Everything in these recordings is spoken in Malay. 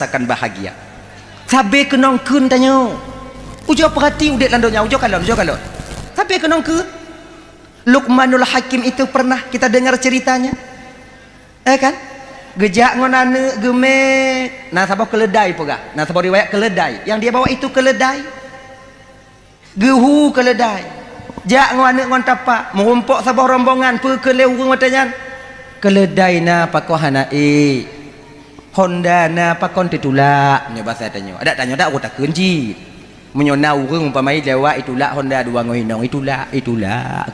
akan bahagia. Sabe kenong kun tanya. Ujo perhati udik landonya, ujo kalon. Sabe kenong kun. Luqmanul Hakim itu pernah kita dengar ceritanya. Kan? Gejak ngonane geme. Nah sabah keledai poga. Nah sabah riwayat keledai. Yang dia bawa itu keledai. Gehu keledai. Jak ngone ngon tapak, merumpok sabah rombongan pe keleu matanya. Keledai na pakohana Honda na pakon tetula nya bahasa tanya ada tanya dak aku tak kunci menyona urang umpamai lewat itulah Honda dua ngoinong itulah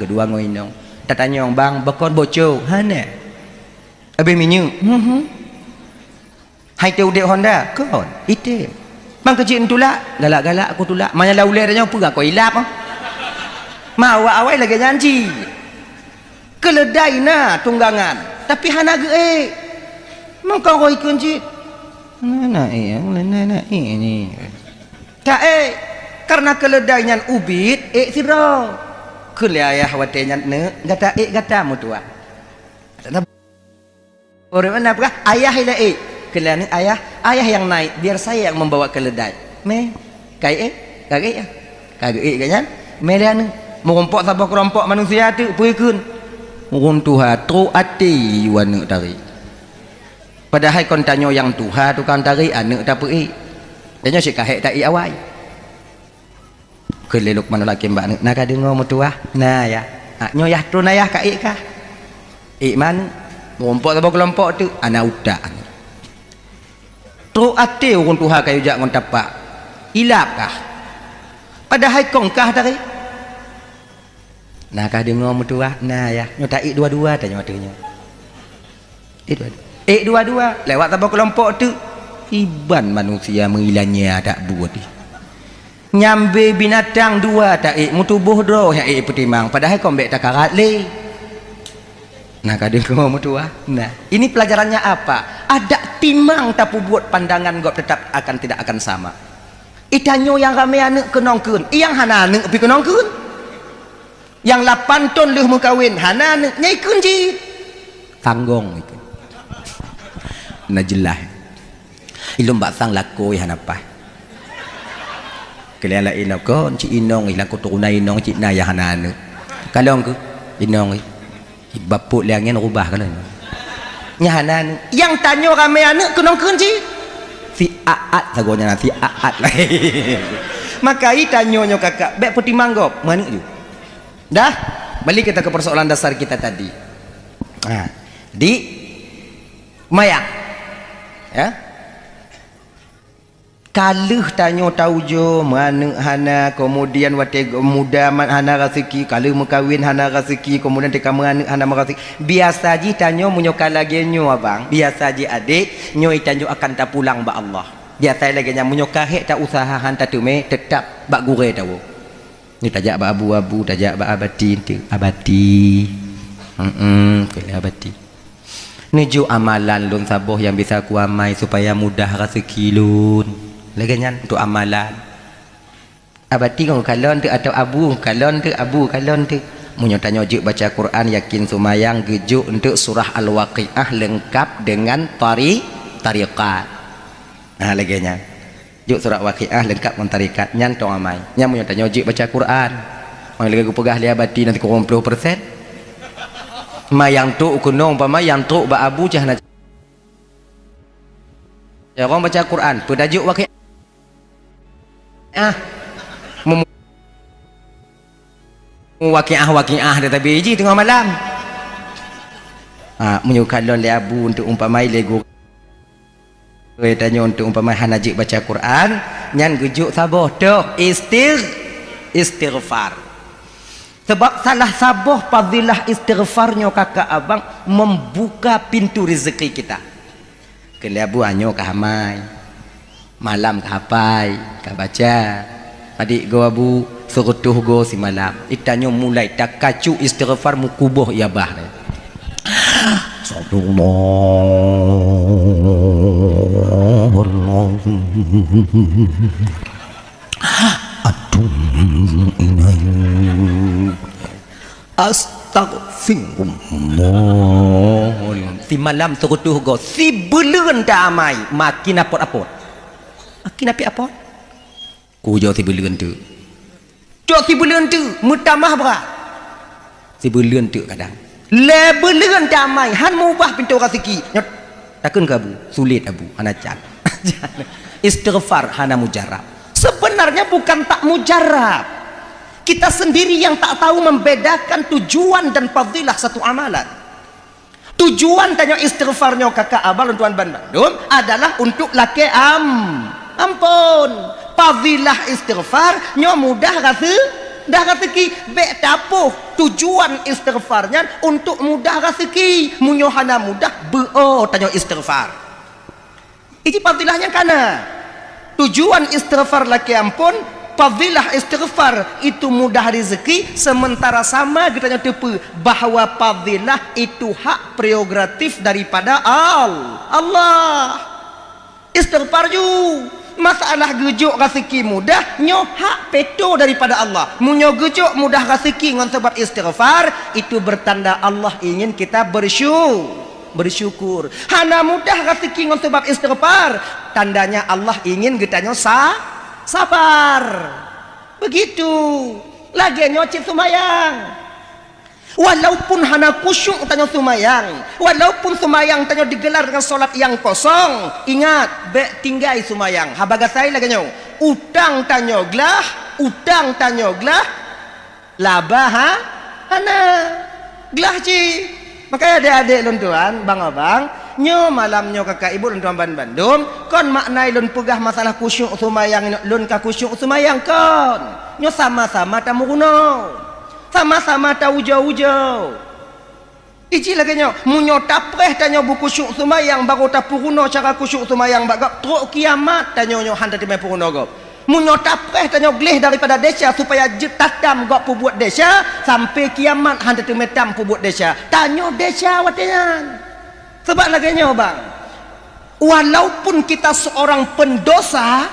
kedua ngoinong tak tanya bang bekon bocor hana abe minyu hai teu dek Honda kon ite bang kecil itulah galak-galak aku tulak manya laule tanya apa kau hilap mau awai lagi janji keledai na tunggangan tapi hana ge maka kau ikut cik nana ini karena keledainya ubit siro kuliah watenya ne gata mutua orang mana apa ayah ila kalian ayah yang naik biar saya yang membawa keledai kagak kan melihat merompok sabah kerompok manusia tu puikun runtuha tru ati wana tari padahal kon tanyo yang tuha tu kan tari anak tak pergi danyo si kahek tak awai ke leluk mana laki mbak nak dengar mutuah nah ya nyoyah tu nayah ka kah man rompok sabah kelompok tu ana udak tru ati urun tuha kayu jak ngon tapak hilap kah padahal kong kah tari nah kah dengar mutuah nah ya nyo tak dua-dua tanyo adanya dua-dua lewat tabak kelompok tu iban manusia mengilangnya tak buat nyambe binatang dua tak mutubuh doh yang petimang padahal kombek tak karat le nah kadang kau mutua nah ini pelajarannya apa ada timang tapi buat pandangan gop tetap akan tidak akan sama itanyo yang ramai anak kenongkun yang hana anak pi kenongkun yang 8 ton leh mengkawin hana anak nyai kunci tanggong itu najelah ilum baksang lako ihan apa kalian lain ko cik inong ilang ko turuna inong cik na ya hananu kalong ko inong bapuk liangnya rubah kalau nya hananu yang tanyo ramai anak kenong kunci si aat sagonya si aat lah maka i tanyo nyo kakak bek putih manggop mana tu dah balik kita ke persoalan dasar kita tadi di mayang ya kaluh tanyo taujo mana hana kemudian wate muda hana rezeki kaluh mengkawin hana rezeki kemudian teka mana hana rezeki biasa ji tanyo munyoka lagi nyo abang biasa ji adik nyo tanyo akan tak pulang ba Allah biasa lagi nya munyoka hek tak usaha hanta tu me tetap bak gure tahu ni tajak ba abu-abu tajak ba abati tu abati kena abati nuju amalan lun saboh yang bisa kuamai supaya mudah rezeki lun lagian untuk amalan abati kau kalon tu atau abu kalon tu munyo tanyo juk baca Quran yakin sumayang gejuk untuk surah Al-Waqiah lengkap dengan tariqat nah lagian juk surah Waqiah lengkap dengan tariqat nyan tong amai nyan munyo tanyo juk baca Quran mau lagi ku pegah li abati nanti 20% yang tu kunong pama yang tu ba abu cahna ya orang baca Quran pedajuk wakil wakiah dia tapi biji tengah malam menyukai lon le abu untuk umpamai lego tanya untuk umpamai hanajik baca Quran nyan gejuk saboh tok istighfar sebab salah saboh fadilah istighfarnya kakak abang membuka pintu rezeki kita kelebu anyo kahamai malam kahapai kabaca adik go abu serutuh go si malam itanyo mulai tak kacu istighfar mukuboh ya bah astagfirullah si malam terutuh go si belun damai makin apot-apot makin apot ku jo si belun tu jo si belun tu mutamah berat si belun tu kadang le belun damai han mubah pintu rezeki takun ke abu sulit abu hanajan istighfar hana mujarab sebenarnya bukan tak mujarab kita sendiri yang tak tahu membedakan tujuan dan fadilah satu amalan. Tujuan tanya istighfarnya kakak abal tuan Bandung adalah untuk laki ampun. Fadilah istighfar nyo mudah dah rezeki bek tapuh tujuan istighfarnya untuk mudah rezeki munyo hana mudah beo tanya istighfar. Ini fadilahnya kana tujuan istighfar laki ampun fadilah istighfar itu mudah rezeki sementara sama kita tepu bahawa fadilah itu hak prerogatif daripada Allah. Istighfar ju masalah gejuk rezeki mudah nyo hak peto daripada Allah. Munyo gejuk mudah rezeki dengan sebab istighfar itu bertanda Allah ingin kita bersyukur. Hana mudah rezeki dengan sebab istighfar tandanya Allah ingin kita nyo sabar. Begitu lagi nyocit sumayang walaupun hana kusyuk tanya sumayang walaupun sumayang tanya digelar dengan solat yang kosong ingat bek tinggai sumayang habaga saya lagi nyo utang tanya glah laba hana glah ci makanya adik-adik lontuan bang abang nyo malam nyo kakak ibu lontuan Bandung kon maknai lon pegah masalah kusyuk sumayang lon ka kusyuk sumayang kon nyo sama-sama tamu kuno sama-sama tahu jauh-jauh iji lagi nyo munyo tapreh tanyo buku kusyuk sumayang baru tapu kuno cara kusyuk sumayang bagak truk kiamat tanyo nyo handa timai kuno go munyo tapreh tanyo gleh daripada desa supaya jetatam gok pubuat desa sampai kiamat handa timai tam pubuat desa tanyo desa watian. Sebab lagi bang walaupun kita seorang pendosa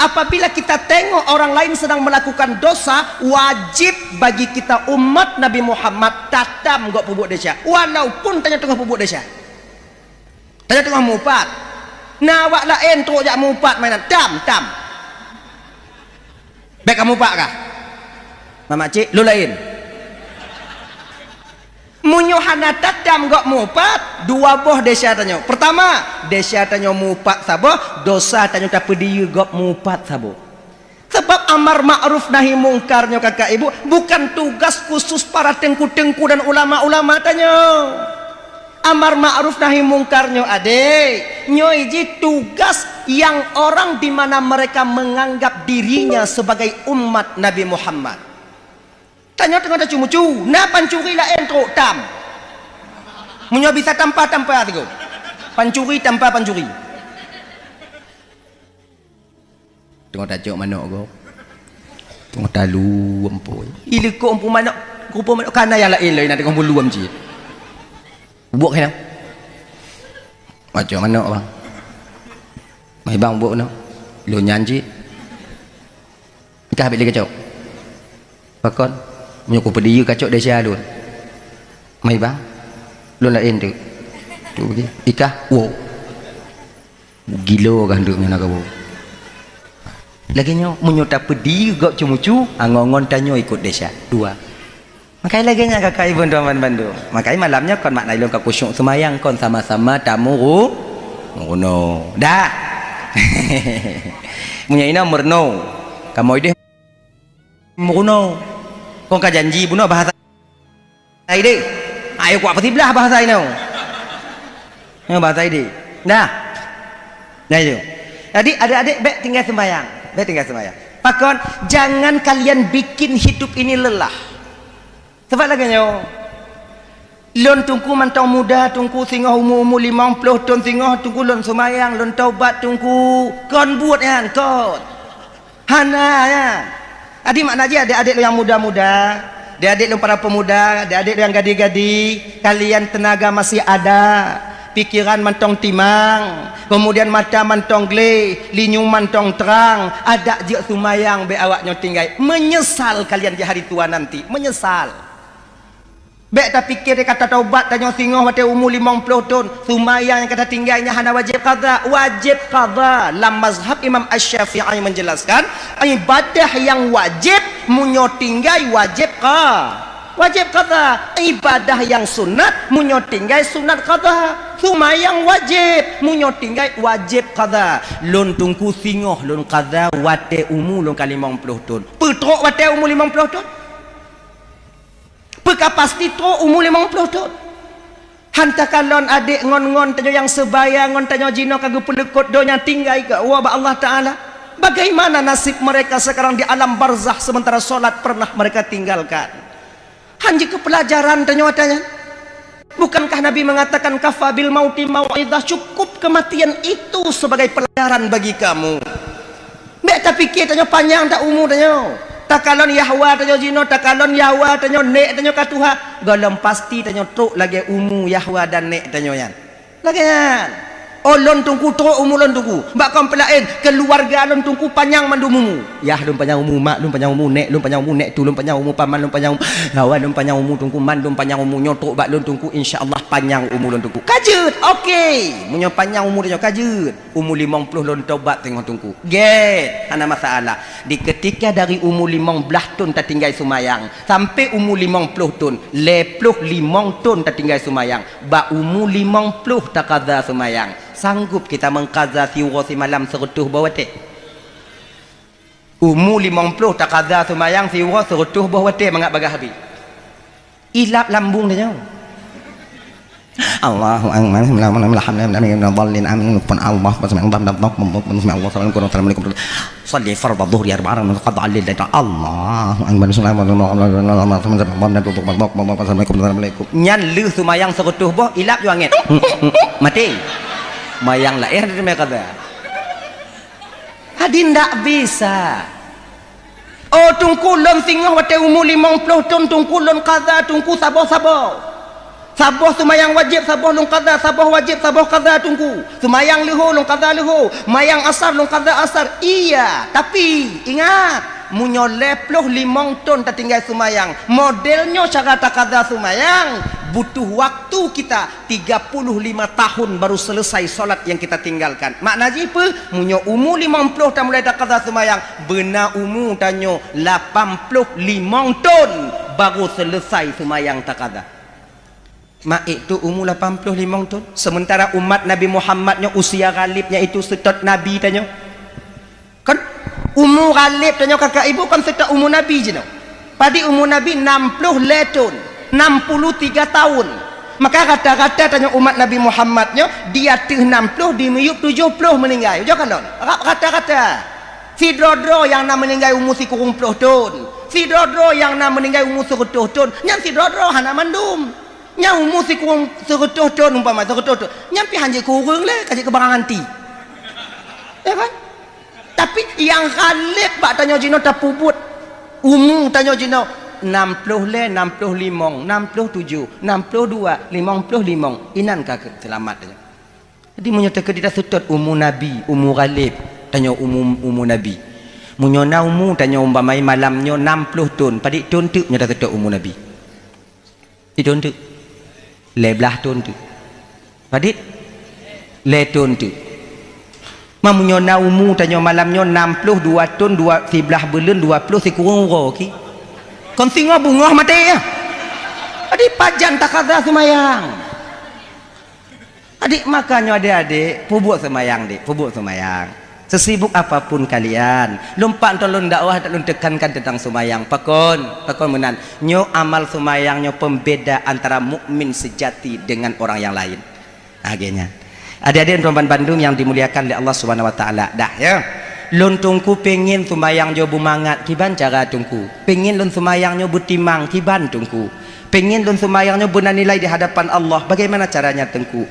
apabila kita tengok orang lain sedang melakukan dosa wajib bagi kita umat Nabi Muhammad tatam gak pubuk desa walaupun tanya tengah pubuk desa tanya tengah mupat nawak lain teruk jak mupat mainan tam baik kamu pak kah mama cik lu lain munyo hana tatam gak mupat dua boh desa tanyo pertama desa tanyo mupat sabo dosa tanyo tapi dia gak mupat sabo sebab amar ma'ruf nahi mungkarnya kakak ibu bukan tugas khusus para tengku-tengku dan ulama-ulama tanyo amar ma'ruf nahi mungkarnya adik nyo iji tugas yang orang di mana mereka menganggap dirinya sebagai umat Nabi Muhammad. Tanya tengah cumu-cu, na pancuri lah entro tam. Munyo bisa tanpa tigo. Pancuri tanpa pancuri. Tengok tajuk mana go? Tengok talu empu. Ile ko empu mana? Rupa mana kana ya lain lain tengok bulu amci. Buat kena. Macam mana bang? Mai bang buat no. Lu nyanji. Kah beli kacau. Pakon menyuku pediu kacau desa lu mai bang lu lain tu pergi ikah wow gilo kan duk nak kau lagi nyo menyuta pediu gak cumucu angongon tanyo ikut desa dua makanya lagi nya kakak ibu tuan Bandung makanya malamnya kon mak nailon ka kusyuk semayang kon sama-sama tamu ngono dah punya ina merno kamu ide ngono kau ka janji buno bahasa ini ayo kuat pasti belah bahasa ini bahasa ini nah itu jadi adik-adik bek tinggal sembahyang pakon jangan kalian bikin hidup ini lelah sebab lagi nyo lon tungku mantong muda tungku singoh umur 50 ton singoh tungku lon sembahyang lon taubat tungku kon buat kan kon hana ya adik makna aja adik-adik yang muda-muda adik-adik yang para pemuda adik-adik yang gadi-gadi kalian tenaga masih ada pikiran mantong timang kemudian mata mantong gle linyung mantong terang ada je sumayang be awaknya tinggai menyesal kalian di hari tua nanti menyesal Bek tak fikir dia kata taubat tanya singoh wate umur 50 tahun. Sumayang yang kata tinggalnya hana wajib qada. Wajib qada. Dalam mazhab Imam Asy-Syafi'i menjelaskan ibadah yang wajib munyo tinggal wajib wajib qada. Ibadah yang sunat munyo tinggal sunat qada. Sumayang wajib munyo tinggal wajib qada. Lon tungku singoh lon qada wate umur lon kali 50 tahun. Petrok wate umur 50 tahun. Peka pasti tu umur 50 tahun. Hantar kalon adik ngon-ngon tanyo yang sebayang ngon tanyo jino kagak pelekut donya tinggal ke wa Allah Ta'ala. Bagaimana nasib mereka sekarang di alam barzah sementara solat pernah mereka tinggalkan. Hanji ke pelajaran tanyo tanya. Bukankah Nabi mengatakan kafabil mauti mau'idah, cukup kematian itu sebagai pelajaran bagi kamu. Mek tak fikir tanyo panjang tak umur tanyo. Takalon Yahwa tanyo jino, takalon Yahwa tanyo nek tanyo katuha, golong pasti tanyo truk lagi umu Yahwa dan nek tanyo yan. Lagi yan. Oh lon tungku truk umu lon tungku. Mbak kompelain keluarga lon tungku panjang mandumumu. Yah lon panjang umu mak, lon panjang umu nek, lon panjang umu nek tu, lon panjang umu paman, lon panjang umu Yahwa, lon panjang umu tungku man, lon panjang umu nyotok bak lon tungku insyaallah panjang umu lon tungku. Kajut. Okey. Munyo panjang umu tanyo kajut. Umur 50 lon taubat tengok tungku. Get. Ana masalah. Di ketika dari umur 15 tahun tak tinggal sumayang sampai umur 50 tahun 55 tahun tak tinggal sumayang ba umur 50 tak qada sumayang sanggup kita mengqada siwa si malam serutuh bawate umur 50 tak qada sumayang siwa serutuh bawate mangak bagah habis ilap lambung dia Allahu akbar alhamdulillah dhallin amin pun Allah salli fardhu dhuhri arba'an qad alil Allahu akbar assalamualaikum nyan lu sumayang serutuh boh ilap ju angin mati mayang lah dari mereka kata hadin ndak bisa. Oh tungku lon singoh wate umur 50 tahun tungku lon qada tungku sabar saboh sumayang wajib saboh lung qada saboh wajib saboh qada tungku sumayang luhu lung qada luhu mayang asar lung qada asar iya tapi ingat munyo 55 tahun tak tinggal sumayang modelnya cara tak qada sumayang butuh waktu kita 35 tahun baru selesai solat yang kita tinggalkan maknanya apa munyo umur 50 tak mulai tak qada sumayang benar umur tanyo 85 tahun baru selesai sumayang tak qada. Mak itu umur 85 tahun sementara umat Nabi Muhammadnya usia ghalibnya itu setot Nabi tanya kan umur ghalib tanya kakak ibu kan setot umur Nabi je no padi umur Nabi 60 tahun 63 tahun maka kata-kata tanya umat Nabi Muhammadnya dia 60 di meyup 70 meninggal jo kan don kata-kata si drodro yang nak meninggal umur si kurung 10 tahun si drodro yang nak meninggal umur 100 tahun yang si drodro hana mandum nyau musik kurang 100 tahun umpama 100 tahun nyampi hanya kurang lah kasih kebarangan ti ya kan tapi yang khalif bak tanya jino tak pubut umum tanya jino 60 le 65 67 62 55 inan kak selamat tanya jadi menyatakan kita setut umur Nabi umur khalif tanya umur Nabi munyona umur tanya umpama malamnya 60 tahun padik tahun tu nyata setut umur Nabi itu untuk leblah tahun tu padit le tahun tu mamunyo na umu tanyo malamnya 62 tahun 2 11 bulan 20 sekurang roki kon singo bungoh mati ya adik pajan tak ada semayang adik makanya adik-adik pubuk semayang dik pubuk semayang sesibuk apapun kalian lompat tolong dakwah tak lun tekankan tentang sumayang pakon menan nyo amal sumayang nyo pembeda antara mukmin sejati dengan orang yang lain akhirnya adik-adik Roman Bandung yang dimuliakan oleh Allah Subhanahu wa taala dah ya lun tungku pengen sumayang nyo bumangat kiban cara tungku pengen lun sumayang nyo butimang kiban tungku pengen lun sumayang nyo benar nilai di hadapan Allah bagaimana caranya tengku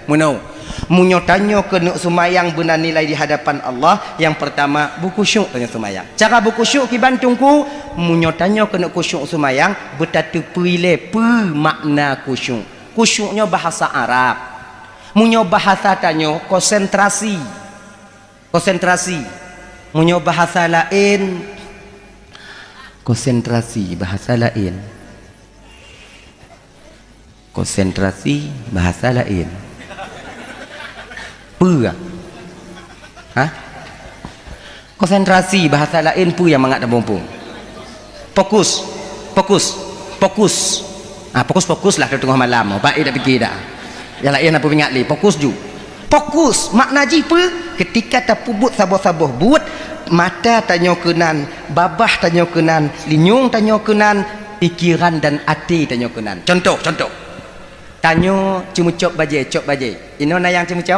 munyo tanyo kena sumayang benar nilai di hadapan Allah yang pertama buku syuk tanya sumayang cara buku syuk kiban tungku munyo tanyo kena kusyuk sumayang betatu puile pe makna kusyuk kusyuknya bahasa Arab munyo bahasa tanyo konsentrasi munyo bahasa lain konsentrasi bahasa lain Konsentrasi bahasa lain. Apa? Hah? Konsentrasi bahasa lain pu yang mangat bompong. Fokus, fokus, fokus. Fokus lah di tengah malam. Baik dah fikir dah. Yang lain apa ingat li? Fokus ju. Fokus makna ji apa? Ketika tak pubut sabar-sabar buat, mata tanyo kenan, babah tanyo kenan, linyung tanyo kenan, pikiran dan hati tanyo kenan. Contoh. Tanyo cumucop baje, cop baje. Ino nayang cumucop.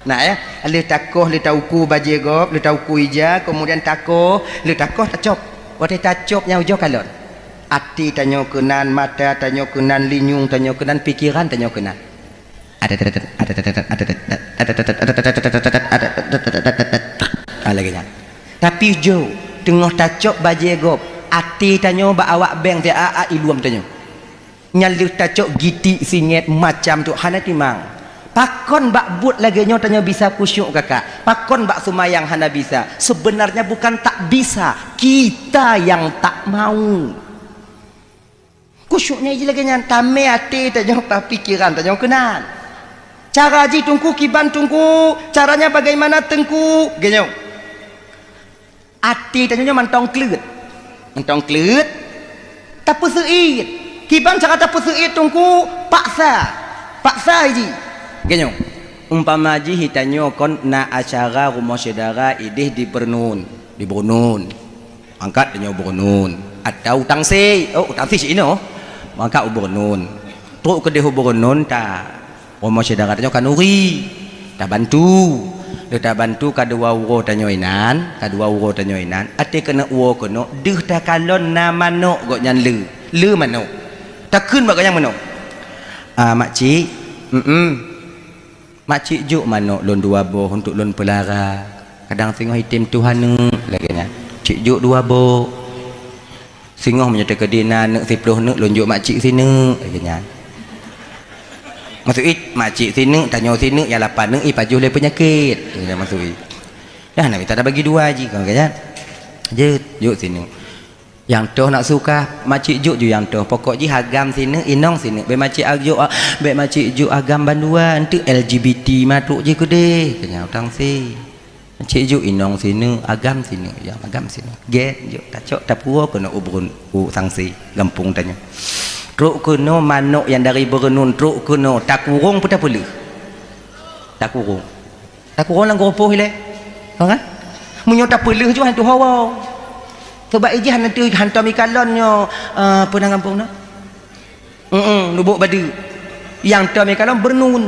Nah ya, le takoh le tauku baje gop, le tauku ija, kemudian takoh, le takoh tak cop. Wate tak cop nya ujo kalon. Hati tanyo kenan, mata tanyo kenan, linyung tanyo kenan, pikiran tanyo kenan. Ada lagi nya. Tapi jo tengah tacok baje gop, hati tanyo ba awak beng te a iluam tanyo. Nyalir tacok giti singit macam tu hana timang. Pakon bak but lagi nyo tanyo bisa kusyuk kakak. Pakon bak sumayang hana bisa. Sebenarnya bukan tak bisa, kita yang tak mau. Kusyuknya je lagi nyan tame hati tanyo pikiran tanyo kenan. Cara ji tungku kiban tungku, caranya bagaimana tengku genyo. Hati tanyo mantong klut. Mantong klut. Tapi seit. Kiban cara tapu seit tungku paksa ji genyo umpama ji hitanyo kon na acara rumah saudara idih di Bernun angkat danyo Bernun atau tangsi si ino maka Bernun truk ke dehu Bernun ta rumah saudara danyo kanuri ta bantu kadua uro tanyo inan ate kena uo kono deh ta kalon na manok go nyan le manok tak kun bak yang manok makcik makcik juk manok lon dua boh untuk lon pelara kadang singoh hitim Tuhan lagi nya cik juk dua boh singoh menyata kedina nek 10 nek lon juk makcik sini lagi nya masuk makcik sini tanyo sini ya 8 nek pajuh le penyakit masuk dah nak minta dah bagi dua ji kan kan je juk sini yang toh nak suka makcik juk ju yang toh pokok ji hagam sini inong sini be makcik juk agam bandua entu LGBT matuk je kude kenyau tang si makcik juk inong sini agam sini yang agam sini get juk tacok tapua kena ubrun sangsi gampung tanya truk kuno manuk yang dari Bernun truk kuno takurung putar pulih takurung lang gopoh le kan munyo tapulih ju hantu hawa sebab iji hantar mikalonnya penang kampung nak nubuk badu yang hantar mikalon Bernun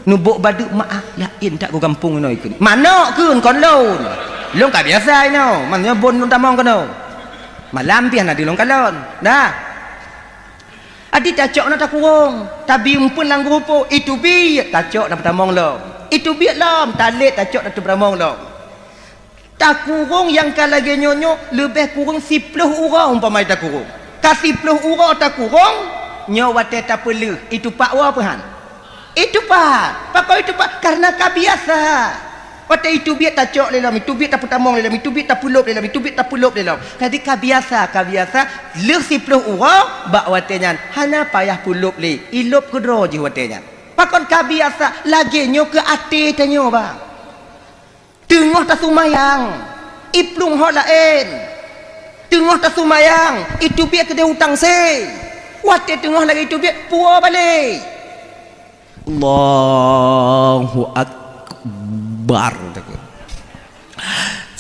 nubuk badu maaf lain tak ke kampung no ikut mana kun kon lon tak biasa no maknanya bon nun tamong kono malam pian ada long kalon dah adi tacok nak takurung tabi umpun lang grupo itu bi tacok nak tamong lo itu bi lam talit tacok nak beramong lo tak kurung yang kalagi nyonyo lebih kurang 10 orang umpamai tak kurung ka 10 orang tak kurung nyo wate tak perlu itu pak wa pahan itu pak pakai itu pak karena kabiasa wate itu biat tak cok lelam itu biat tak putamong lelam itu biat tak pulup lelam itu biat tak pulup lelam jadi kabiasa le 10 orang bak wate nyan hana payah pulup le ilup kedro je wate nyan pakon kabiasa lagi nyo ke ati tanyo ba tengah tak sumayang iplung hot lain tengah tak sumayang itu biar kena hutang se wate tengah lagi itu biar puas balik Allahu Akbar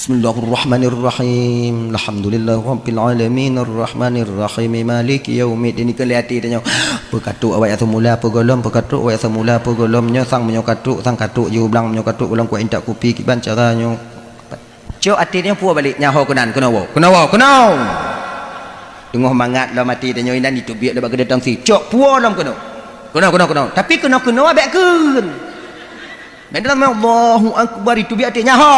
Bismillahirrahmanirrahim Alhamdulillahirabbil alamin arrahmanirrahim maliki yaumiddin kelihati tanya pekatuk awak semula pegolom pekatuk awak semula pegolomnya sang menyokatuk sang katuk je ublang menyokatuk ulang ku intak kupi kiban caranya cok artinya puas balik nyaho kenan kenawo tengah mangat lah mati tanya inan itu biar dapat kedatang si cok puas dalam kena tapi kena abek kun Dalam Allahu Akbar itu biar artinya ho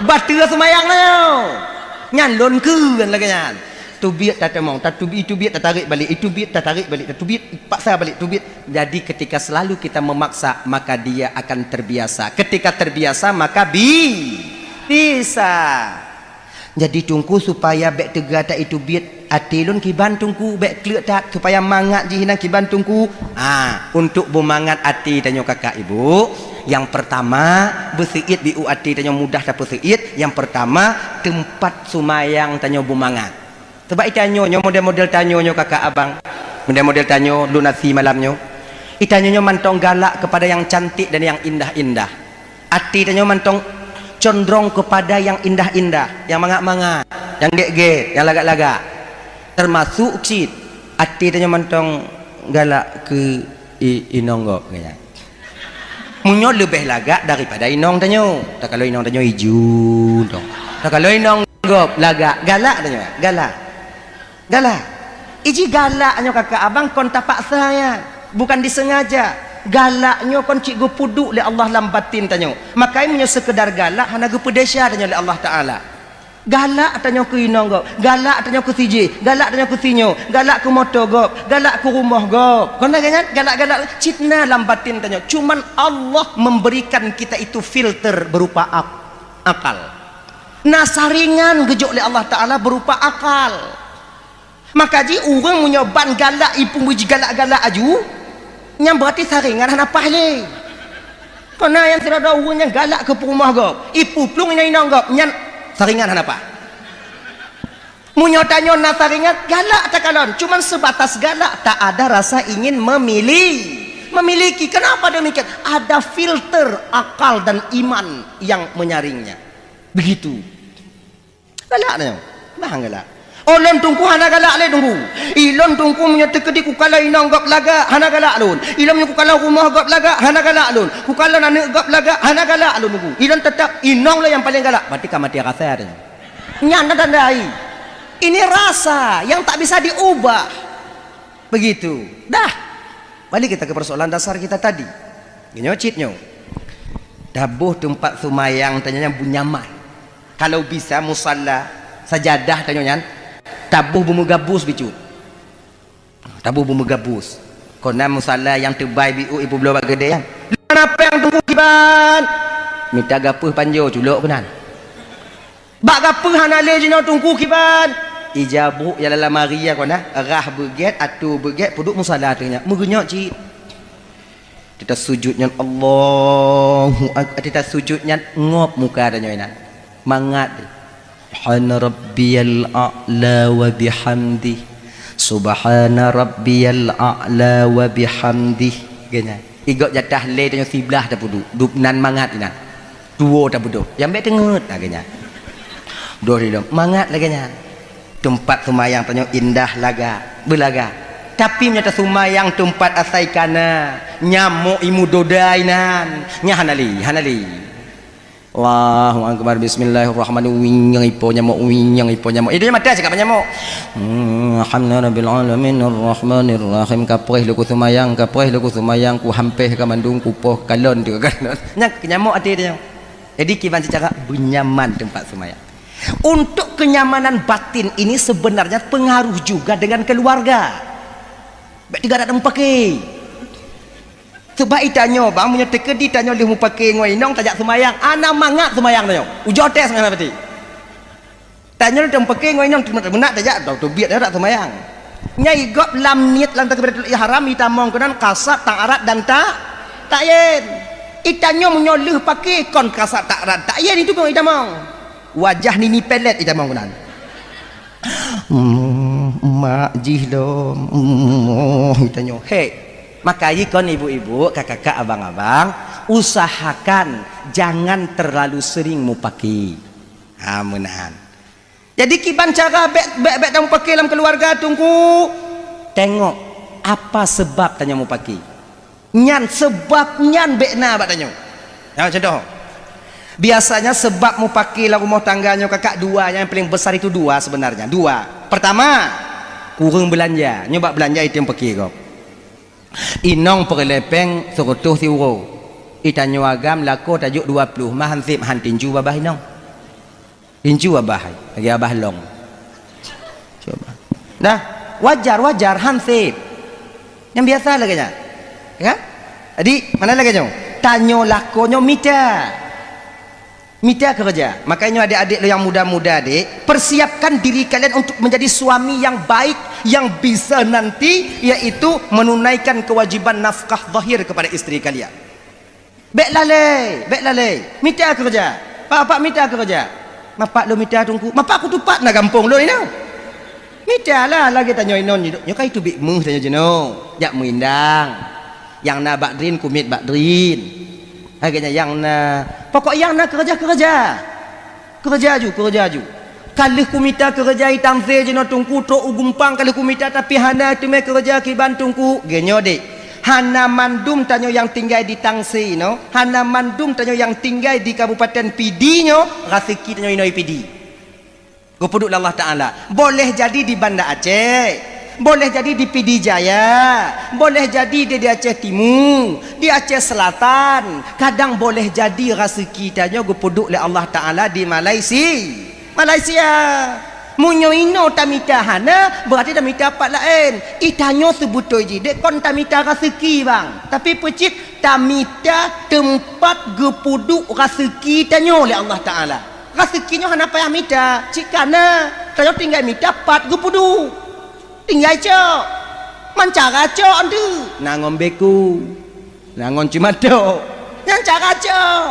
batu semayang lah nyalon ke kan lagi nyan tu biar tak temong itu biar tak tarik balik itu biar tak tarik balik tu biar paksa balik tu biar jadi ketika selalu kita memaksa maka dia akan terbiasa ketika terbiasa maka bisa jadi tunggu supaya bek tegata itu biar ati lun kiban tungku bek klek tak supaya mangat ji hinang kiban tungku. Untuk bermangat ati tanyo kakak ibu, yang pertama bersiit biu ati tanyo mudah dapat siit. Yang pertama tempat sumayang tanyo bermangat. Sebab itanyo nyo model-model tanyo nyo kakak abang, model-model tanyo lunasi malamnyo, itanyo nyo mantong galak kepada yang cantik dan yang indah-indah. Ati tanyo mantong condong kepada yang indah-indah, yang mangat-mangat, yang get-get, yang lagak-lagak. Termasuk uksit ati tanya mantong galak ke inonggok kaya munyo lebih lagak daripada inong tanyo. Tak kalau inong tanyo hijau dong, tak kalau inong gop lagak galak tanyo, galak iji galaknya kakak abang kon tak paksa ya, bukan disengaja. Galaknya kon cik go puduk le Allah lambatin tanyo, makanya munyo sekedar galak hana go pedesya tanyo le Allah Taala. Galak tanya ke inong gop, galak tanya ke siji, galak tanya ke sinyo, galak ke motor gop, galak ke rumah gop. Kau nak ingat galak-galak citna lambatin tanya. Cuman Allah memberikan kita itu filter berupa akal. Nasaringan gejok oleh Allah Taala berupa akal. Maka ji orang menyoban galak ipung biji galak-galak aju, yang berarti saringan hana pahle. Karena yang tidak ada orang yang galak ke rumah gop, ipu plung inong gop, nyan saringan apa? Munyo tanyo na saringan galak tak kalon, cuman sebatas galak, tak ada rasa ingin memiliki. Kenapa demikian? Ada filter akal dan iman yang menyaringnya. Begitu. Galak tanyo, bahang galak. Olon tungku hana galak le tunggu. Ilon tungku menyata kedi ku kala inong gap laga hana galak lun. Ilon ku kala rumah gap laga hana galak lun. Ku kala anak gap laga hana galak lun tunggu. Ilon tetap inong lah yang paling galak. Berarti kamati rasa ada. Nyana tandai. Ini rasa yang tak bisa diubah. Begitu. Dah. Balik kita ke persoalan dasar kita tadi. Nyocitnyo. Dabuh tempat sumayang tanyanya bunyaman. Kalau bisa musalla sajadah tanyonya tabuh bumbu gabus bicu, tabuh bumbu gabus. Kona musalla yang terbaik biu ibu belah gede kan. Kenapa yang tunggu kiban? Minta gapuh panjo culok benan. Bak gapuh hana le jino tunggu kiban. Ijabu ya dalam Maria kona rah beget atu beget puduk musalla tanya. Mugunyok ci. Kita sujudnya Allahu akbar, kita sujudnya ngop muka tanya ina. Mangat. Subhana rabbiyal a'la wa bihamdi, subhana rabbiyal a'la wa bihamdi. Gana igot jatah le tanya siblah dah pudu dupnan mangat ina duo dah pudu yang bet tengut laganya doh di dom mangat laganya tempat sumayang tanya indah laga belaga tapi nyata sumayang tempat asai kana nyamuk imu dodainan nya hanali Allahu akbar bismillahirrahmanirrahim yang ipo nyamuk itu mata cakap nyamuk alhamdulillahirabbil alamin arrahmanirrahim kapreh lu sumayang ku hampeh ka mandung ku poh kalon tu kalon nyak nyamuk ati dia. Jadi kiban secara benyaman tempat sumayang. Untuk kenyamanan batin ini sebenarnya pengaruh juga dengan keluarga. Baik tidak ada pakai. Sebab itanyo bang punya teka di tanyo limu pakai ngoi nong tajak semayang ana mangat semayang tanyo ujo tes ngana berarti tanyo dem pakai ngoi nong benak tajak tu biat dak semayang nyai gop lam niat lan takbiratul ihram itamong kenan kasat tak arat dan tak yen itanyo menyoleh pakai kon kasat tak arat tak yen itu kong itamong wajah nini pelet itamong kenan mak jihlom itanyo hey. Maka ikon ibu-ibu, kakak-kakak, abang-abang, usahakan jangan terlalu sering mu pakai. Menahan. Jadi kiban cara bek kamu pakai dalam keluarga tunggu. Tengok apa sebab tanya mu pakai. Nyan sebab nyan bekna bak tanya. Contoh. Biasanya sebab mu pakai lah rumah tangganya kakak dua yang paling besar itu dua sebenarnya. Dua. Pertama, kurang belanja. Nyoba belanja itu yang pakai kau. Inong perlepeng serutuh siuro itanyo agam lako tajuk 20 mahan sip han tinju babah inong tinju babah lagi abah long coba nah wajar han sip yang biasa lagi nya ya jadi mana lagi nyo tanyo lakonyo mita Minta kerja. Makanya adik-adik yang muda-muda adik, persiapkan diri kalian untuk menjadi suami yang baik, yang bisa nanti yaitu menunaikan kewajiban nafkah zahir kepada isteri kalian. Baik lalai, minta kerja. Pak minta kerja. Mapak lo minta tunggu. Mapak aku tupat nak gampung lo ni no. Minta lah lagi tanya inon nyo kai tu bik meh tanya jeno. Jak muindang. Yang na bakdrin kumit bakdrin. Agaknya yang na pokok yang na kerja ju kalau ku minta kerja hitam se je no tungku tok ugumpang kalau ku minta tapi hana tu me kerja kiban tungku genyo dek hana mandum tanyo yang tinggal di Tangsi no hana mandum tanyo yang tinggal di Kabupaten Pidi nyo rasiki tanyo inoi Pidi gopuduk Allah Taala boleh jadi di Banda Aceh, boleh jadi di Pidi Jaya, boleh jadi di Aceh Timur, di Aceh Selatan, kadang boleh jadi rezeki tanya gopuduk oleh Allah Taala di Malaysia. Munyo ino tamita hana berarti tamita apa lain. Itanyo sebutoi je dek kon tamita rezeki bang. Tapi pecik tamita tempat gopuduk rezeki tanyo oleh Allah Taala. Rezekinya hana payah mita. Cikana tanyo tinggal mita pat gopuduk. Tinggal cok mancara cok andu nangon beku nangon cimado yang cara cok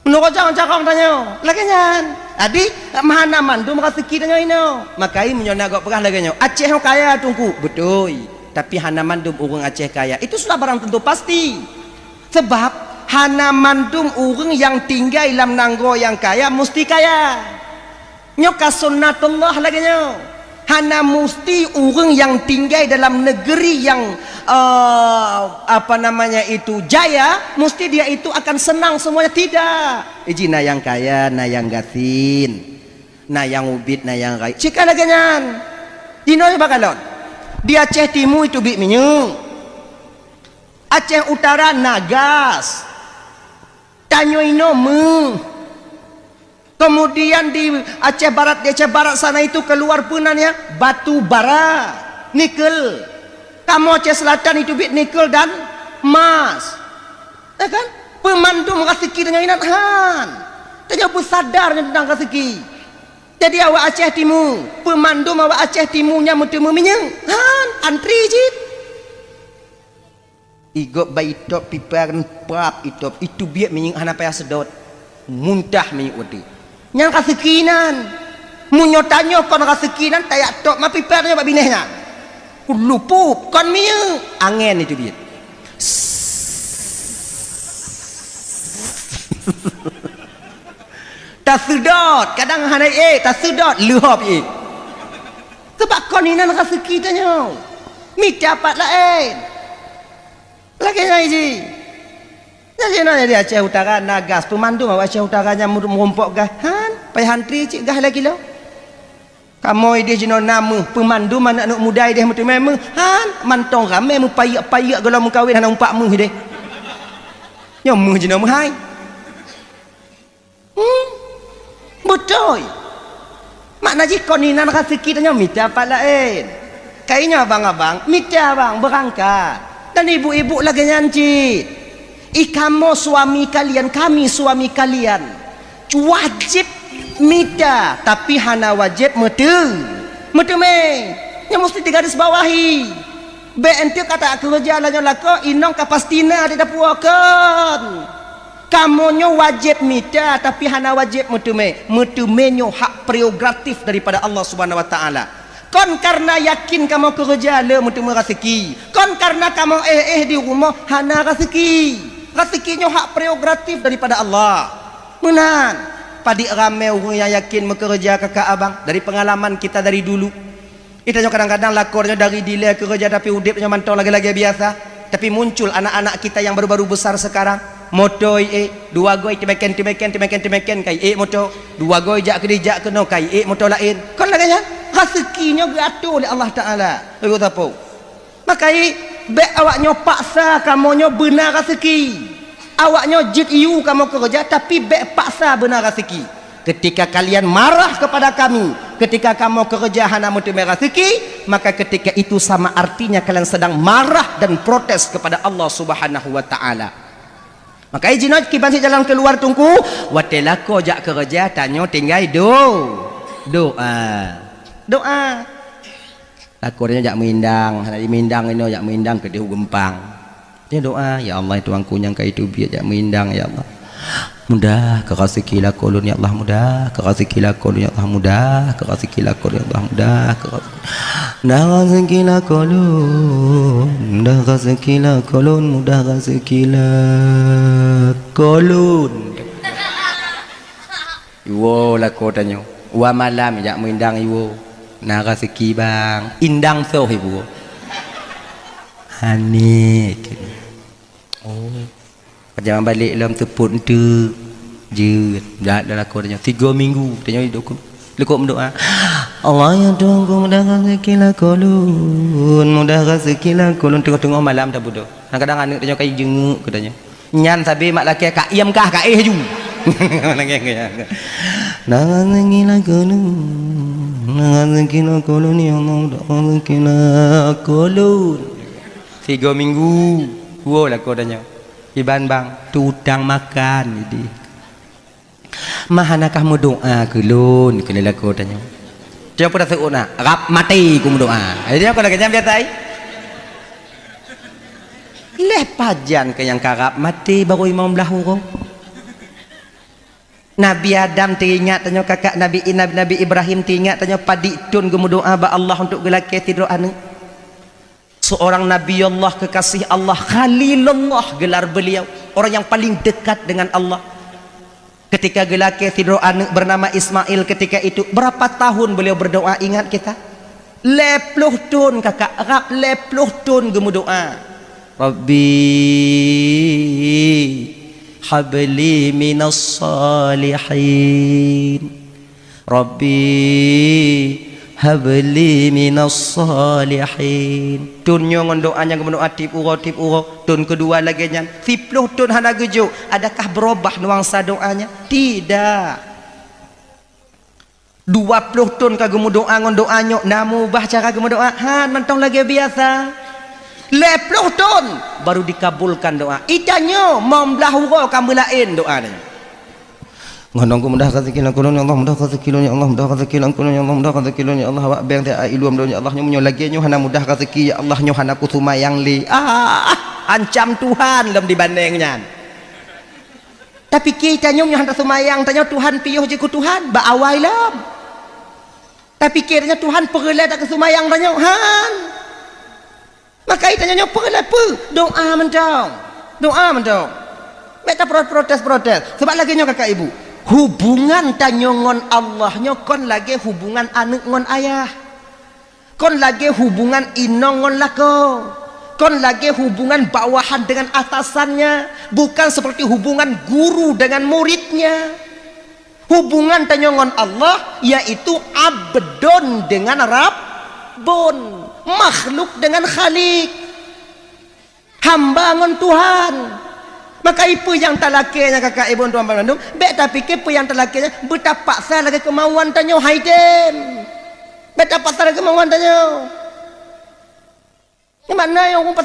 menurut jangan cakap tanya lagi nyan adi mana mandum rezeki tanya ino makai menyona gak pernah lagi nyo Aceh kaya tungku betul tapi hana mandum urang Aceh kaya itu sudah barang tentu pasti sebab hana mandum urang yang tinggal dalam nanggo yang kaya mesti kaya nyoka sunnatullah lagi nyo hana mesti orang yang tinggal dalam negeri yang apa namanya itu jaya mesti dia itu akan senang semuanya tidak iji na yang kaya na yang gasin na yang ubit na yang rai cika laganyan dino bakalon di Aceh Timur itu bik minyak Aceh Utara nagas tanyo ino kemudian di Aceh Barat sana itu keluar punannya batu bara, nikel. Kamu Aceh Selatan itu bit nikel dan emas. Ya kan? Pemandu rezeki dengan inathan. Tanya pun sadarnya tentang rezeki. Jadi awak Aceh Timur, pemandu awak Aceh Timurnya mutemu minyak. Han, antri jit. Igop bayi top piparan prap itu biak minyak hana payah sedot. Muntah minyak wadi. Yang rezekinan munyo tanyo kon rezekinan tayak tok mapi pernya bab binehnya lupup kon mieu angen itu dia tak sedot kadang hanai tak sedot lehop sebab kon inan rezeki tanyo mi dapat lain lagi ngaji. Jadi nak jadi Aceh Utara nagas pemandu awak Aceh Utaranya merompok gahan payah hantri cik gah lagi lo. Kamu ide jino nama pemandu mana anak muda ide mesti memang han mantong ramai mu payak kalau mu kawin anak umpak mu ide. Nyo mu jino mu hai. Betul. Makna jikon ni nan rezeki tanya minta apa lain. Kayaknya abang-abang minta abang berangkat. Dan ibu-ibu lagi nyanci. Kamu suami kalian, kami suami kalian wajib minta tapi hana wajib metu yang mesti digaris bawahi BNT kata kerja lanyo lako inong kapastina tidak puakan kamu wajib minta tapi hana wajib metu nyo hak prerogatif daripada Allah Subhanahu Wa Taala kon karena yakin kamu kerja le metu rezeki kon karena kamu di rumah hana rezeki rezekinya hak prerogatif daripada Allah. Menan padi ramai orang yang yakin bekerja kakak abang dari pengalaman kita dari dulu. Kita kadang-kadang lakornya dari delay kerja tapi udipnya mantau lagi-lagi biasa. Tapi muncul anak-anak kita yang baru-baru besar sekarang. Moto dua goi timeken kai moto dua goi jak keno kai moto lain. Kon laganya rezekinya diatur oleh Allah Taala. Begitu apa? Makai be awaknya paksa kamunya benar rezeki awaknya jit iu kamu kerja tapi be paksa benar rezeki ketika kalian marah kepada kami ketika kamu kerja hana mutu rezeki maka ketika itu sama artinya kalian sedang marah dan protes kepada Allah Subhanahu Wa Taala Maka jinot kiban si jalan keluar tungku watelako jak kerja tanyo tinggal doa lakornya jak mindang hari mindang ini jak mindang ke dihu gempang dia doa ya Allah itu angku yang itu biar jak mindang ya Allah mudah kerasiki lakolun ya Allah mudah kerasiki lakolun ya Allah mudah kerasiki lakolun ya Allah mudah kerasiki lakolun mudah kerasiki lakolun mudah kerasiki lakolun iwo lakotannya wa malam jak mindang iwo na rezeki bang indang soh ibu hanik oh perjalanan balik dalam teput tu je dah lakonnya 3 minggu tanya hidup lekuk berdoa Allah ya Tuhanku mudah rezeki lakolun mudah rezeki lakolun tengah-tengah malam tak bodoh kadang-kadang anak tanya kai jenguk katanya nyan sabi mak laki kak iam kah kak ju nangan ngila kolon ya Allah ngila kolon 3 minggu wow lah kau tanya iban bang tutang makan jadi mahanakah mu doa kelun kelila kau tanya dia pun dah seuna rap mati ku doa dia kau lagi jam biasa leh pajan ke yang karap mati baru imam belahu Nabi Adam teringat tanya kakak Nabi Ibrahim teringat tanya paditun gemu doa ba Allah untuk gelaki tidur anu seorang Nabi Allah kekasih Allah Khalilullah gelar beliau orang yang paling dekat dengan Allah ketika gelaki tidur anu bernama Ismail ketika itu berapa tahun beliau berdoa ingat kita 10 tahun kakak rap 10 tahun gemu doa Rabbi habli minas salihin Rabbi habli minas salihin tun nyongon doanya kemudian tip uro tun kedua lagi nyan 10 tun hana gejuk adakah berubah nuansa doanya tidak 20 tun kagemu doa ngon doanya namu bah cara gemu doa han mentong lagi biasa 10 tahun baru dikabulkan doa itanya membelahuro kamu lain doa ni ngonongku mudah rezeki lakulun ya Allah mudah rezeki ya Allah mudah rezeki lakulun ya Allah mudah rezeki ya Allah wa bang ta ilum ya Allah nyo lagi nyo hana mudah rezeki ya Allah nyo hana ku sumayang li ancam Tuhan lem dibandingnya tapi kita nyo hana sumayang tanya Tuhan piuh je ku Tuhan ba awai lam tapi kiranya Tuhan perle tak ke sumayang tanya han maka itanya perle pe doa mentong meta protes sebab lagi nyo kakak ibu hubungan tanyongon Allah nyokon lagi hubungan anak ngon ayah kon lagi hubungan inong ngon lako kon lagi hubungan bawahan dengan atasannya bukan seperti hubungan guru dengan muridnya hubungan tanyongon Allah yaitu abdon dengan Rabbun makhluk dengan Khalik hamba ngon Tuhan maka ipu yang talakinya kakak ibu tuan Bandung bet tapi ipu yang talakinya betapa paksa lagi kemauan tanyo haidem betapa paksa lagi kemauan tanyo ini mana yang aku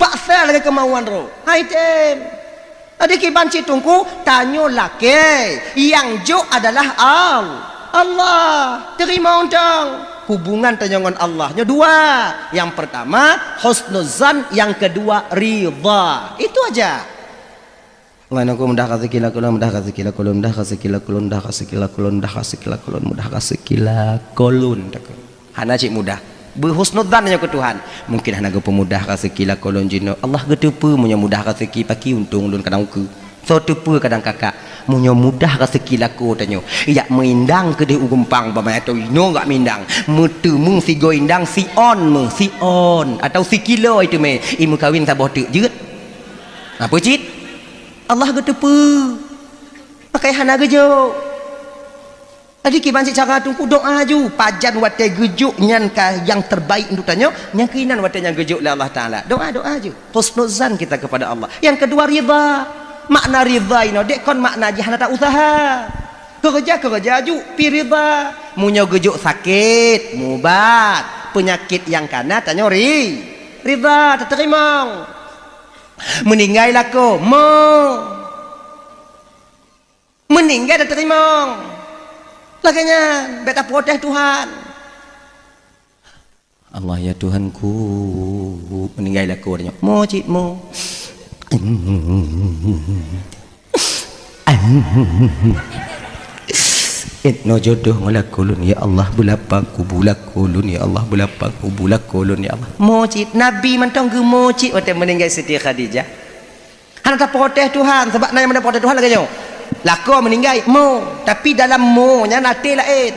paksa lagi kemauan ro haidem adik banci tungku tanyo laki yang jo adalah Allah terima undang hubungan tanyongan Allahnya dua yang pertama husnuzan yang kedua ridha itu aja Allah aku mudah rezeki lakulun mudah rezeki lakulun mudah rezeki lakulun mudah rezeki lakulun mudah rezeki lakulun mudah rezeki lakulun hana cik mudah berhusnuzan nya ke Tuhan mungkin hana ge pemudah rezeki lakulun jino Allah getepe munya mudah rezeki paki untung lun kadang ke so tepe kadang kakak munyo mudah rezeki laku tanyo yak meindang ke di ugempang bama atau ino enggak mindang mutu mung si go indang si on atau si kilo itu me imu kawin saboh tu jeut apa cit Allah getepe pakai hana gejo tadi kiban si cara tungku doa ju pajan wate gejuk nyan ka yang terbaik untuk tanyo nyakinan wate yang gejuk la Allah taala doa ju husnuzan kita kepada Allah yang kedua ridha makna ridha ino dek kon makna jahana tak usaha kerja ju pi ridha munyo gejuk sakit mubat penyakit yang kana tanyo ridha terima meninggal lako mo meninggal dah terima laganya beta protes Tuhan. Allah ya Tuhanku, meninggal lako dia mo cik mo no jodoh ngelakulun ya Allah bulapaku bulakulun ya Allah bulapaku bulakulun ya Allah mocit Nabi mentong ke mocit waktu meninggal Siti Khadijah hana tak protes Tuhan sebab nanya mana protes Tuhan lagi lako meninggal mo tapi dalam mo nya nate lain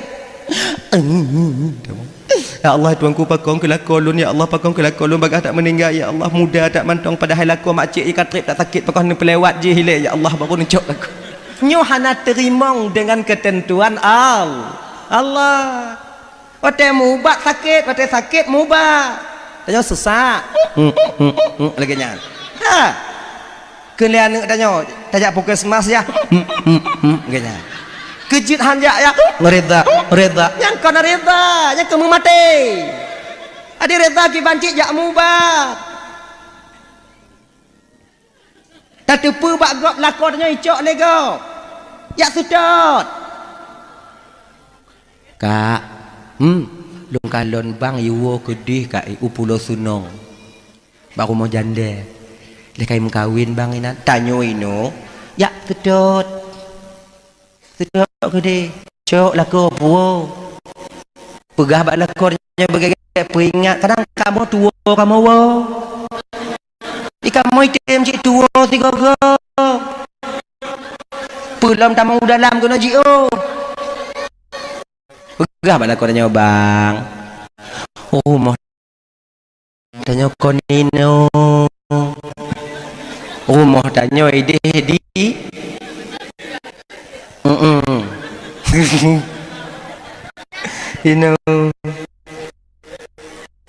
ya Allah Tuanku pakong kelakulun ya Allah pakong kelakulun bagah tak meninggal ya Allah muda tak mantong padahal lako makcik ikan trip tak sakit pakong ni pelewat je hilang ya Allah baru nucuk lako nyohana terimong dengan ketentuan Allah. Waktu mubat sakit, waktu sakit mubat. Tanya sesak. Lagi nyan. Ha. Kalian tanya, tanya puskesmas ya. Ganya. Kejut hanjak ya. Reda, reda. Yang kena reda, yang kamu mati. Ada reda ki bancik jak mubat. Tatupu bak gop lakonnya icok lego. Ya sudut kak long kalon bang iwo kedih kak upulo sunong baru mau janda lekai mengkawin bang ina tanyo ino ya sudut kedih cok lako puo pegah bak lakornya begai peringat kadang kamu tua kamu wo ikan moi tem cik tua tiga go belum tamu dalam guna jio begah bala kau tanya bang oh mau tanya konino oh mau tanya ide di ino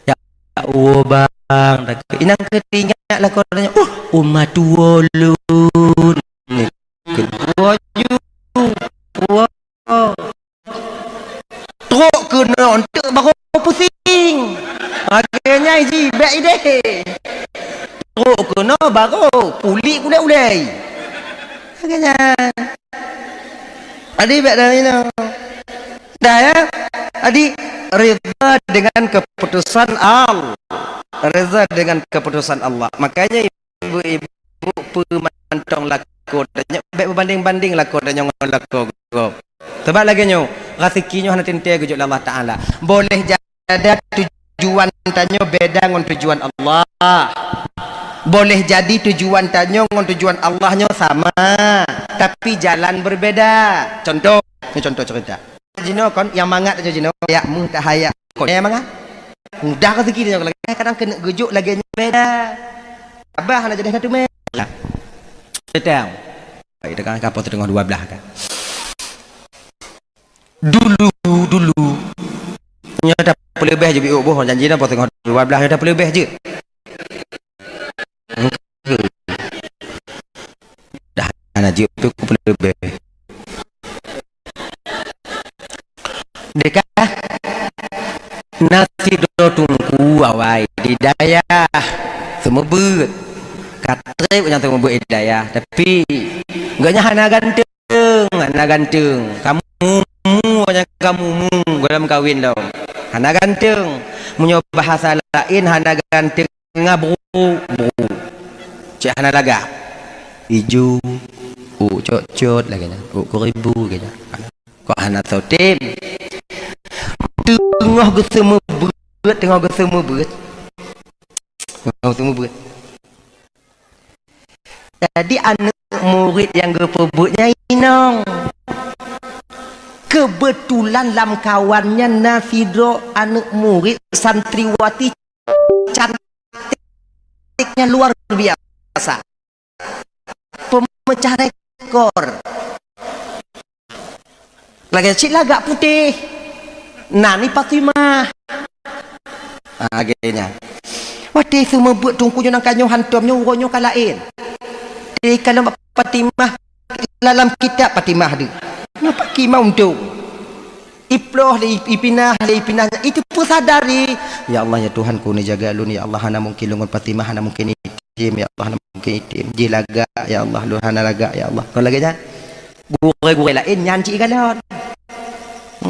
ya oh bang inang ketinggal lah kau tanya umat tuolun truk kena untuk baru pusing akhirnya iji baik ide truk kena baru pulih ulai akhirnya adik baik dah ini dah ya adik reza dengan keputusan Allah reza dengan keputusan Allah makanya ibu-ibu pemantong laku tanya baik berbanding-banding laku tanya laku sebab lagi nyo rezekinya hanya tintai kejut Allah Ta'ala boleh jadi tujuan tanya beda dengan tujuan Allah boleh jadi tujuan tanya dengan tujuan Allahnya sama tapi jalan berbeda contoh ini contoh cerita jino kon yang mangat aja jino ya mudah hayak kon yang mangat mudah rezeki dia lagi kadang kena gejuk lagi beda abah nak jadi satu merah betul kita kan kapal tengah 12 kan dulu nya dah lebih je biuk boh janji dah tengah 12 dah lebih je dah ana je tu lebih dekat nasi do tungku awai di daya semua ber katrip yang tengah ber daya tapi enggaknya hana ganteng kamu hanya kamu dalam kawin dah hana ganteng punya bahasa lain hana ganteng ngabru cik hana laga hijau cot lagi nya ribu gitu kok hana tahu tim tengah gesemu berat jadi anak murid yang gepebutnya inong kebetulan dalam kawannya Nafido anak murid santriwati cantiknya luar biasa pemecah rekor lagi cik lagak putih Nani Fatimah akhirnya waktu semua buat tungkunya nak kanyo hantumnya uronyo kalain di kalau Fatimah dalam kitab Fatimah dia kenapa kimau untuk iploh ipinah itu pun sadari ya Allah ya Tuhanku ni jaga lu ni ya Allah hana mungkin lungun Fatimah hana mungkin jim ya Allah mungkin itim ji laga ya Allah lu hana laga ya Allah kon lagi jan gure lain nyanci galon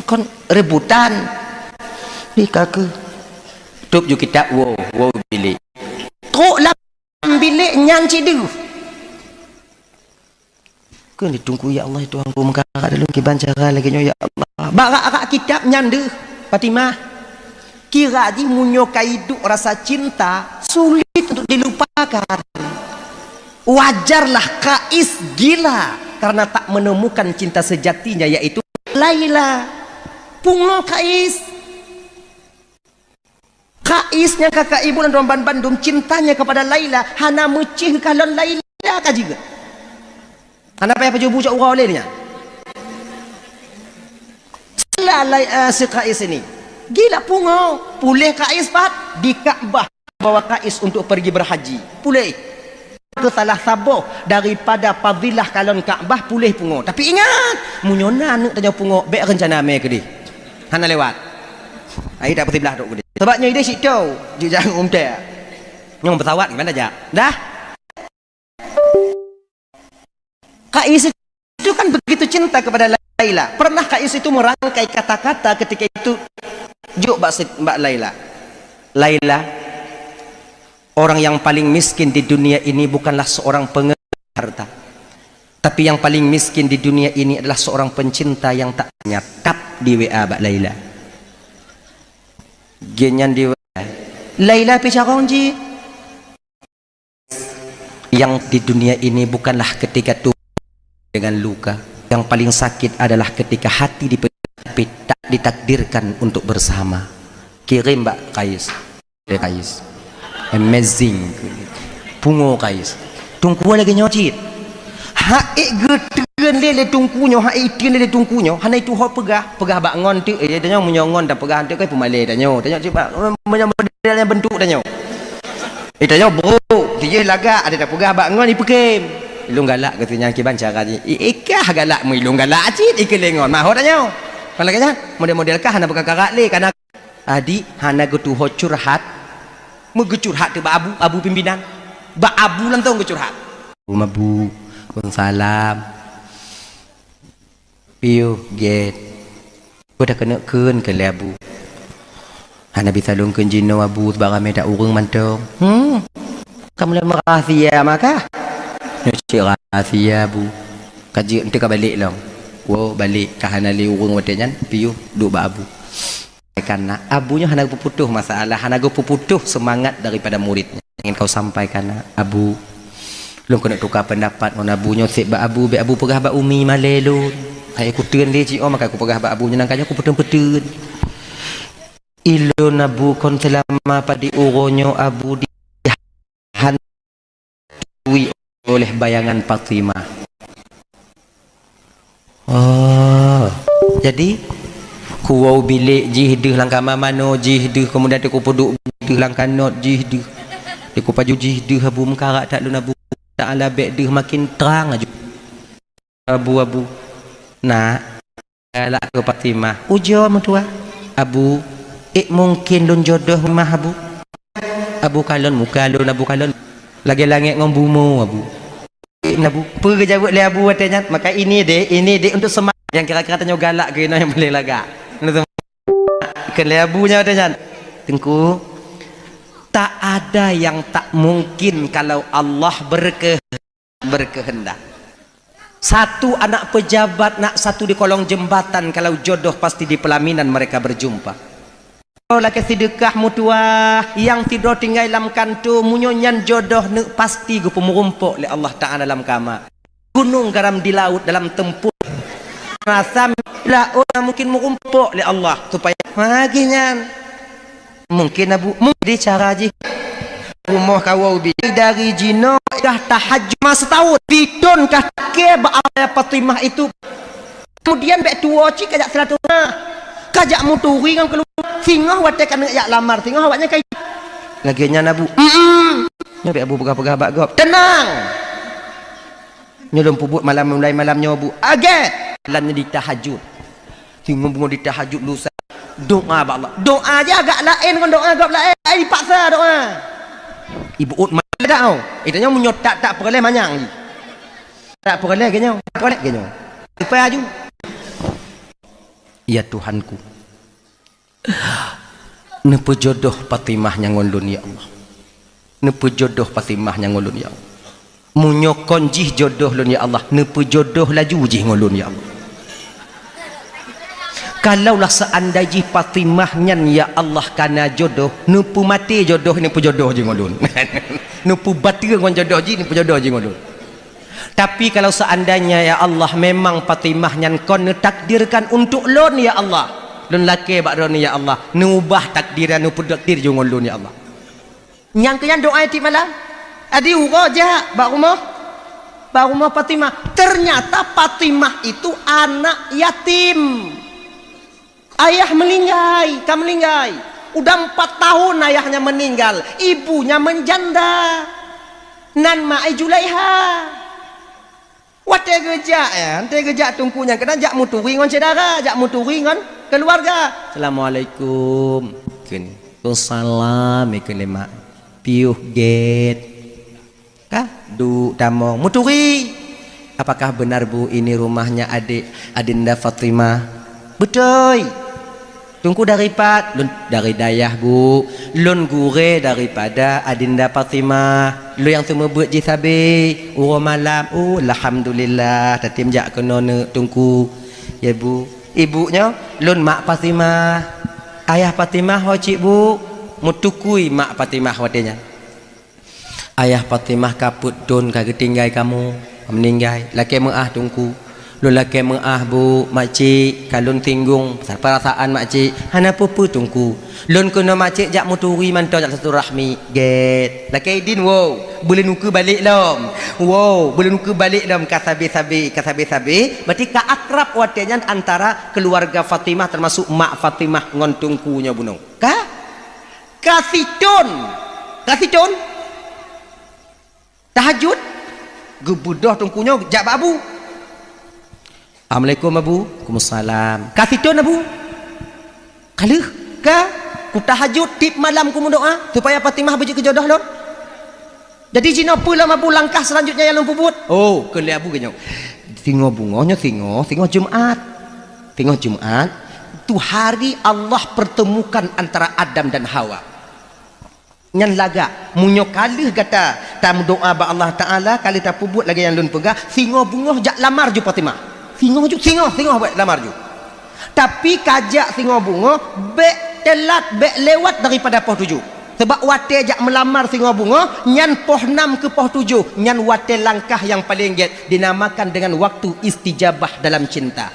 kon rebutan di kaki tup ju kita wow bilik truk lam bilik nyanci dulu kan ditunggu ya Allah itu aku mengkara dalam kiban cara lagi ya Allah barak kitab nyandu Fatimah kira ji munyo kaidu rasa cinta sulit untuk dilupakan wajarlah Kais gila karena tak menemukan cinta sejatinya yaitu Laila pungo Kaisnya kakak ibu dan Romban Bandung cintanya kepada Laila hana mecih kalau Laila kah juga hana payah pajubu cak urau olehnya si Kais ini gila pungo pulih Kais pat di Ka'bah bawa Kais untuk pergi berhaji pulih itu salah sabuh daripada fadilah kalon Ka'bah pulih pungo tapi ingat munyona anu tanya pungo baik rencana me ke di hana lewat ai tak belah dok gede sebabnya dia sik tahu dia jangan umteh nyong pesawat gimana aja dah Kais itu kan begitu cinta kepada Laila pernah Kais itu merangkai kata-kata ketika itu juk Mbak Laila orang yang paling miskin di dunia ini bukanlah seorang pengelola harta tapi yang paling miskin di dunia ini adalah seorang pencinta yang tak nyatap di WA Mbak Laila genyan di WA Laila picarong ji yang di dunia ini bukanlah ketika tubuh dengan luka yang paling sakit adalah ketika hati tapi tak ditakdirkan untuk bersama kirim Mbak Kais amazing pungo Kais tungku lagi nyocit haik geteun lele tungkunyo haik itin lele tungkunyo hana itu ho pegah bak ngon tu tanya munyongon dah pegah tu kai pemale tanya coba modelnya bentuk tanya tanya bro dia laga ada dah pegah bak ngon ipekem ilung galak katanya kiban cara ni ikah galak mu ilung galak acit ikelengon maho tanya kan lagi nya model-model kah hana bekakarak le kana adi hana getu ho curhat mu gecurhat te abu pimpinan ba abu lantong gecurhat mabu kun salam piu get udah kena keun ke abu hana bisa lungkeun jino abu barame dak urang mantong kamu le merahsia maka cik rahsia abu kaji ente ka balik long wo balik kahana li urang watenyan piu duk ba abu karena abunya hana puputuh masalah hana puputuh semangat daripada muridnya ingin kau sampaikan abu belum kena tukar pendapat on abunya sik ba abu pegah ba umi malelu hai aku teun dia cik maka aku pegah ba abunya nangkanya aku petun-petun ilun abu kon selama padi uronyo abu dihantui oleh bayangan Fatimah jadi kuau bilik jihdih langkah mano jihdih kemudian aku peduk jihdih langkah not jihdih aku paju jihdih abu mekarak tak lun abu ta'ala ba'dih makin terang aja abu nak galak ke Fatimah ujo mentua abu mungkin lun jodoh mah abu kalon muka lun abu kalon lagi langit ngombumu abu abu pergi jawab le abu katanya maka ini dek untuk semak yang kira-kira tanya galak ke yang boleh lagak ke le abunya katanya tengku tak ada yang tak mungkin kalau Allah berkehendak satu anak pejabat nak satu di kolong jembatan kalau jodoh pasti di pelaminan mereka berjumpa laki sedekah mutuah yang tidur tinggal dalam kantu munyonyan jodoh ne pasti gu pemurumpuk oleh Allah Ta'ala dalam kama gunung garam di laut dalam tempur rasa la mungkin murumpuk oleh Allah supaya maginya mungkin abu di cara ji rumah kawau bi dari jino dah tahajud masa tahun bidon kah ke ba Fatimah itu kemudian bek tua cik kajak selatuna kajak muturi kan keluar singoh wate kan yak lamar singoh awaknya kai lagi nya nabu nyabe abu pegah-pegah bak gop tenang nyelum puput malam mulai malamnya abu aget lannya di tahajud singoh bungo di tahajud lusa doa ba Allah doa aja agak lain kan doa gop lain ai dipaksa doa ibu ut Tak tahu. Itanya munyo tak peroleh manyang. Tak peroleh genyo. Peroleh genyo. Supaya aju. Ya Tuhanku. Nepo jodoh Fatimah yang ngulun ya Allah. Nepo jodoh Fatimah yang ngulun ya Allah. Munyo konjih jodoh lun ya Allah. Nepo jodoh laju jih ngulun ya Allah. Kalaulah seandainya Fatimah nyan ya Allah kana jodoh, nepo mati jodoh nepo jodoh je ngulun. Nepo batir ngon jodoh je nepo jodoh je ngulun. Tapi kalau seandainya ya Allah memang Fatimah nyan kon takdirkan untuk lon ya Allah, lon laki bakron ya Allah, nubah takdiran nupu takdir je ngulun ya Allah. Nyang kenyan doa ti malam. Adi uroja bak rumah Fatimah. Ternyata Fatimah itu anak yatim. Ayah meninggal, kamu meninggal. Udah 4 tahun ayahnya meninggal, ibunya menjanda. Nan Mak Julaiha. Wate gejak ya, ante gejak tungkunya kena jak muturi ngon saudara, jak muturi ngon keluarga. Assalamualaikum. Ken. Salam ikan mak. Piuh get. Kah? Du tamong muturi. Apakah benar Bu ini rumahnya Adinda Fatimah? Betul. Tunggu dari dayah Bu, lun gure daripada Adinda Fatimah. Lu yang semua buat jisabe, malam. Alhamdulillah. Tatim jak kena tunggu. Ya Bu. Ibunya lun mak Fatimah. Ayah Fatimah ho cik Bu. Mutukui mak Fatimah watenya. Ayah Fatimah kaput don kagak tinggal kamu meninggal. Laki meah tunggu. Lun laki meah Bu makcik kalun tinggung perasaan makcik hana pupu tungku lun kena makcik jak muturi mantau jak satu rahmi get laki din wow boleh nuku balik lom wow boleh nuku balik lom kasabi berarti ka akrab watenya antara keluarga Fatimah termasuk mak Fatimah ngon tungkunya bunung kasitun tahajud gebudoh tungkunya jak babu. Assalamualaikum Abu. Waalaikumsalam. Kasitun Abu. Kaluh ka ku tahajud tip malam ku doa supaya Fatimah berjaya ke jodoh lon. Jadi jina pula Abu langkah selanjutnya yang lempubut. Oh, ke Abu genyo. Singo bungonya singo Jumat. Singo Jumat tu hari Allah pertemukan antara Adam dan Hawa. Nyan laga munyo kaluh kata tam doa ba Allah Taala kali ta pubut lagi yang lun pegah singo bungoh jak lamar ju Fatimah. Singo buat lamar ju. Tapi kajak singo bungo telat lewat daripada poh 7. Sebab wate jak melamar singo bungo nyan poh 6 ke poh 7. Nyan wate langkah yang paling get dinamakan dengan waktu istijabah dalam cinta.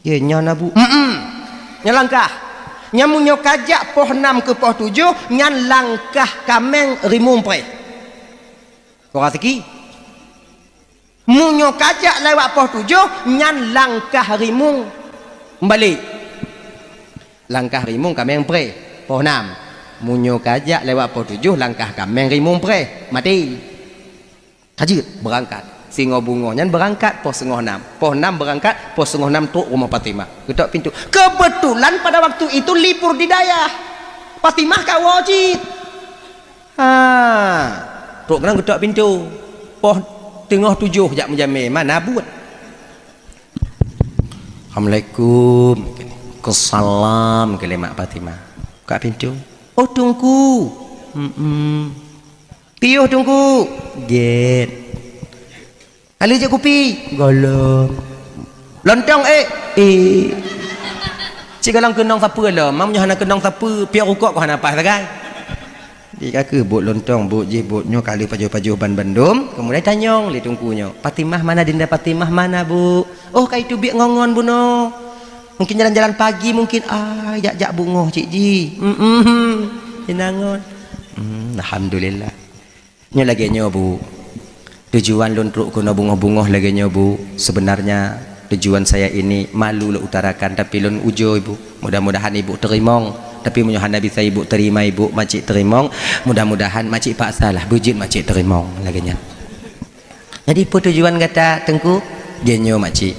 Ya nyan Abu. Nyan langkah. Nyan munyo kajak poh 6 ke poh 7 nyan langkah kameng rimum pre. Kau siki munyo kajak lewat poh 7 nyan langkah rimung balik langkah rimung kameng pre poh 6 munyo kajak lewat poh 7 langkah kameng rimung pre mati tajir berangkat singo bungo nyan berangkat poh 5:30 poh 6 berangkat poh 5:30 tuk rumah Fatimah ketok pintu kebetulan pada waktu itu libur di dayah Fatimah kau wajib tuk kena ketok pintu poh tengah 7 jak menjamil mana buat. Assalamualaikum. Kesalam ke mak Fatimah. Buka pintu. Oh tunggu. Piuh tunggu. Get. Ali je kopi. Golong. Lontong Cik galang kenong siapa lah. Mamnya hana kenong siapa. Piak rukuk kau hana apa sagai. Dia kata buat lontong buat nyo kali pajuh ban bandum kemudian tanyong li tungkunya Fatimah mana Dinda Fatimah mana Bu oh kai tu biak ngongon Bu no mungkin jalan-jalan pagi mungkin jak bungoh cik ji jenangon alhamdulillah nyo lagi nyo Bu tujuan lontruk kuno bungoh-bungoh lagi nyo Bu sebenarnya tujuan saya ini malu lah utarakan tapi lon ujo Ibu mudah-mudahan Ibu terimong tapi menyohan Nabi saya Ibu terima Ibu makcik terimong mudah-mudahan makcik paksa lah bujit makcik terimong laginya jadi apa tujuan kata tengku genyo makcik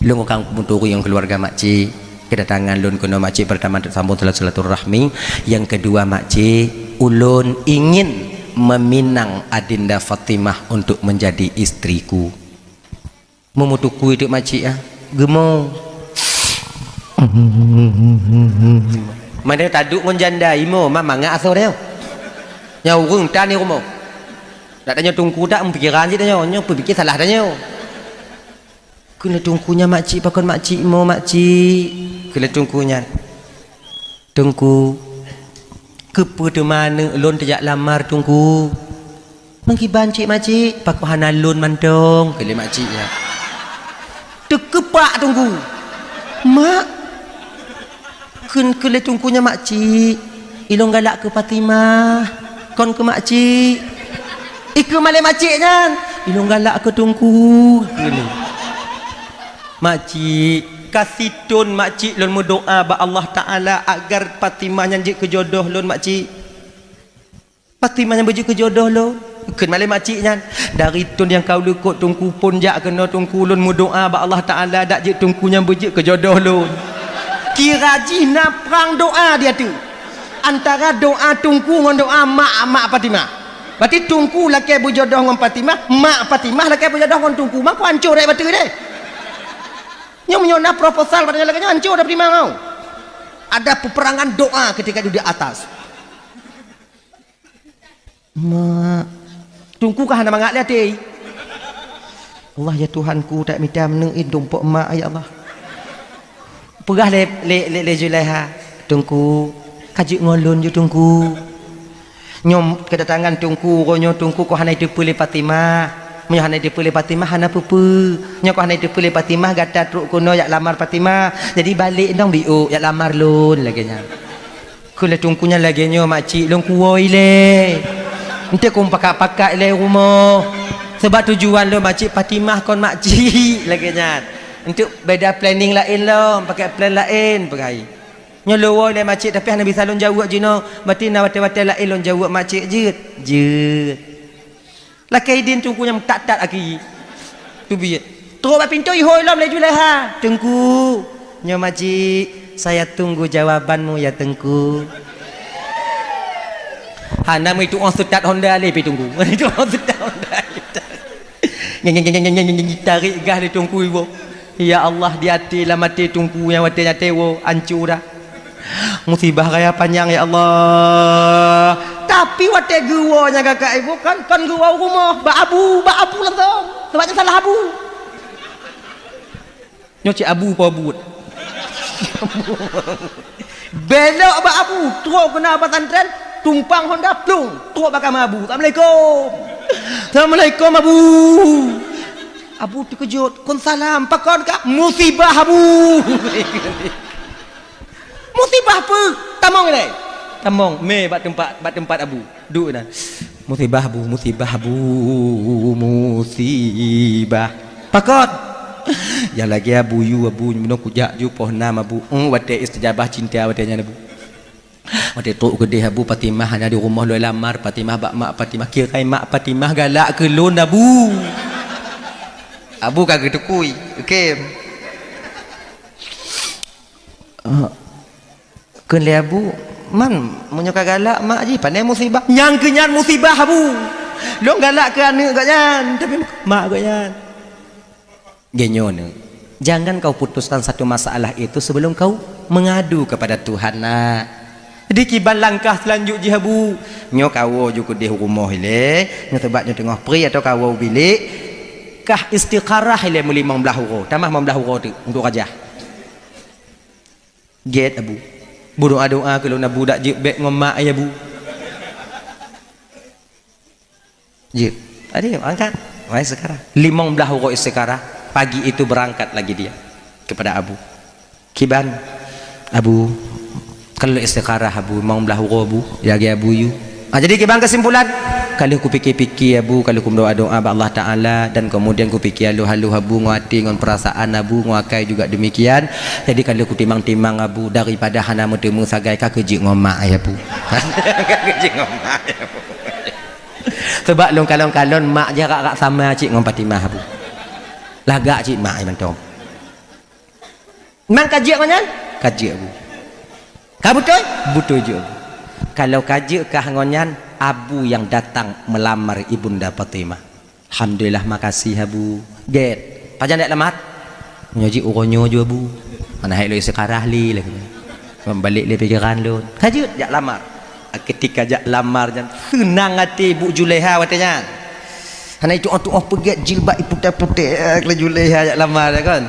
lu ngokang muturi yang keluarga makcik kedatangan lun kuno makcik pertama sambung silaturahmi yang kedua makcik ulun ingin meminang Adinda Fatimah untuk menjadi istriku. Memutuku itu makcik ya, gemuk. Mana taduk ngon janda imo, mama ngak asal dia. Nyau rung tan ni rumah. Tak tanya tungku tak mempikiran je tanya, nyo berfikir salah tanya. Kena tungkunya makcik pakon makcik mo makcik. Kena tungkunya. Tungku. Kepa tu mana lon tajak lamar tungku. Mengkiban cik makcik pakon hana lon mantong. Kena makciknya. Tekepak tunggu. Mak. Kena tungkunya makcik. Ilong galak ke Fatimah. Kon ke makcik. Ika malai makciknya. Ilong galak ke tungku. Kena. Makcik kasih tun makcik lon berdoa ba Allah Taala agar Fatimah nyanjik ke jodoh lon makcik. Fatimah yang berjuk ke jodoh lon. Ken malai makciknya dari tun yang kau lekut tungku pun jak kena tungku lon berdoa ba Allah Taala dak je tungkunya berjuk ke jodoh lon. Kira jina perang doa dia tu. Antara doa tungku dengan doa mak Fatimah. Berarti tungku laki berjodoh dengan Fatimah, mak Fatimah laki berjodoh dengan tungku. Mak kau hancur dah betul deh. Yang menyona proposal pada lagi hancur dah terima kau. Ada peperangan doa ketika di atas. Mak, tungku kah nama ngak lihat deh. Allah ya Tuhanku tak minta menengin dompok mak ya Allah. Pegah le Julaiha, tungku kaji ngolon je tungku. Nyom kedatangan tungku, ronyo tungku ko hanai depu le Fatimah. Menyo hanai depu le Fatimah hana pupu. Nyo ko hanai depu le Fatimah gata truk kono yak lamar Fatimah. Jadi balik ndong biu yak lamar lun lagi nya. Kule tungkunya lagi nyo makcik long kuoi le. Ente kum pakak-pakak le rumah. Sebab tujuan lo makcik Fatimah kon makcik lagi nya. Untuk beda planning lain lo, pakai plan lain pakai. Nyo lowo le makcik tapi hana bisa lon jawab jino. Berarti na wate-wate lain lon jawab makcik jeut. Lakai din tungkunya tak lagi. Tu biar. Terus bab pintu ihoi lom le Julaiha. Tengku. Nyo makcik, saya tunggu jawabanmu ya Tengku. Hana itu orang setat Honda le pi tunggu. Itu orang setat Honda. Ngeng tarik gas le tungku ibu. Ya Allah di hati lah mati tungku yang watenya tewo hancur dah. Musibah raya panjang ya Allah. Tapi wate guanya kakak ibu kan gua rumah ba abu langsung. Sebabnya salah abu. Nyoci abu apa abut. Belok ba abu, terus kena pesantren, tumpang Honda plung, terus bakal abu. Assalamualaikum. Assalamualaikum abu. Abu terkejut, kon salam, pakon kak musibah abu. Musibah apa? Tamong ni. Tamong me bat tempat abu. Duk dah. Musibah abu, musibah abu, musibah. Pakon. Ya lagi abu yu abu minum kujak ju poh nama abu. Wate istijabah cinta watenya abu. Wate tok gede abu Fatimah hanya di rumah lu lamar Fatimah bak mak Fatimah kira mak Fatimah galak ke lon abu. Abu kagak tekui. Okey. Kun le abu man menyoka galak mak ji pandai musibah yang kenyan musibah abu lo galak ke anak gaknyan tapi mak gaknyan genyo ne jangan kau putuskan satu masalah itu sebelum kau mengadu kepada Tuhan nak jadi kiban langkah selanjutnya abu nyo kawo ju di rumah ile nyo sebab nyo tengah pri atau kawo bilik kah istiqarah ile muli membelah huro tamah membelah huro tu untuk rajah get abu berdoa-doa kalau nak budak je baik ngomak ayah bu. Je. Ada angkat. Wahai sekarang. 15 huruf sekarang pagi itu berangkat lagi dia kepada Abu. Kiban Abu kalau istikharah Abu mau belah huruf Abu jaga Abu you. Jadi kiban kesimpulan kalau ku fikir-fikir Abu kalau ku doa-doa Allah Taala dan kemudian ku fikir halu Abu nguati ngon perasaan Abu nguakai juga demikian. Jadi kalau ku timang-timang Abu daripada hana metemu sagai ka kejik ngomak ya Abu. Kejik ngomak ya Abu. Sebab long kalon-kalon mak jarak sama cik ngon Fatimah Abu. Lagak cik mak ai mantong. Mang kajik mana? Kajik Abu. Ka betul? Betul je Abu. kalau kaji kah ngonyan abu yang datang melamar ibunda Fatimah. Alhamdulillah, makasih abu. Get pajan dak lamat nyoji uronyo jo abu mana hai lo sekarah li lagi membalik le pikiran lo kaji jak lamar. Ketika jak lamar jan senang hati Bu Julaiha watanya hana itu untuk pegat jilbab putih-putih ke Julaiha jak lamar kan.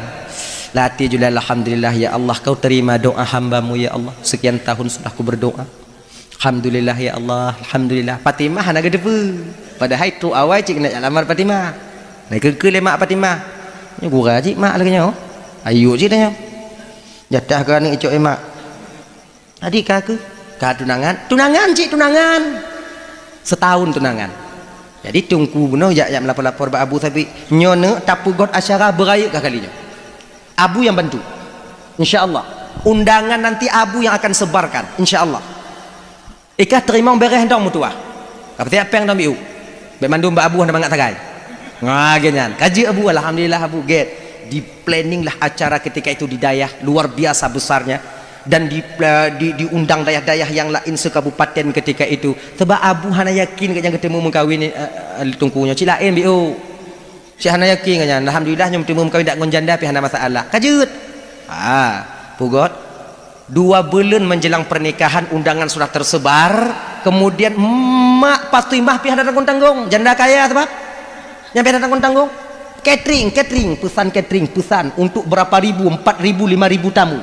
Lati Julaiha, alhamdulillah ya Allah, kau terima doa hambamu ya Allah, sekian tahun sudah aku berdoa, alhamdulillah ya Allah, alhamdulillah. Fatimah hana gede pu padahal itu awal cik nak lamar Fatimah naik ke lemak Fatimah nya gura cik mak lagi nya ayo cik tanya jatah ke ni icok emak adik kak ka tunangan cik, tunangan setahun tunangan. Jadi tungku benar jak melapor-lapor ba abu tapi nyone tapu god asyara beraya kah kalinya abu yang bantu insyaallah. Undangan nanti abu yang akan sebarkan insyaallah. Ikah terima bereh ndong mutuah kapati apa yang dambiu bemandum ba abu handa mangat tagai ngagenyan kaji abu, alhamdulillah abu get di planning lah acara ketika itu di dayah luar biasa besarnya dan diundang dayah-dayah yang lain sekabupaten ketika itu. Sebab abu hana yakin yang ketemu mengkawin tungkunya cilain biu si hana yakin kan alhamdulillah nyom temu mengkawin dak ngonjanda pi hana masalah kajut pugot 2 bulan menjelang pernikahan undangan sudah tersebar. Kemudian mak Fatimah pi hana tanggung janda kaya sebab nyampe tanggung catering pesan untuk berapa ribu 4.000 5.000 tamu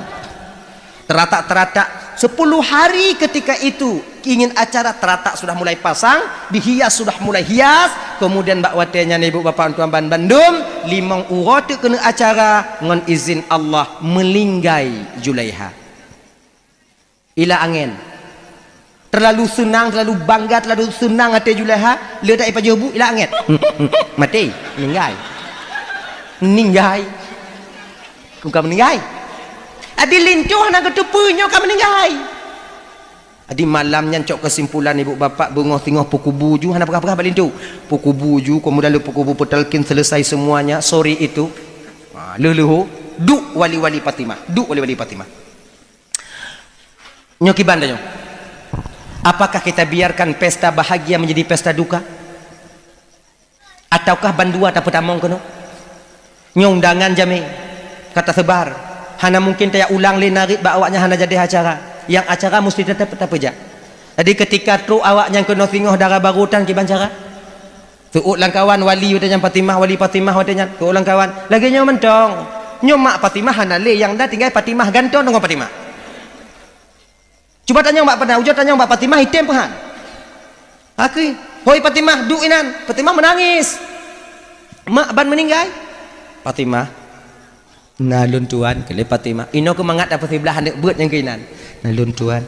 teratak 10 hari ketika itu ingin acara teratak sudah mulai pasang dihias sudah mulai hias. Kemudian mbak watenya ibu bapak tuan Bandung 5 urut kena acara ngon izin Allah melinggai Julaiha ila angin. Terlalu senang, terlalu bangga, terlalu senang hati Julaiha le tak ipa jobu ila angin mati meninggai bukan meninggai adi lincuh nak ketepunyo kan meninggai. Adi malamnya cok kesimpulan ibu bapak bengok tengok pukul buju hana perkah balintu pukul buju kemudian pukul buju petalkin selesai semuanya sore itu lelehu duk wali-wali Fatimah nyoki bandanya. Apakah kita biarkan pesta bahagia menjadi pesta duka ataukah bandua tak petamong kono nyundangan jami kata sebar hana mungkin taya ulang le narik ba awaknya hana jadi acara yang acara mesti tetap peja. Jadi ketika tu awaknya kena singoh darah barutan ki bancara tuut lang kawan wali utanya Fatimah wali Fatimah watanya ke ulang kawan lagi nyo mentong nyo mak Fatimah hana le yang dah tinggal Fatimah gantung dengan Fatimah. Coba tanya mbak pernah ujung tanya mbak Fatimah hitam pahan aku hoi Fatimah duinan Fatimah menangis mak ban meninggal Fatimah nalun tuan kele Fatimah ino kemangat apa sebelah hendak buat yang keinan nalun tuan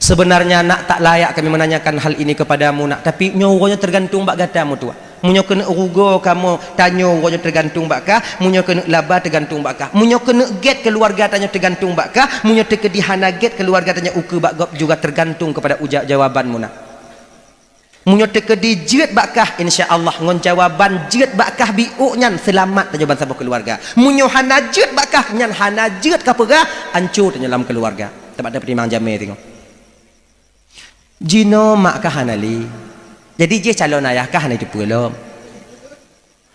sebenarnya nak tak layak kami menanyakan hal ini kepadamu nak tapi nyowonya tergantung mbak gatamu tua munyo kena urugo kamu tanyo nyowonya tergantung mbak kah munyo kena laba tergantung mbak kah munyo kena get keluarga tanya tergantung mbak kah munyo tekedi hana get keluarga tanya uke mbak gop juga tergantung kepada ujak jawabanmu nak munyo tekedi jeut mbak kah insyaallah ngon jawaban jeut mbak kah biuk nyan selamat jawaban sabuk keluarga munyo hana jeut mbak kah nyan hana jeut ka pegah hancur tanya dalam keluarga tempat ada pertimbangan jame tengok jino mak kah hanali. Jadi je calon ayah kah hana itu belum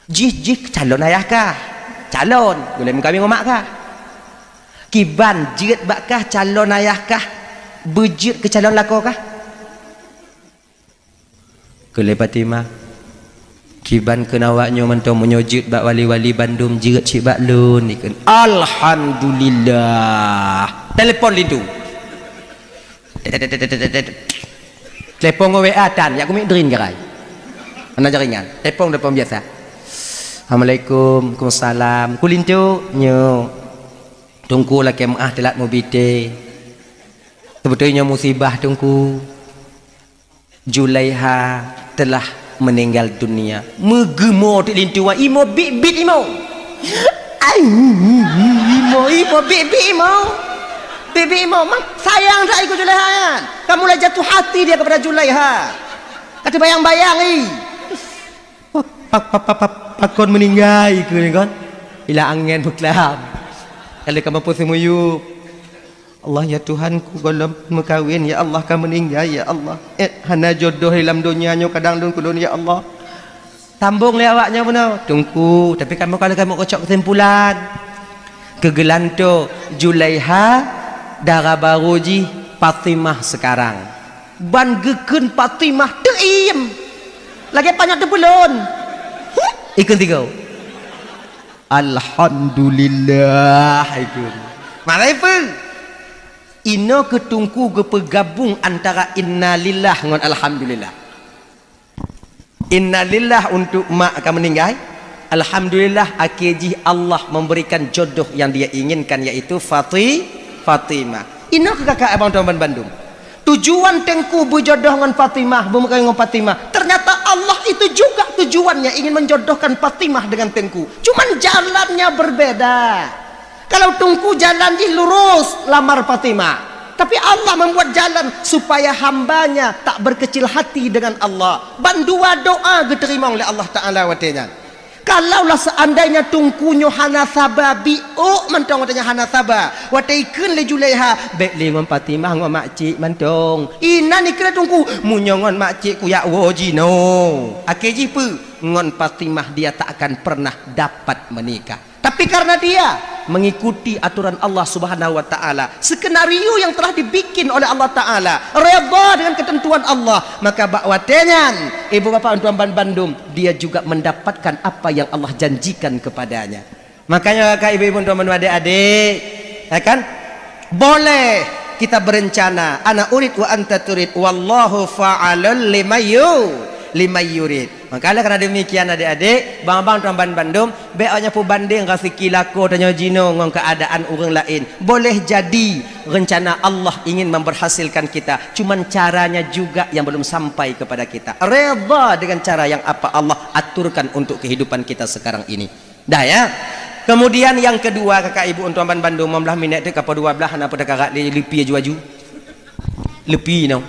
je calon ayah kah calon boleh kami ngomak kah kiban jeut mbak kah calon ayah kah bejut ke calon lako kah kele Fatimah kiban kenawaknya mentong menyojut bak wali-wali Bandung jeut cik bak lun ikan alhamdulillah telepon lindu telepon WA tan ya aku mikdrin gerai ana jaringan telepon biasa assalamualaikum waalaikumsalam kulintu nyo tungku lah kemah telat mobite sebetulnya musibah tungku Julaiha telah meninggal dunia megemo ti lintu wa imo bit imo imo bit imo Bibi mau sayang tak ikut Julaiha ya. Kamu lah jatuh hati dia kepada Julaiha. Kata bayang-bayang pakon meninggal ke kan. Ila angin berkelam. Kalau kamu pun semuyup. Allah ya Tuhanku, kalau mekawin ya Allah kan meninggal ya Allah. Hana jodoh dalam dunianya kadang dun kulun ya Allah. Tambung le awaknya benar. Tunggu, tapi kamu kalau kamu kocok kesimpulan. Kegelanto Julaiha darah baruji Fatimah sekarang. Ban geken Fatimah teim. Lagi banyak tu belum. Ikut tiga. Alhamdulillah ikut. Marai pun. Ino ketungku bergabung antara innalillah dengan alhamdulillah. Innalillah untuk mak akan meninggal. Alhamdulillah akhirnya Allah memberikan jodoh yang dia inginkan, yaitu Fatimah. Ino ke kakak abang tuan Bandung. Tujuan tengku berjodoh dengan Fatimah, bermekawin dengan Fatimah. Ternyata Allah itu juga tujuannya ingin menjodohkan Fatimah dengan tengku. Cuman jalannya berbeda. Kalau tungku jalan di lurus lamar Fatimah, tapi Allah membuat jalan supaya hambanya tak berkecil hati dengan Allah. Bandua doa diterima oleh Allah Ta'ala watenya. Kalaulah seandainya tungkunyo hana sabah biuk mentong watenya hana sabah wataikan le Julaiha baik lengon Fatimah ngom makcik mentong ina ni kena tungku munyongon makcik ku ya wojino akeji pu ngon Fatimah dia tak akan pernah dapat menikah. Tapi karena dia mengikuti aturan Allah Subhanahu wa taala, skenario yang telah dibikin oleh Allah Taala, redha dengan ketentuan Allah, maka bakwatenyan ibu bapak tuan Bandung, dia juga mendapatkan apa yang Allah janjikan kepadanya. Makanya kakak ibu tuan adik-adik, ya kan? Boleh kita berencana, ana urid wa anta turid, wallahu fa'alul limayurid. Makalah karena demikian adik-adik, bang-bang tuan Bandung, beaknya pu banding rasiki lako tanya jino ngong keadaan orang lain. Boleh jadi rencana Allah ingin memberhasilkan kita, cuman caranya juga yang belum sampai kepada kita. Redha dengan cara yang apa Allah aturkan untuk kehidupan kita sekarang ini. Dah ya. Kemudian yang kedua kakak ibu tuan Bandung, membelah minat tu kapal 12 hana pada kakak lepi aju-aju. Lepi no.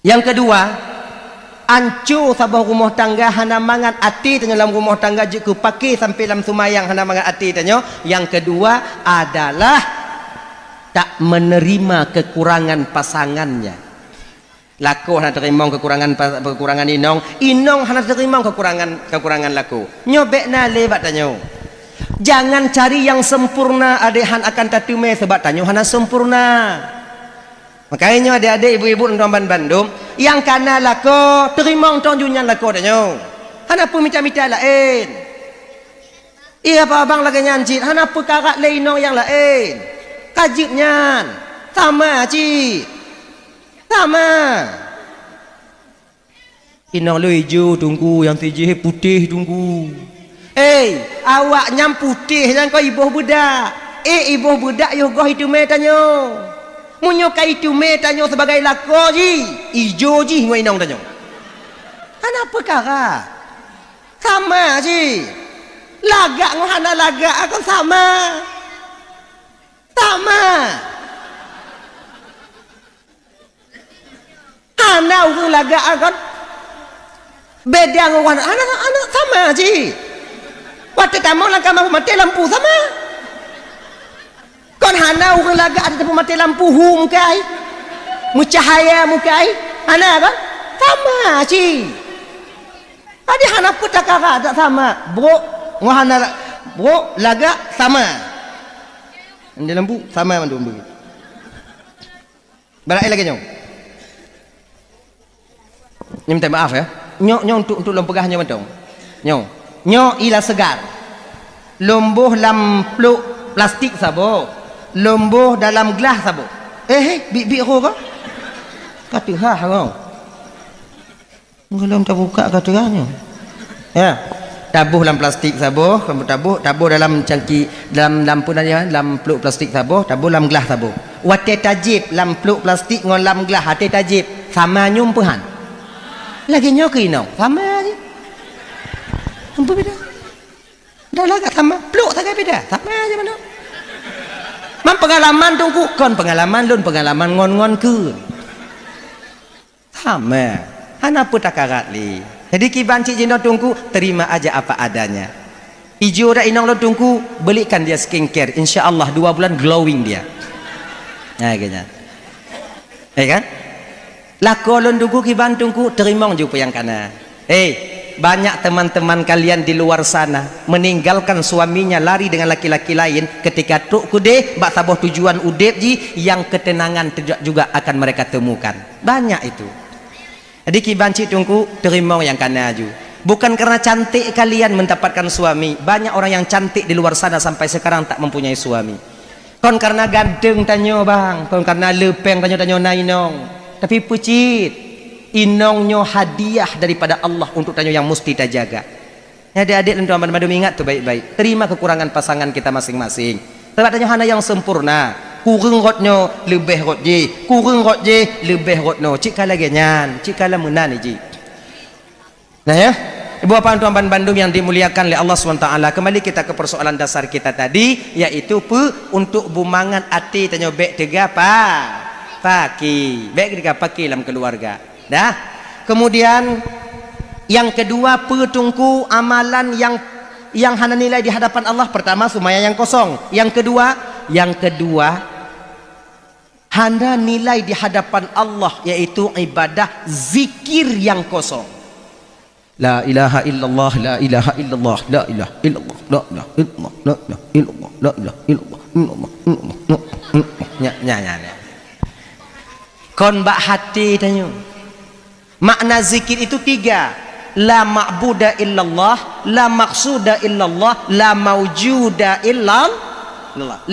Yang kedua, ancur sabah rumah tangga hana mangan ati tanya dalam rumah tangga jeku pakai sampai dalam sumayang hana mangan ati tanya. Yang kedua adalah tak menerima kekurangan pasangannya. Lako hana terima kekurangan inong hana terima kekurangan lako. Nyobek na lebat tanya. Jangan cari yang sempurna adehan akan tatume sebab tanya hana sempurna. Makanya adik-adik ibu-ibu tuan Bandung, yang kana lako terima tong junyan lako tanya. Hana pun minta-minta lain. Iya apa abang lagi nyancit, hana pun karak lainong yang lain. Kajibnya sama cik. Sama. Inong lu hijau tunggu, yang tijih putih tunggu. Awak nyam putih dan kau ibu budak. Ibu budak yo goh itu me tanya. Munyo kai itu me tanya sebagai lako ji ijo ji ngoi nong tanya. Kenapa kara? Sama ji. Lagak ngohana lagak akan sama. Sama. Hana urang lagak akan beda ngohana anak sama ji. Waktu tamu lang kamar mati lampu sama. Kon hana urang lagak ada tempat mati lampu mukai. Mucahaya mukai. Hana kan? Sama ci. Tadi hana pun tak kara tak sama. Bro, ngohana bro lagak sama. Di lampu sama mandu begitu. Balai lagi nyong. Nyong minta maaf ya. Nyong untuk lempegahnya mantong. Nyong ila segar. Lomboh dalam peluk plastik sabo. Lomboh dalam gelas sabo. Bi ro ka? Kata ha kau. Belum terbuka katanya. Ya. Tabuh dalam plastik sabo, kamu tabuh dalam cangki dalam lampu dalam peluk plastik sabo, tabuh dalam gelas sabo. Wate tajib dalam peluk plastik ngon dalam gelas hati tajib sama nyumpuhan. Lagi nyoki no. Sama aja. Apa beda? Dah lagak sama. Peluk tak beda. Sama aja mana. Man pengalaman tunggu. Kon pengalaman lun pengalaman ngon-ngon ke. Sama. Hana pun tak karat li. Jadi kiban cik jindo tunggu. Terima aja apa adanya. Ijo dah inang lo tunggu. Belikan dia skincare. InsyaAllah 2 bulan glowing dia. Ganya. Kan? Lakolon dugu ki bantungku terimong juga yang kana. Banyak teman-teman kalian di luar sana meninggalkan suaminya lari dengan laki-laki lain ketika tuk kude bak saboh tujuan udep ji yang ketenangan juga akan mereka temukan. Banyak itu. Jadi ki banci tungku terimong yang kana ju. Bukan karena cantik kalian mendapatkan suami. Banyak orang yang cantik di luar sana sampai sekarang tak mempunyai suami. Kon karena gandeng tanyo bang, kon karena lepeng tanyo nainong. Tapi pucit, inongnya hadiah daripada Allah untuk tanyo yang mesti kita jaga. Adik-adik dan tuan-tuan madu ingat tuh baik-baik. Terima kekurangan pasangan kita masing-masing. Sebab tanyo hana yang sempurna. Kurang rotnya lebih rot je, kurang rot je lebih rotno. Cik kala genyan, cik kala menan ji. Nah ya. Ibu bapak tuan-tuan Bandung yang dimuliakan oleh Allah SWT, kembali kita ke persoalan dasar kita tadi, yaitu untuk bumangan ati tanyo bek tega paki bek tega paki dalam keluarga. Dah. Kemudian yang kedua petungku amalan yang hana nilai di hadapan Allah. Pertama sumaya yang kosong. Yang kedua hana nilai di hadapan Allah, yaitu ibadah zikir yang kosong. La ilaha illallah, la ilaha illallah, la ilaha illallah, la ilaha illallah, la ilaha illallah, la ilaha illallah. Nya. Kon bak hati tanyo. Makna zikir itu 3. La ma'buda illallah, la maqsuda illallah, la maujuda illallah.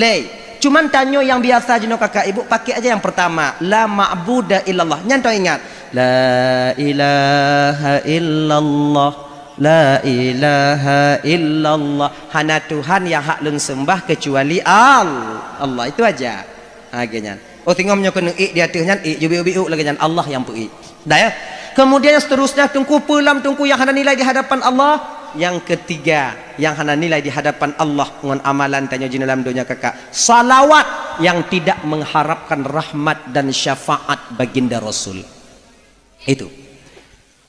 Cuman tanyo yang biasa jeno kakak ibu pakai aja yang pertama, la ma'buda illallah. Nyanto ingat. La ilaha illallah, la ilaha illallah. Hana Tuhan yang hak lun sembah kecuali Allah. Itu aja. Agenyan. Tengok menyokong di atasnya jubi-ubi lagi nyan Allah yang pu. Dah ya. Kemudian seterusnya tungku pelam tungku yang hana nilai di hadapan Allah. Yang ketiga yang hana nilai di hadapan Allah dengan amalan tanya jin dalam dunia kakak. Salawat yang tidak mengharapkan rahmat dan syafaat baginda Rasul. Itu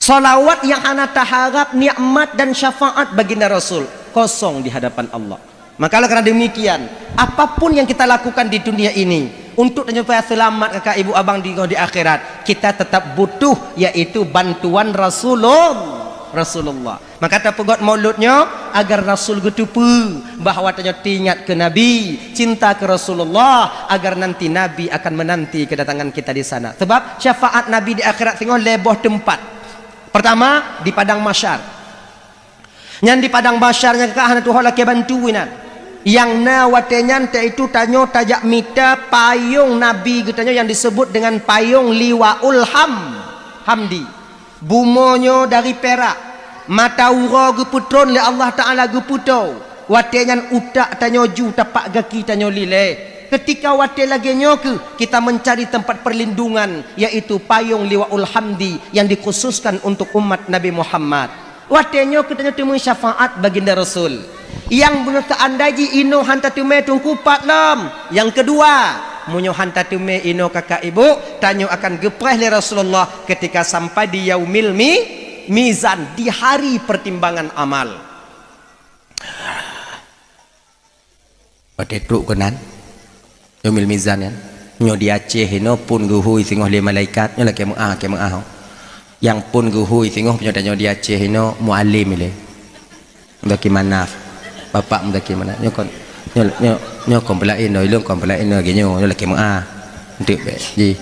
salawat yang hana taharap nikmat dan syafaat baginda Rasul, kosong di hadapan Allah. Maka karena demikian, apapun yang kita lakukan di dunia ini untuk supaya selamat kakak ibu abang di akhirat, kita tetap butuh yaitu bantuan Rasulullah. Maka kata pegot mauludnya agar Rasul getupu bahawa tanya tingat ke Nabi, cinta ke Rasulullah, agar nanti Nabi akan menanti kedatangan kita di sana. Sebab syafaat Nabi di akhirat tengok leboh tempat. Pertama di padang mahsyar. Yang di padang mahsyarnya kakak hana Tuhan laki bantuinan. Yang na watenyan itu tanyo tajak mita payung Nabi getanya yang disebut dengan payung liwaul hamdi. Bumonyo dari perak, mata ura geputron le Allah Taala geputo. Watenyan utak tanyo ju tapak gaki tanyo lile. Ketika wate lagi nyoke, kita mencari tempat perlindungan yaitu payung liwaul hamdi yang dikhususkan untuk umat Nabi Muhammad. Wate nyoke tanyo temu syafaat baginda Rasul. Yang benar andaji ino hanta tume tungku patlam. Yang kedua munyo hanta tume ino kakak ibu tanyo akan gepreh le Rasulullah ketika sampai di yaumil mizan, di hari pertimbangan amal. Pada truk kenan yaumil mizan ya nyo di Aceh ino pun guhui singoh le malaikat nyo laki mengah yang pun guhui singoh punya tanyo di Aceh ino muallim le ndaki manaf bapak mendaki mana nyo kompelain no ilung kompelain no genyo nyo laki mengah untuk ji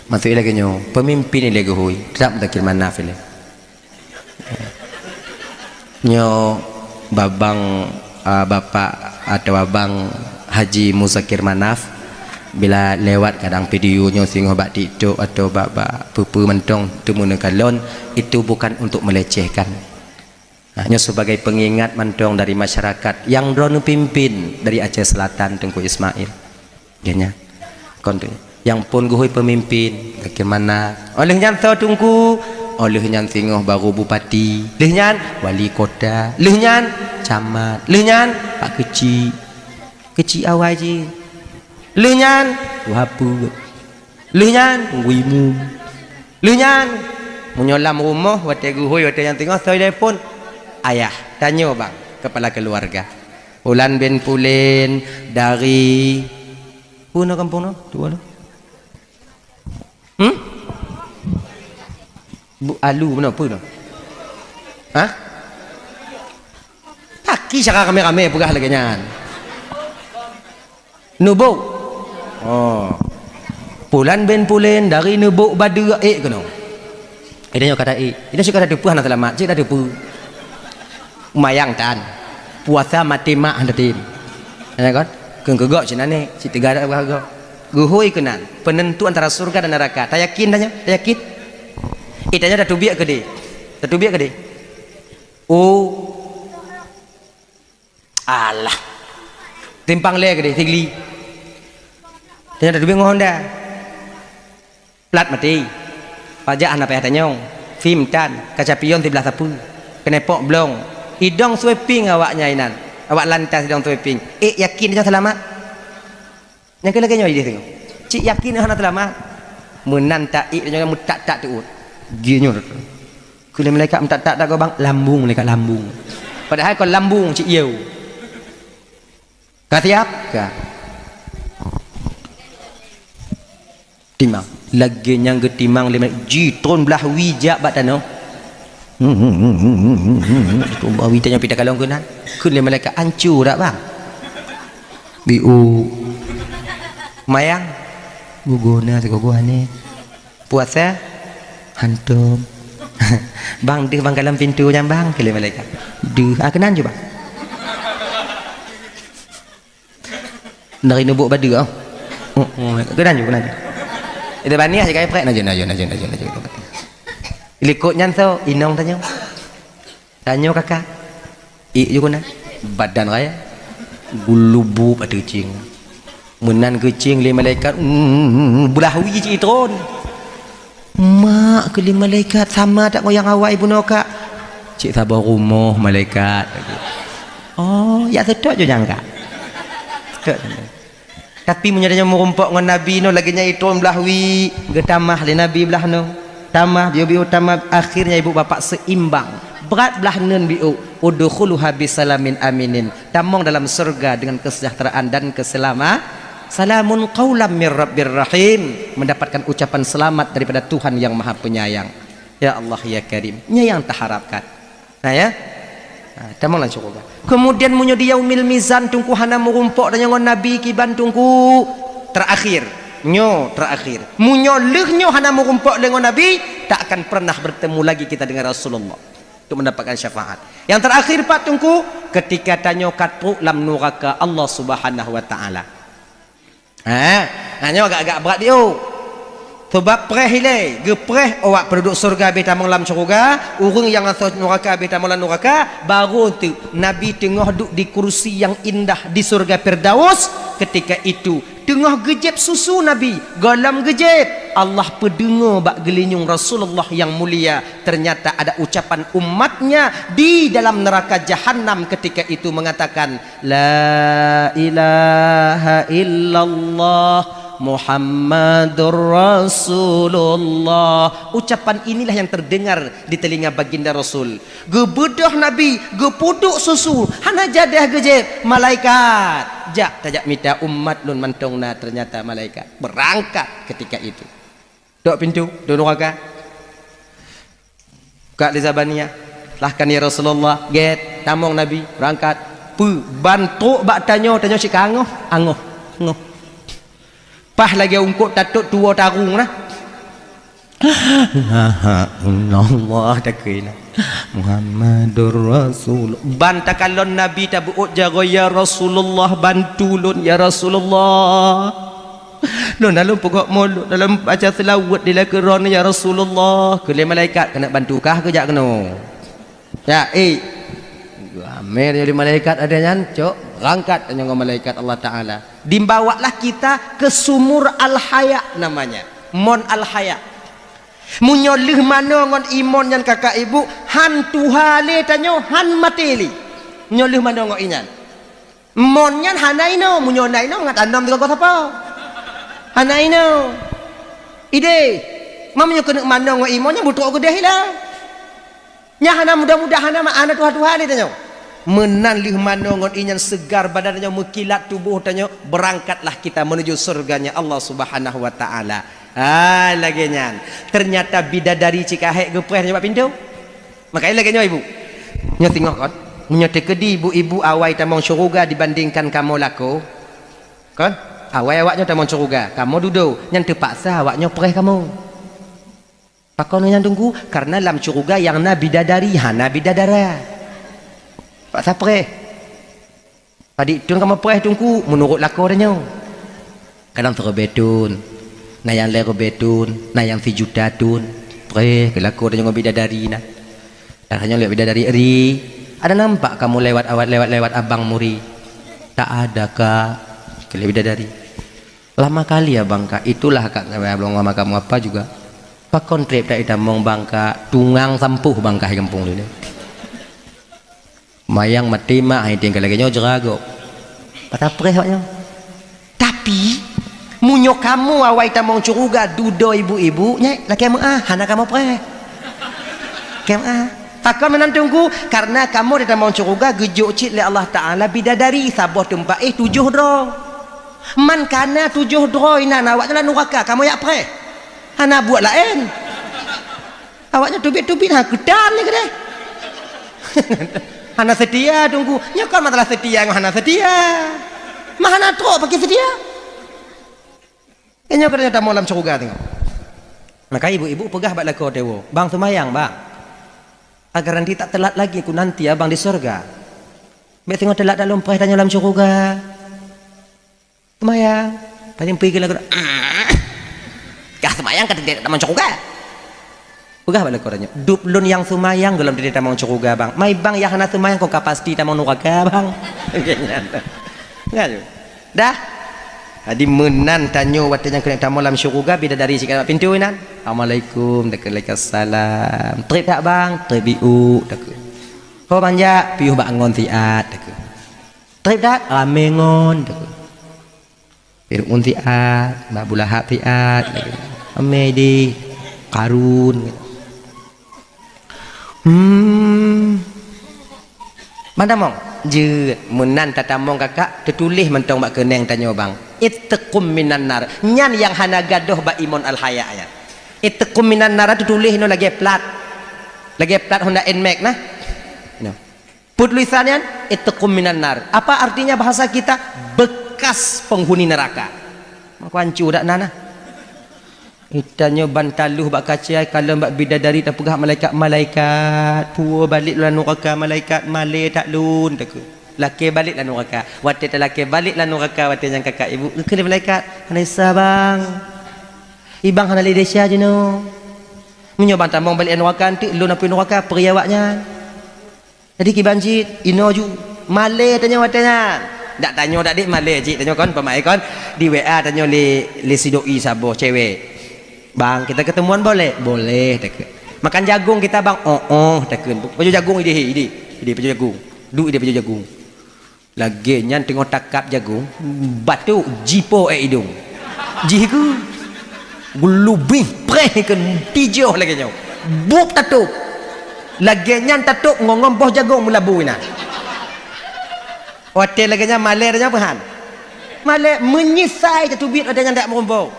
masuk lagi nyo pemimpin lagi hui tak mendaki manaf le nyo babang bapak atau abang Haji Musakir Manaf bila lewat kadang video nyo singoh bak TikTok atau bak pupu mentong temu kalon, itu bukan untuk melecehkan. Hanya sebagai pengingat mentong dari masyarakat yang drone pimpin dari Aceh Selatan Tengku Ismail. Genya. Yang pun guhui pemimpin bagaimana olehnya tahu tungku olehnya singoh baru bupati, lehnya wali kota, lehnya camat, lehnya pak kecil awaji, lehnya wapu, lehnya wimu, lehnya menyolam rumah wate guhui wate yang tengok saya pun ayah tanya bang kepala keluarga Ulan bin Pulin dari puna kampung no dua lo Alu mana apa tu? Hah? Taki cara rame-rame pegah lagi nyan. Nubuk. Oh. Pulan ben pulen dari nubuk badu kena. Dia kata dia suka ada depuh nak selamat, cik dah depuh. Mayang tan. Puasa mati mak handatin. Ya kan? Keung kegok cina ni, cik tiga dak berharga. Guhui kenan, penentu antara surga dan neraka. Tak yakin tanya? Tak yakin? Tanya dah tubiak ke dia? Dah tubiak ke dia? Oh. Alah. Timpang le ke dia, tigli. Tanya dah tubiak ngohon dah. Plat mati. Pajak anak payah tanyong. Film tan, kaca pion di belah sapu. Kenepok blong. Hidung sweeping awaknya inan. Awak lantas hidung sweeping. Yakin dia selamat? Yang ke lagi nyoy dia tengok. Cik yakin dia nak selamat? Menan tak dia jangan tak tu. Gianyo. Kena malaikat tak kau bang lambung malaikat lambung. Padahal kau lambung cik yau. Kau siap? Kau. Timang. Lagi yang getimang lima jitron belah wijak bat tanah. Tu bawi tanya pita kalong kenan. Kun le malaikat hancur tak bang? Biu. Mayang guguna seguguan ni. Puasa hantum. Bang dia bang dalam pintu jam bang ke le malaikat. Duh, kenan je bang. Dari nubuk badu ah. Kenan je kenan je. Itu bani aja kayak prek najun. Ilikutnya so inong tanya kakak. Juga na badan raya gulubu pada kucing. Menan kucing le malaikat belah wi cik tron. Mak ke le malaikat sama tak ngoyang awak ibu noka. Cik sabar rumah malaikat. Oh, ya sedok je jangka. Sedok. Tapi menyadanya merumpok dengan Nabi no lagi nyai tuan belah wi getamah le Nabi belah no tamah dia biu tamah akhirnya ibu bapak seimbang berat belah nun biu udkhuluha bisalamin aminin tamong dalam surga dengan kesejahteraan dan keselamatan salamun qaulam mir rabbir rahim mendapatkan ucapan selamat daripada Tuhan yang Maha Penyayang. Ya Allah ya Karim nya yang tak harapkan. Nah ya tamanglah cukup. Kemudian munyo di yaumil mizan tungku hana merumpok dan nyon Nabi kiban tungku terakhir. Nyo terakhir. Munyo lehnyo hana merumpok dengan Nabi tak akan pernah bertemu lagi kita dengan Rasulullah untuk mendapatkan syafaat. Yang terakhir Pak tungku ketika tanyo katu lam nuraka Allah Subhanahu wa taala. Hanya agak-agak berat dia. Sebab preh ile, gepreh awak penduduk surga beta malam surga, urang yang asal neraka beta malam neraka, baru tu Nabi tengah duduk di kursi yang indah di surga Firdaus. Ketika itu tengah gejep susu Nabi, galam gejep. Allah pendengar bak gelinyung Rasulullah yang mulia. Ternyata ada ucapan umatnya di dalam neraka Jahannam ketika itu mengatakan la ilaha illallah Muhammadur Rasulullah. Ucapan inilah yang terdengar di telinga baginda Rasul. Gebedah Nabi, gepuduk susu, hana jadah gejep malaikat. Jak tajak minta umat lun mantongna, ternyata malaikat berangkat ketika itu. Dok pintu, dok neraka. Kak di Zabaniyah, lahkan ya Rasulullah, get tamong Nabi berangkat. Bantu bak tanyo si kangoh, angoh. Pah lagi ungkut tatuk tua tarung lah. Allah takina Muhammadur Rasul. Bantakalon Nabi tabuut jago ya Rasulullah, bantulun ya Rasulullah. Lon dalam pokok mulut dalam baca selawat di lakeron ya Rasulullah. Ke malaikat kena bantukah ke jak kena. Ya, Amir jadi malaikat adanya cok rangkat dengan malaikat Allah Ta'ala. Dimbawalah kita ke sumur al-haya namanya, mon al-haya. Munyolih mana ngon imon yang kakak ibu han tuhale tanyo han mateli. Nyolih mana ngon inyan mon nyan hanaino munyonaino ngatandom tiga kota apa hanaino ide mamanya kena mana ngon imonnya butuh gede hilang nyahana mudah-mudahan nama anak Tuhan tanyo menan lih manongon inyan segar badannya, mekilat tubuh tanya, berangkatlah kita menuju surganya Allah Subhanahu wa taala. Lagi nyan. Ternyata bidadari cikahek gepreh nyoba pintu. Makanya lagi nyoba ibu. Nyo tengok kan. Nyo tekedi ibu-ibu awai tamong syurga dibandingkan kamu lako. Kan? Awai awaknya tamong syurga. Kamu duduk. Yang terpaksa awaknya preh kamu. Pakon yang tunggu karena dalam syurga yang na bidadari hana bidadara. Paksa preh. Padi tun kamu preh tunggu menurut lako dah nyo. Kadang terbetun. Na yang lero betun, na yang si juta tun, preh kelaku ada yang bidadari na. Dan hanya lihat bidadari eri. Ada nampak kamu lewat abang muri? Tak ada kak. Kali bidadari. Lama kali ya bangka. Itulah kak belum lama kamu apa juga. Pak kontrip tak itamong bangka. Tungang sampuh bangka di kampung ini. Mayang mati mak hai tinggal lagi nyo jerago. Patah preh waknya. Tapi munyo kamu awai tamong curuga dudo ibu-ibu nyai laki hana kamu preh takkan menantungku karena kamu di tamong curuga gejuk cik le Allah Ta'ala bidadari sabuh tempat 7 dro man kana 7 dro ina awaknya neraka kamu ya preh hana buat lain awaknya tubit-tubit kedan ni kedai hana setia tunggu nyakal masalah setia hana setia mahana tro pakai setia. Kayaknya kerana mau dalam syurga tengok. Maka ibu-ibu pegah bak lako dewa. Bang semayang bang. Agar nanti tak telat lagi ku nanti abang di surga. Mek tengok telat dalam preh tanya dalam syurga. Semayang. Paling pergi lagu. Kah semayang kata dia tak mau syurga. Pegah bak lako tanya. Duplun yang semayang dalam dia tak mau syurga bang. Mai bang yang hana semayang kau pasti tak mau neraka bang. Enggak. Dah. Jadi menan tanyo watanya kena tamu dalam syurga bidadari sikit pintu inan. Assalamualaikum Waalaikumsalam. Trip tak bang? Trip biu tak. Ho manja piuh bangun tiat tak. Trip tak? Ramengon tak. Piuh un tiat, mbak bulahap tiat tak. Ame di karun. Mana mong? Je menan tatamong kakak tertulis mentong bak keneng tanyo bang. Ittaqum minan nar. Nyan yang hana gadoh ba imun al hayanya. Ittaqum minan nar tertulis no lagi plat. Lagi plat Honda Nmax nah. No. Put tulisannya ittaqum minan nar. Apa artinya bahasa kita? Bekas penghuni neraka. Makuancu dak nana. Itanyo bantaluh bak kaciai kalau bak bidadari tak pegah malaikat puo balik lan neraka malaikat male tak lun tak. Laki balik lan neraka. Wate laki balik lan neraka wate yang kakak ibu. Ke malaikat. Anisa bang. Ibang hana le desya je no. Munyo bantamong balik neraka antik lun apa neraka periawaknya. Jadi ki banjit ino ju male tanya watenya. Dak tanyo dak dik male cik tanyo kon pemai kon di WA tanyo le sidoi sabo cewek. Bang kita ketemuan boleh? Boleh tak. Makan jagung kita bang. Oh tak. Baju jagung ide baju jagung. Duk ide baju jagung. Lagi nyan tengok takap jagung. Batu jipo hidung. Jiku. Gulubih preh kan tijoh lagi nyau. Buk tatuk. Lagi nyan tatuk ngongom boh jagung mula buina. Hotel lagi nyan maler nya pahan. Maler menyisai jatuh bit ada yang tak merombau.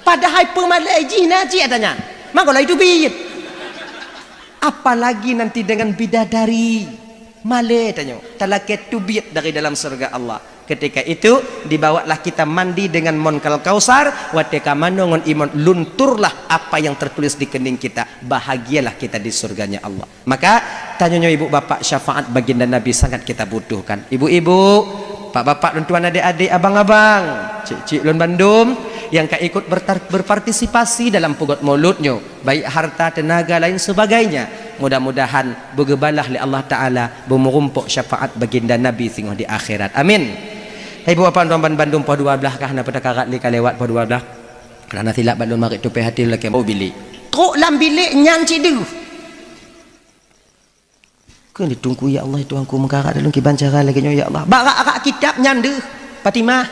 Padahal pemalai jina ji adanya. Maka itu bit. Apalagi nanti dengan bidadari. Male tanya. Talaket tubit dari dalam surga Allah. Ketika itu dibawalah kita mandi dengan monkal kausar. Wateka manongon iman lunturlah apa yang tertulis di kening kita. Bahagialah kita di surganya Allah. Maka tanya ibu bapak syafaat baginda Nabi sangat kita butuhkan. Ibu-ibu, pak bapak dan tuan adik-adik, abang-abang, cik-cik lon Bandung yang ikut berpartisipasi dalam pugot mauludnya, baik harta, tenaga, lain sebagainya. Mudah-mudahan bergebalah oleh Allah Ta'ala bermerumpuk syafaat baginda Nabi singgoh di akhirat. Amin. Ibu bapa tuan Bandung po 12 kah na petakarat li kalewat po 12. Kerana silap balon marik tu hati laki mau bilik. Truk lam bilik nyan cidu. Kan ditunggu ya Allah Tuhanku mengkarat dalam kibancara lagi ya Allah. Barak kitab nyandu Fatimah.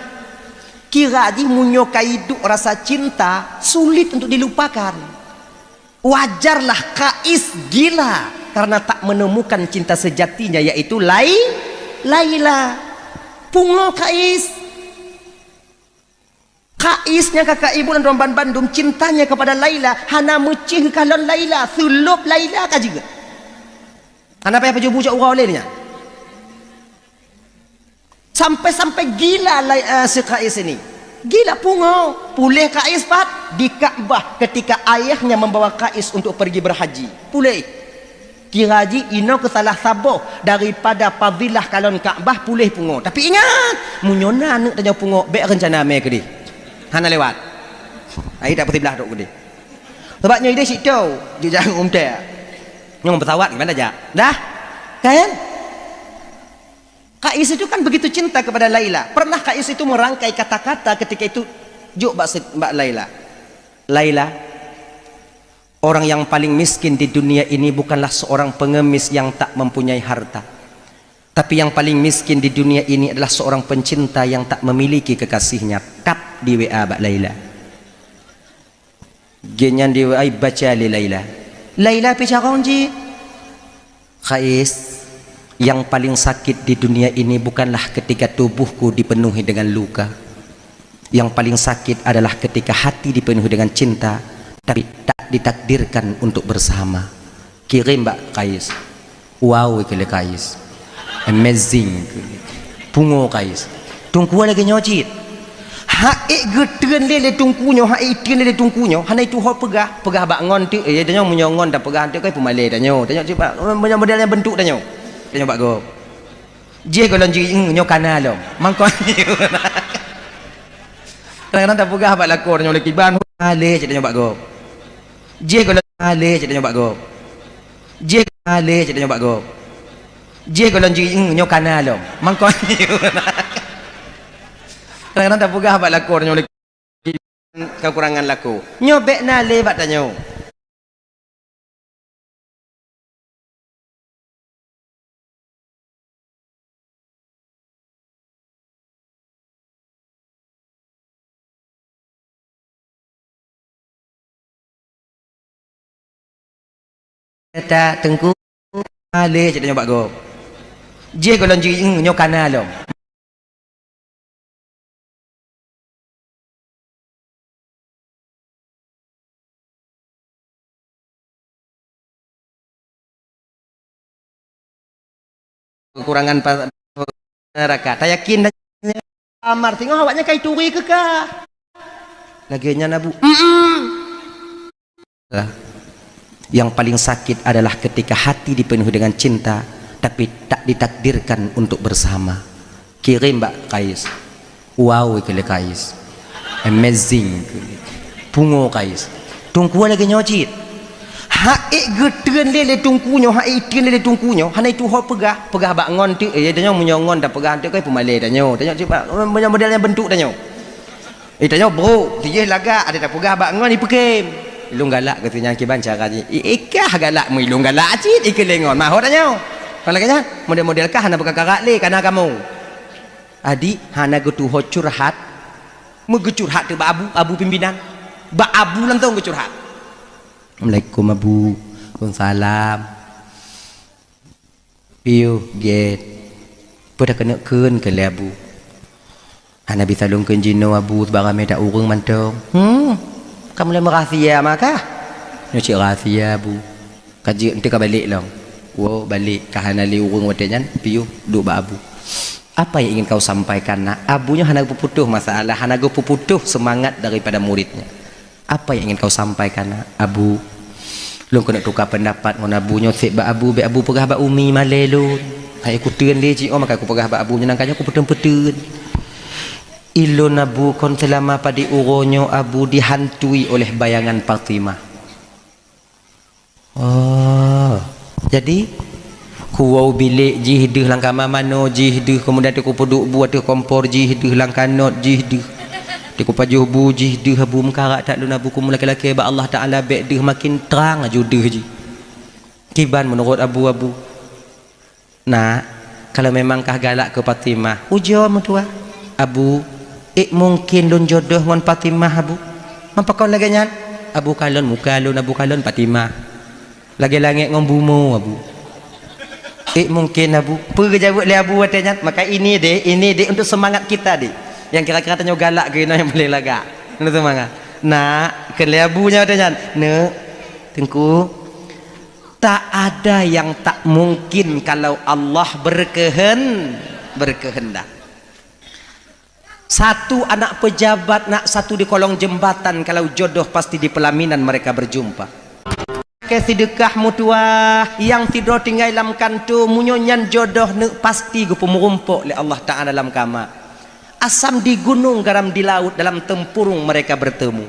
Kira di munyokai hidup rasa cinta sulit untuk dilupakan. Wajarlah Kais gila karena tak menemukan cinta sejatinya yaitu Laila. Pungo Kais Kaisnya kakak ibu dan Romban Bandung cintanya kepada Laila hana mecih kalon Laila sulup Laila ka juga. Hana payah pejubu jak urau lainnya. Sampai gila si Kais ini. Gila pungo. Pulih Kais pat di Kaabah ketika ayahnya membawa Kais untuk pergi berhaji. Pulih. Kira haji ino ke salah saboh daripada fadilah kalon Kaabah pulih pungo. Tapi ingat, munyona nak tanya pungo baik rencana me ke di. Hana lewat. Ai tak putih belah dok gede. Sebabnya dia sik tahu, dia jangan umteh. Ngomong pesawat gimana aja? Dah? Kan? Kais itu kan begitu cinta kepada Laila. Pernah Kais itu merangkai kata-kata ketika itu juk Mbak Laila. Laila, orang yang paling miskin di dunia ini bukanlah seorang pengemis yang tak mempunyai harta. Tapi yang paling miskin di dunia ini adalah seorang pencinta yang tak memiliki kekasihnya. Tap di WA Mbak Laila. Genyan di WA baca li Laila. Laila bicara onji. Kais, yang paling sakit di dunia ini bukanlah ketika tubuhku dipenuhi dengan luka. Yang paling sakit adalah ketika hati dipenuhi dengan cinta, tapi tak ditakdirkan untuk bersama. Kirim Mbak Kais. Wow, kele Kais. Amazing. Pungo Kais. Tungku lagi nyocit. Haik geteun lele tungkunyo, haik itian lele tungkunyo. Hana itu ho pegah bak ngon tu. Tanya munyongon dah pegah tu kai pemale tanyo. Tanya cepat modelnya bentuk tanyo. Tanya Pak Go. Je golon ji nyo kana lo. Mangkon. Kadang-kadang tak pegah bak lakor tanyo leki ban ale tanya Pak Go. Je golon ale tanya Pak Go. Je ale tanya Pak Go. Je golon ji nyo kana lo. Mangkon. Kadang-kadang tak pegah bak lakor tanyo leki kekurangan laku. Nyo bek nale bak tanyo. Kata tengku ale cakap Pak Go. Je golon ji nyo kana lo. Kekurangan neraka. Tak yakin dah amar tengok awaknya kai turi ke kah? Laginya nabu. Yang paling sakit adalah ketika hati dipenuhi dengan cinta tapi tak ditakdirkan untuk bersama. Kirim Mbak Kais. Wow, kele Kais. Amazing. Pungo Kais. Tungku lagi nyocit. Haik geteun lele tungkunyo, haik itian lele tungkunyo. Hana itu ho pegah bak ngon tu. Tanya munyongon dah pegah tu kai pemale tanyo. Tanya cepat modelnya bentuk tanyo. Tanya bro, dia lagak ada tak pegah bak ngon ni pekem. Ilung galak katanya kiban cara ni. Ikah galak mu ilung galak cit ikelengon. Maho tanyo. Kalau kanya model-model kah hana bekakarak le kana kamu. Adi hana getu ho curhat. Mu gecurhat tu ba abu pimpinan. Ba abu lantong gecurhat. Assalamualaikum Abu. Waalaikumsalam. Piu get. Pada kena keun ke le Abu. Hana bisa lungkeun jino Abu sebarang tak urang mantong. Kamu le merahsia maka? Nyuci rahsia Abu. Kaji ente ka balik long. Wo balik ka hana li urang watenyan piu duk ba Abu. Apa yang ingin kau sampaikan nak? Abunya hana puputuh masalah, hana puputuh semangat daripada muridnya. Apa yang ingin kau sampaikan nak? Abu, lu kena tukar pendapat dengan Abu nyosek ba Abu, be Abu pegah ba umi male lu. Hai aku teun le cik, maka aku pegah ba Abu nyenangkannya aku petun-petun. Ilun Abu kon selama pada uronyo Abu dihantui oleh bayangan Fatimah. Oh, jadi kuau bilik jihduh langkah mano jihduh kemudian aku peduk buat tu kompor jihduh langkah not jihduh aku pajuh bu jihduh Abu mengkarak tak lu Abu kumul laki-laki ba Allah Taala bek dah makin terang ajuduh ji kiban menurut Abu nah kalau memangkah galak ke Fatimah ujo mentua Abu mungkin lun jodoh ngon Fatimah Abu apa kau lagi nyan Abu kalon muka lun Abu kalon Fatimah lagi langit ngon bumu Abu mungkin Abu perjawab le Abu katanya maka ini deh untuk semangat kita deh yang kira-kira tanya galak ke yang boleh lagak nu tu mangga nak keleabunya adanya ne tengku tak ada yang tak mungkin kalau Allah berkehendak. Satu anak pejabat nak satu di kolong jembatan, kalau jodoh pasti di pelaminan mereka berjumpa. Ke sedekah mutuah yang tidur tinggal dalam kantu munyonyan jodoh ne pasti gu pemurumpok le Allah Ta'ala dalam kamar. Asam di gunung garam di laut dalam tempurung mereka bertemu.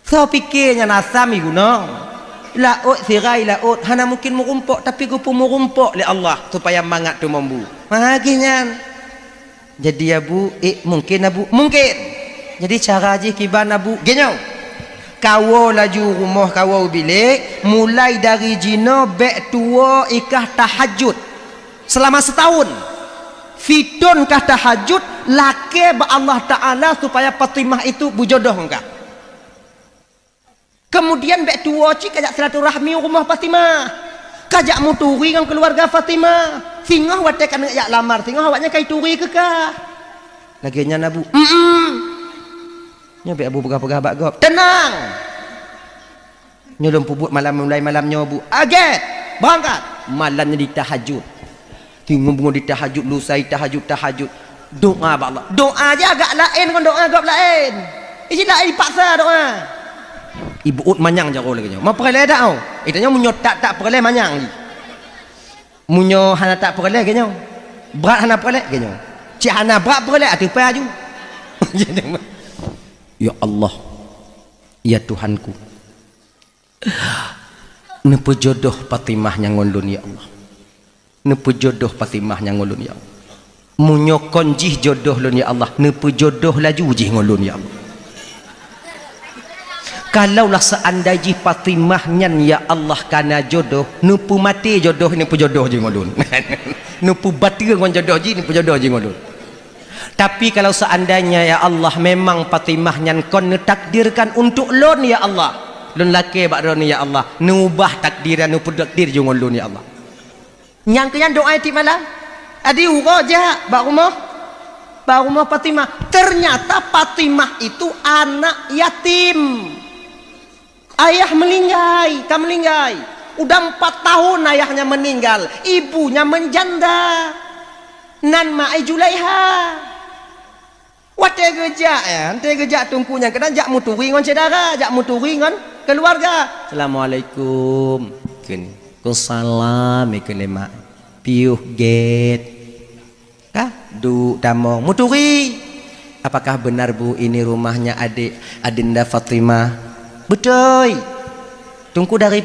So pikirnya nasami gunung laut sirai laut hana mungkin murumpok tapi gu pemurumpok le Allah supaya mangat tu mambu. Mahaginya jadi abu mungkin abu mungkin. Jadi cara je kiban abu genyau. Kawo laju rumah kawo bilik mulai dari jina bek tua ikah tahajud selama setahun. Fitun kah tahajud laki ba Allah Ta'ala supaya Fatimah itu bujodoh engkau. Kemudian bek tua cik kajak silaturahmi rumah Fatimah. Kajak muturi dengan keluarga Fatimah. Singah watek kan jak lamar, singah awaknya kai turi ke kah? Laginya nabu. Nya bek abu pegah-pegah bak gop. Tenang. Nyolong pubut malam mulai malamnya abu. Aget. Berangkat. Malamnya di tahajud. Tengok di tahajud lusai tahajud. Doa ba Allah. Doa aja agak lain kan doa agak lain. Ini lain dipaksa doa. Ibu ut manyang jaro lagi nya. Ma perle dak au. Itanya munyo tak perle manyang ni. Munyo hana tak perle ke nya. Berat hana perle ke nya. Cik hana berat perle atu pai aju. Ya Allah. Ya Tuhanku. Napa jodoh Fatimah yang ngolun ya Allah. Napa jodoh Fatimah yang ngolun ya Allah. Munyo konjih jodoh lun ya Allah. Napa jodoh laju jih ngolun ya Allah. Kalaulah seandainya Fatimah nyan ya Allah kana jodoh, nupu mati jodoh ni pu jodoh je ngolun. Nupu batir ngon jodoh je ni pu jodoh je ngolun. Tapi kalau seandainya ya Allah memang Fatimah nyan kon takdirkan untuk lon ya Allah. Lon laki bak ron ya Allah. Nubah takdiran nupu takdir je ngolun ya Allah. Nyang kenyan doa ti malam. Adi uro je bak rumah Fatimah. Ternyata Fatimah itu anak yatim. Ayah meninggal, tak meninggal. Udah 4 tahun ayahnya meninggal, ibunya menjanda. Nan ma'ai Julaiha. Wate gejak ya, ante gejak tungkunya. Kadang jak muturi ngon saudara, jak muturi ngon keluarga. Assalamualaikum. Salam ikene mak. Piuh get. Kah? Du damong muturi. Apakah benar Bu ini rumahnya adik Adinda Fatimah? Betul. Tungku dari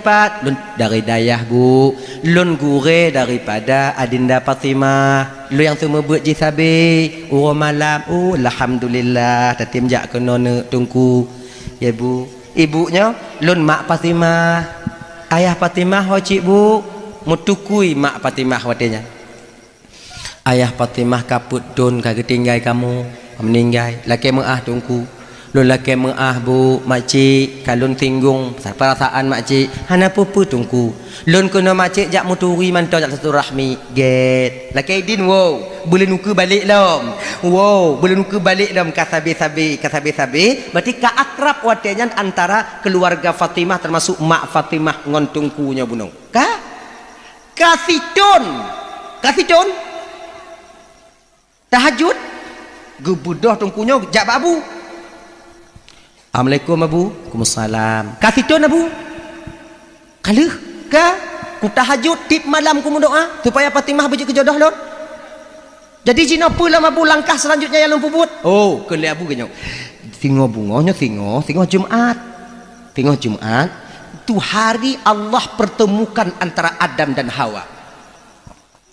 dayah Bu. Lun gure daripada Adinda Fatimah. Lu yang semua buat jisabe. Uro malam. Alhamdulillah. Tatim jak kena tungku. Ya Bu. Ibunya lun mak Fatimah. Ayah Fatimah wajib Bu. Mutukui mak Fatimah watenya. Ayah Fatimah kaput don kagak tinggal kamu. Meninggal. Laki maah tungku. Lun laki maah Bu makcik kalun tinggung perasaan makcik hana pupu tungku lun kena makcik jak muturi mantau jak satu rahmi get laki din wow boleh nuku balik lom wow boleh nuku balik lom kasabi berarti ka akrab watenya antara keluarga Fatimah termasuk mak Fatimah ngon tungkunya bunung kasitun tahajud gebudoh tungkunya jak babu. Assalamualaikum Abu. Waalaikumsalam. Kasih tuan Abu. Kaluh ka ku tahajud tip malam ku doa supaya Fatimah berjaya ke jodoh lon. Jadi jina pula Abu langkah selanjutnya yang pubut. Kele Abu genyo. Singo bungonya singo Jumat. Singo Jumat itu hari Allah pertemukan antara Adam dan Hawa.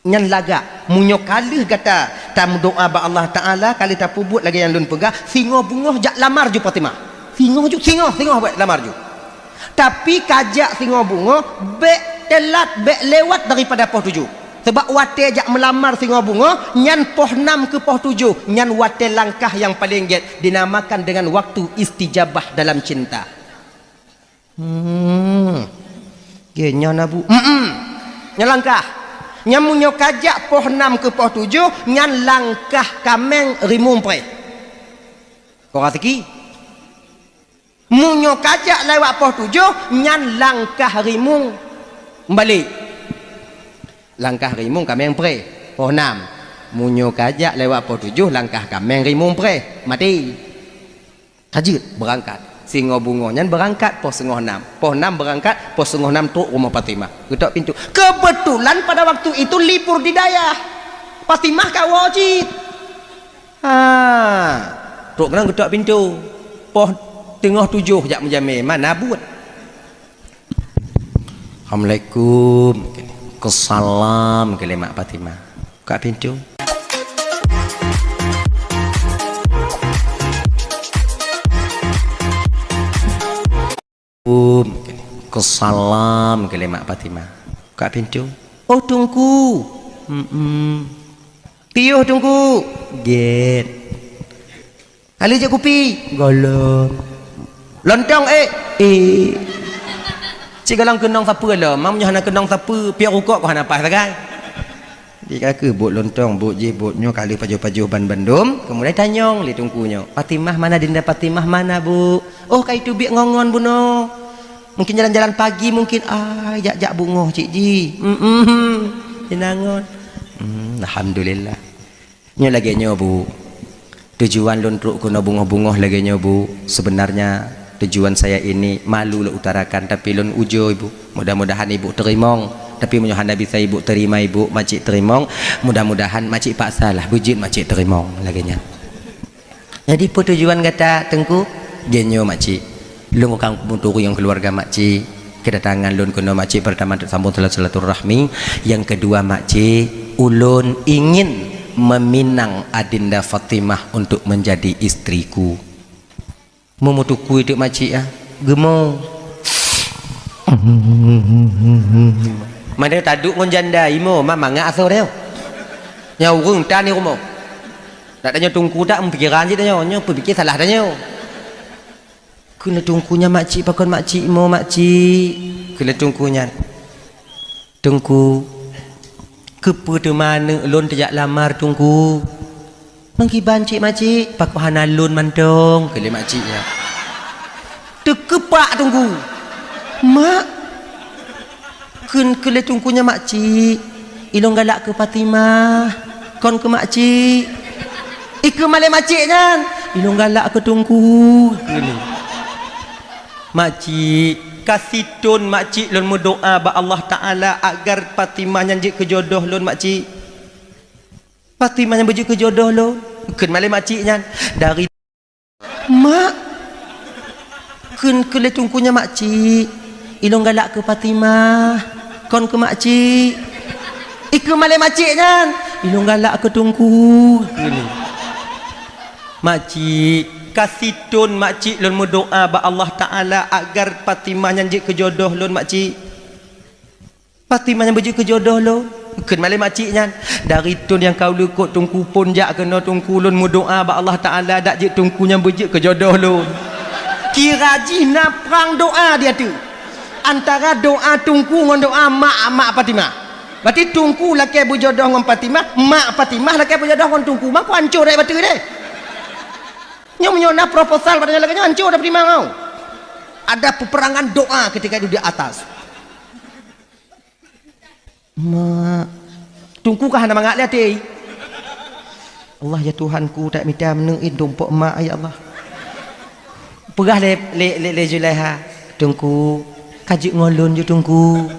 Nyan laga munyo kalih kata tamu doa ba Allah Taala kali ta pubut lagi yang lun pegah singo bungoh jak lamar ju Fatimah. Singo buat lamar ju. Tapi kajak singo bungo bek telat bek lewat daripada poh 7. Sebab wate jak melamar singo bungo nyan poh 6 ke poh 7. Nyan wate langkah yang paling get dinamakan dengan waktu istijabah dalam cinta. Genya nabu. Nyan langkah. Nyan munyo kajak poh 6 ke poh 7 nyan langkah kameng rimumpre. Kau kata ki Munyo kajak lewat poh 7 nyan langkah rimung balik. Langkah rimung kameng pre poh 6. Munyo kajak lewat poh 7 langkah kameng rimung pre mati. Tajud berangkat. Singo bungo nyan berangkat poh 5:30. Poh 6 berangkat poh 5:30 tu rumah Fatimah. Ketok pintu. Kebetulan pada waktu itu libur di Dayah. Fatimah kau wajib. Tok kena ketok pintu. Poh tengah 7 jak menjamin mana buat. Assalamualaikum. Kesalam ke Mak Fatimah. Buka pintu. Kesalam ke Mak Fatimah. Buka pintu. Oh tunggu. Piuh tunggu. Get. Ali je kopi. Golong. Lontong cik galang kenong siapa lah. Mam punya hana kenong siapa. Piak rukuk kau hana pas sagai. Dia kata buat lontong, buat je, buatnya kali pajuh-pajuh bandum. Kemudian tanyong li tungkunya. Fatimah mana dinda Fatimah mana bu? Oh kai tu biak ngongon bu no. Mungkin jalan-jalan pagi mungkin jak bungoh cik ji. Jenangon. Alhamdulillah. Nyo lagi nyo bu. Tujuan lontruk kuno bungoh-bungoh lagi nyo bu. Sebenarnya tujuan saya ini malu lah utarakan tapi lon ujo ibu. Mudah-mudahan ibu terimong. Tapi mudah-mudahan bisa ibu terima ibu makcik terimong. Mudah-mudahan makcik paksalah bujit makcik terimong lagi nya. Jadi pun tujuan kata tengku genyo makcik. Lun kang munturu yang keluarga makcik. Kedatangan lun kuno makcik pertama sambung silaturahmi. Yang kedua makcik ulun ingin meminang Adinda Fatimah untuk menjadi istriku. Memutuku itu makcik ya. Gemong. Mana taduk ngon janda imo mama ngak asal dia. Nya urung tan ni rumo. Tak tanya tungku tak pikiran je tanya, nya pikir salah tanya. Kena tungkunya makcik pakon makcik imo makcik. Kena tungkunya. Tungku. Kepa tu mana lon tajak lamar tungku. Mengkiban cik makcik pakon hana lon mantong kele makciknya. Tekepak tungku. Mak kele tungkunya makcik ilong galak ke Fatimah kon ke makcik ke malai makciknya ilong galak ke tungku makcik kasih tun makcik lon berdoa ba Allah Ta'ala agar Fatimah yang je kejodoh lon makcik Fatimah yang berje kejodoh lon ken malai makciknya dari mak kele tungkunya makcik ilong galak ke Fatimah kon ke makcik ke malai makciknya ilong galak ke tungku makcik kasih tun makcik lon berdoa ba Allah Ta'ala agar Fatimah yang je kejodoh lon makcik Fatimah yang berje kejodoh lon ken malai makciknya dari tun yang kau lekut tungku pun jak kena tungku lon berdoa ba Allah Ta'ala dak je tungkunya berje kejodoh lon kira jina perang doa dia tu antara doa tungku dengan doa mak Fatimah. Berarti tungku laki berjodoh dengan Fatimah, mak Fatimah laki berjodoh dengan tungku. Mak hancur dah betul deh. Nyo menyona proposal padanya lagi hancur dah Fatimah kau. Ada peperangan doa ketika itu di atas. Mak tungku kah nama ngak lihat Allah ya Tuhanku tak minta menengin dompok mak ya Allah. Pegah le Julaiha tungku kajuk ngolun je tungku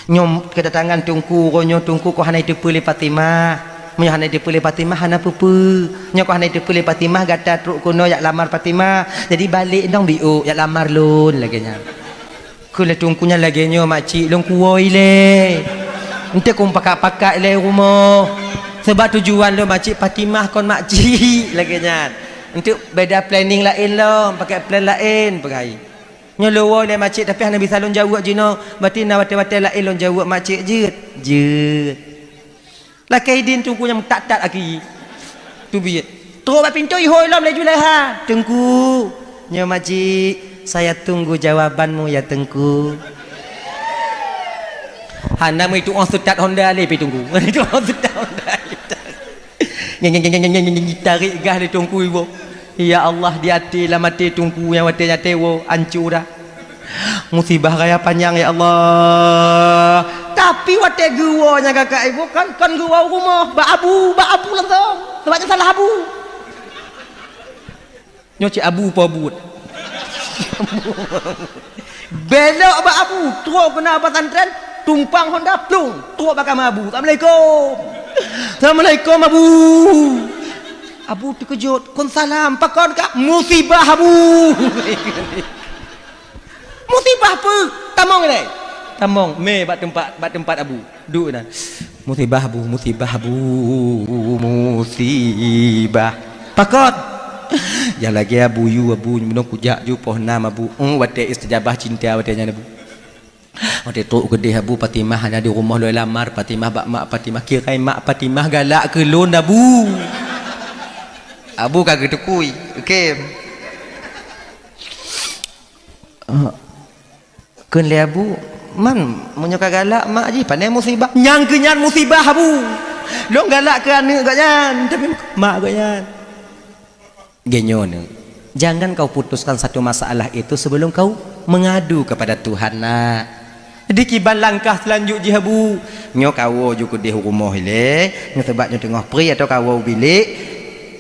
nyom kedatangan tungku ronyo tungku ko hana itu pulih Fatimah menyo hana itu pulih Fatimah hana pupu nyo ko hana itu pulih Fatimah gata truk kuno yak lamar Fatimah jadi balik dong biu yak lamar lun lagi nya kule tungkunya lagi nyo makcik long kuoi le ente kum pakak-pakak le rumah sebab tujuan lo makcik Fatimah kon makcik lagi nya untuk beda planning lain lo pakai plan lain pakai nyolowo le makcik tapi hana bisa lon jawab jino berarti na wate-wate lain lon jawab makcik jeut lakai din tungku yang tak lagi tu biat terus ba pintu ihoi lom le Julaiha tunggu nyo makcik saya tunggu jawabanmu ya tengku hana mai tu on sutat Honda le pi tunggu itu on sutat Honda ngeng tarik gas le tungku ibu Ya Allah di hati lah mati tungku yang watenya tewo hancur dah. Musibah raya panjang ya Allah. Tapi wate gua nya kakak ibu kan gua rumah ba abu langsung. Sebabnya salah abu. Nyoci abu apa abut. Belok ba abu, terus kena pesantren, tumpang Honda plung, terus bakal abu. Assalamualaikum. Assalamualaikum abu. Abu terkejut, kun salam, pakon kak musibah abu. Musibah apa? Tamong ni. Tamong, me bat tempat abu. Duk dah. Musibah abu, musibah abu, musibah. Pakon. Yang lagi abu yu abu menung kujak ju poh nama abu. Wate istijabah cinta watenya abu. Wate tok gede abu Fatimah ada di rumah lo lamar Fatimah bak mak Fatimah kira mak Fatimah galak ke lon abu. Abu kagak tekui. Okey. Kun le abu man munyo galak mak ji pandai musibah. Nyang kenyan musibah abu. Lo galak ke anak gaknyan tapi mak gaknyan. Genyo ni. Jangan kau putuskan satu masalah itu sebelum kau mengadu kepada Tuhan nak. Di kiban langkah selanjutnya abu. Nyo kawo ju ke di rumah ile, nyo sebab nyo tengah pri atau kawo bilik.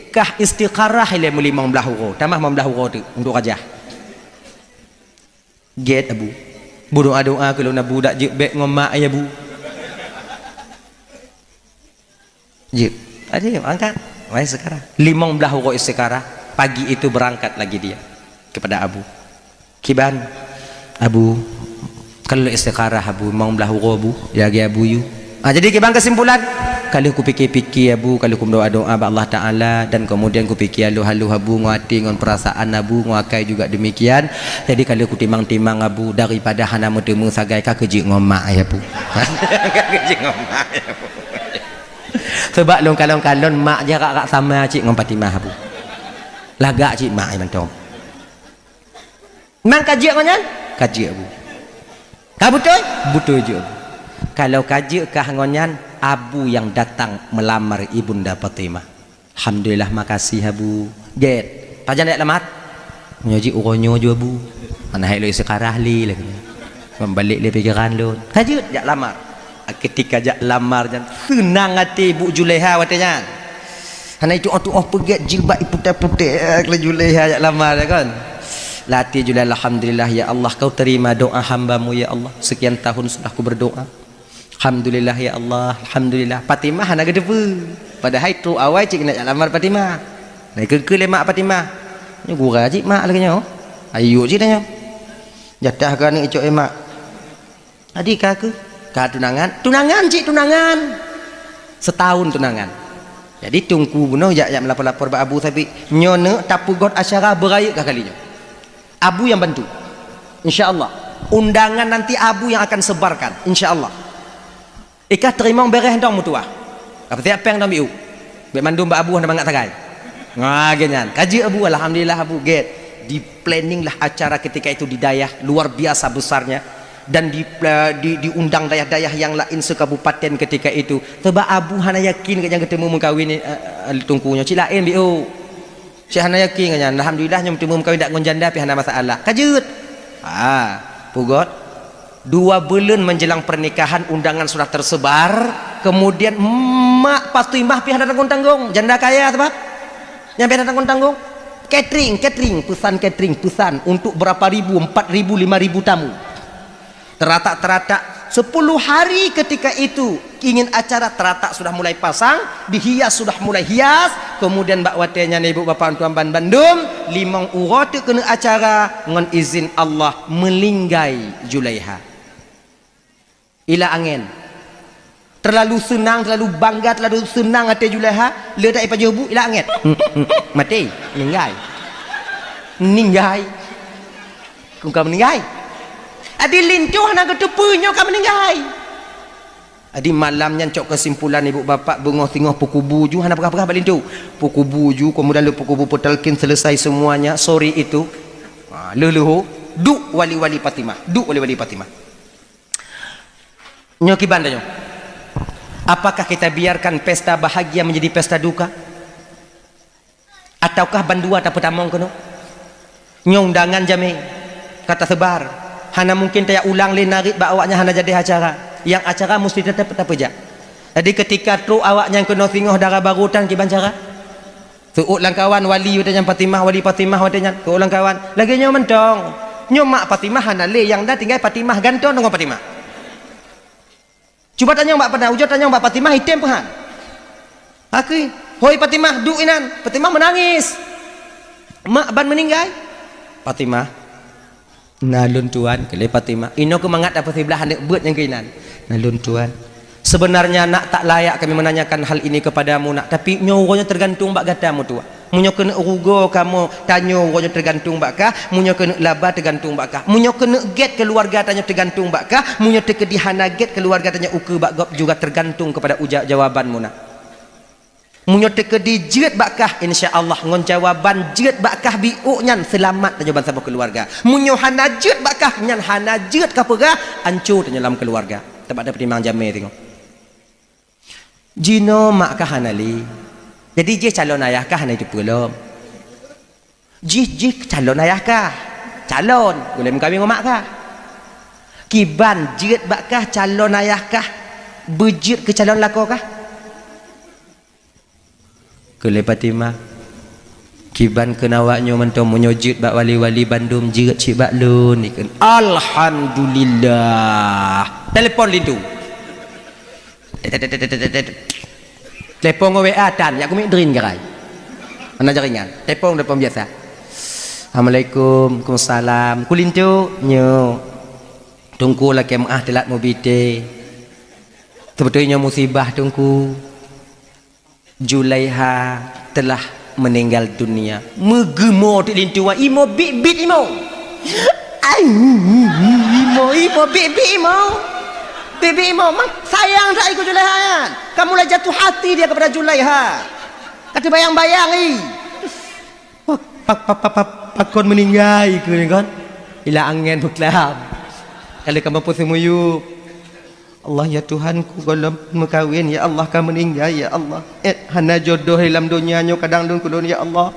Kah istiqarah ile muli 15 euro. Tambah 15 euro tu untuk rajah. Get abu. Bu doa kalau nak budak je beg ngomak ya bu. Je. Ada angkat. Mai sekarang 15 euro istiqarah. Pagi itu berangkat lagi dia kepada abu. Kiban abu kalau istiqarah abu 15 euro abu jaga abu you. Jadi kiban kesimpulan kalau ku fikir-fikir abu, kalau ku doa-doa ba Allah Taala dan kemudian ku fikir halu abu nguati ngon perasaan abu nguakai juga demikian. Jadi kalau ku timang-timang abu daripada hana metemu sagai ka keji ngomak ya abu. Ka keji ngomak ya abu. Sebab long kalon-kalon mak jarak sama cik ngon Fatimah abu. Lagak cik mak ai mantong. Mang kaji ngonyan? Kaji abu. Ka betul? Betul je. Kalau kaji kah ngonyan abu yang datang melamar ibunda Fatimah. Alhamdulillah makasih abu. Get. Pajan dak lamat. Nyoji uronyo jo abu. Mana hai lo sekarah li lagi. Membalik le pikiran lo. Kaji jak lamar. Ketika jak lamar jan senang hati Bu Julaiha watanya. Hana itu pegat jilbab putih-putih le Julaiha jak lamar kan. Lati Julaiha alhamdulillah ya Allah kau terima doa hamba-Mu ya Allah. Sekian tahun sudah aku berdoa. Alhamdulillah ya Allah, alhamdulillah. Fatimah hana gede pu. Padahal itu awal cik nak lamar Fatimah. Nai ke lemak Fatimah. Nyo gura cik mak lagi nyo. Ayo cik tanya. Jatah ka ni icok emak. Adik ka ke? Ka tunangan. Tunangan cik tunangan. Setahun tunangan. Jadi tungku bunuh jak melapor-lapor ba abu tapi nyo ne tapu god asyara beraya ka kali nyo. Abu yang bantu. Insyaallah. Undangan nanti abu yang akan sebarkan insyaallah. Ikah terima beres dong mutua. Apa tiap peng dong biu. Be mandum ba abu handa mangak tagai. Ngah genyan. Kaji abu alhamdulillah abu get. Di planning lah acara ketika itu di dayah luar biasa besarnya dan diundang dayah-dayah yang lain sekabupaten ketika itu. Sebab abu hana yakin yang ketemu mengkawin tungkunya. Cik lain biu. Cik hana yakin kan alhamdulillah nyom ketemu mengkawin dak ngon janda pi hana masalah. Kajut. Pugot 2 bulan menjelang pernikahan undangan sudah tersebar. Kemudian mak Fatimah pihak datang tanggung janda kaya sebab yang pihak datang tanggung catering pesan untuk berapa ribu 4.000 5.000 tamu teratak 10 hari ketika itu ingin acara teratak sudah mulai pasang dihias sudah mulai hias kemudian mbak watenya ibu bapak tuan Bandung 5 urut kena acara ngon izin Allah melinggai Julaiha ila angin terlalu senang terlalu bangga terlalu senang hati Julaiha ledak ipa jobu ila angin mati ninggai kung ka meninggai adi lintuh nak ketepunyo ka meninggai adi malamnya cok kesimpulan ibu bapak bengoh tinggoh puku buju hana pekah-pekah balintu puku buju kemudian lu puku bupu telkin selesai semuanya sore itu leluhu duk wali-wali Fatimah nyoki bandanyo apakah kita biarkan pesta bahagia menjadi pesta duka Ataukah bandua tak pertamong kena nyong undangan jami kata sebar hana mungkin taya ulang le narik ba awaknya hana jadi acara yang acara mesti tetap pejak. Jadi ketika tu awaknya kena singoh darah barutan kiban cara suut lang kawan wali udah Fatimah wali Fatimah wadanya suut lang kawan lagi nyong mentong nyong mak Fatimah hana le yang dah tinggal Fatimah ganton dengan Fatimah. Cuba tanya mbak pernah ujur tanya mbak Fatimah hitam pahan aku hoi Fatimah duinan Fatimah menangis mak ban meninggal Fatimah nalun tuan kele Fatimah ino ku mangat apa sebelah hendak buat yang keinan nalun tuan sebenarnya nak tak layak kami menanyakan hal ini kepadamu nak tapi nyoronya tergantung bak gatamu tua munyo kena urugo kamu tanyo ronya tergantung bakah munyo kena laba tergantung bakah munyo kena get keluarga tanya tergantung bakah munyo tekedi hana get keluarga tanya uke bak juga tergantung kepada ujak jawabanmu nak munyo tekedi jeut bakah insyaallah ngon jawaban jeut bakah biuk nyan selamat tanya bangsa keluarga munyo hana jeut bakah nyan hana jeut ka pegah hancur tanya dalam keluarga tempat ada pertimbang jame tengok jino mak kah hanali jadi je calon ayah kah hana itu belum je calon ayah kah calon boleh mengkawin dengan mak kah kiban jeut bakah calon ayah kah bejut ke calon lako kah kele Fatimah kiban kenawaknya mentong menyojud bak wali-wali Bandung jeut cik bak lun ikan alhamdulillah telefon lintu telepon WA tan ya aku mikrin gerai mana jaringan telepon telepon biasa assalamualaikum waalaikumsalam kulintu nyo tungku lah kemah telat mobite sebetulnya musibah tungku Julaiha telah meninggal dunia megemo tilintu wa imo bit imo imo bit imo Bibi Imam sayang tak ikut Julaiha kamu lah jatuh hati dia kepada Julaiha kata bayang-bayang pakon meninggal ke kan ila angin buklam kalau kamu pun semuyu Allah ya Tuhanku kalau mekawin ya Allah kamu meninggal ya Allah hana jodoh dalam dunianya kadang dun kulun ya Allah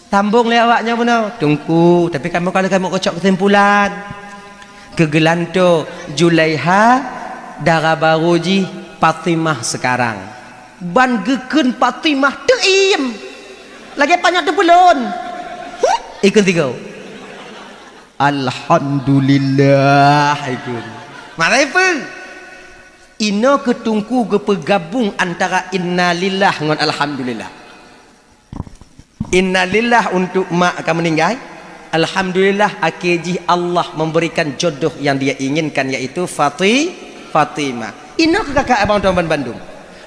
tambung le awaknya benar tunggu tapi kamu kalau kamu kocok kesimpulan kegelanto Julaiha darah baruji Fatimah sekarang ban geken Fatimah teim lagi banyak tebelon ikut tiga alhamdulillah ikut mana itu ino ketungku kepegabung antara innalillah dengan alhamdulillah innalillah untuk mak akan meninggal alhamdulillah akhirnya Allah memberikan jodoh yang dia inginkan yaitu Fatimah. Ino ke kakak abang tuan Bandung.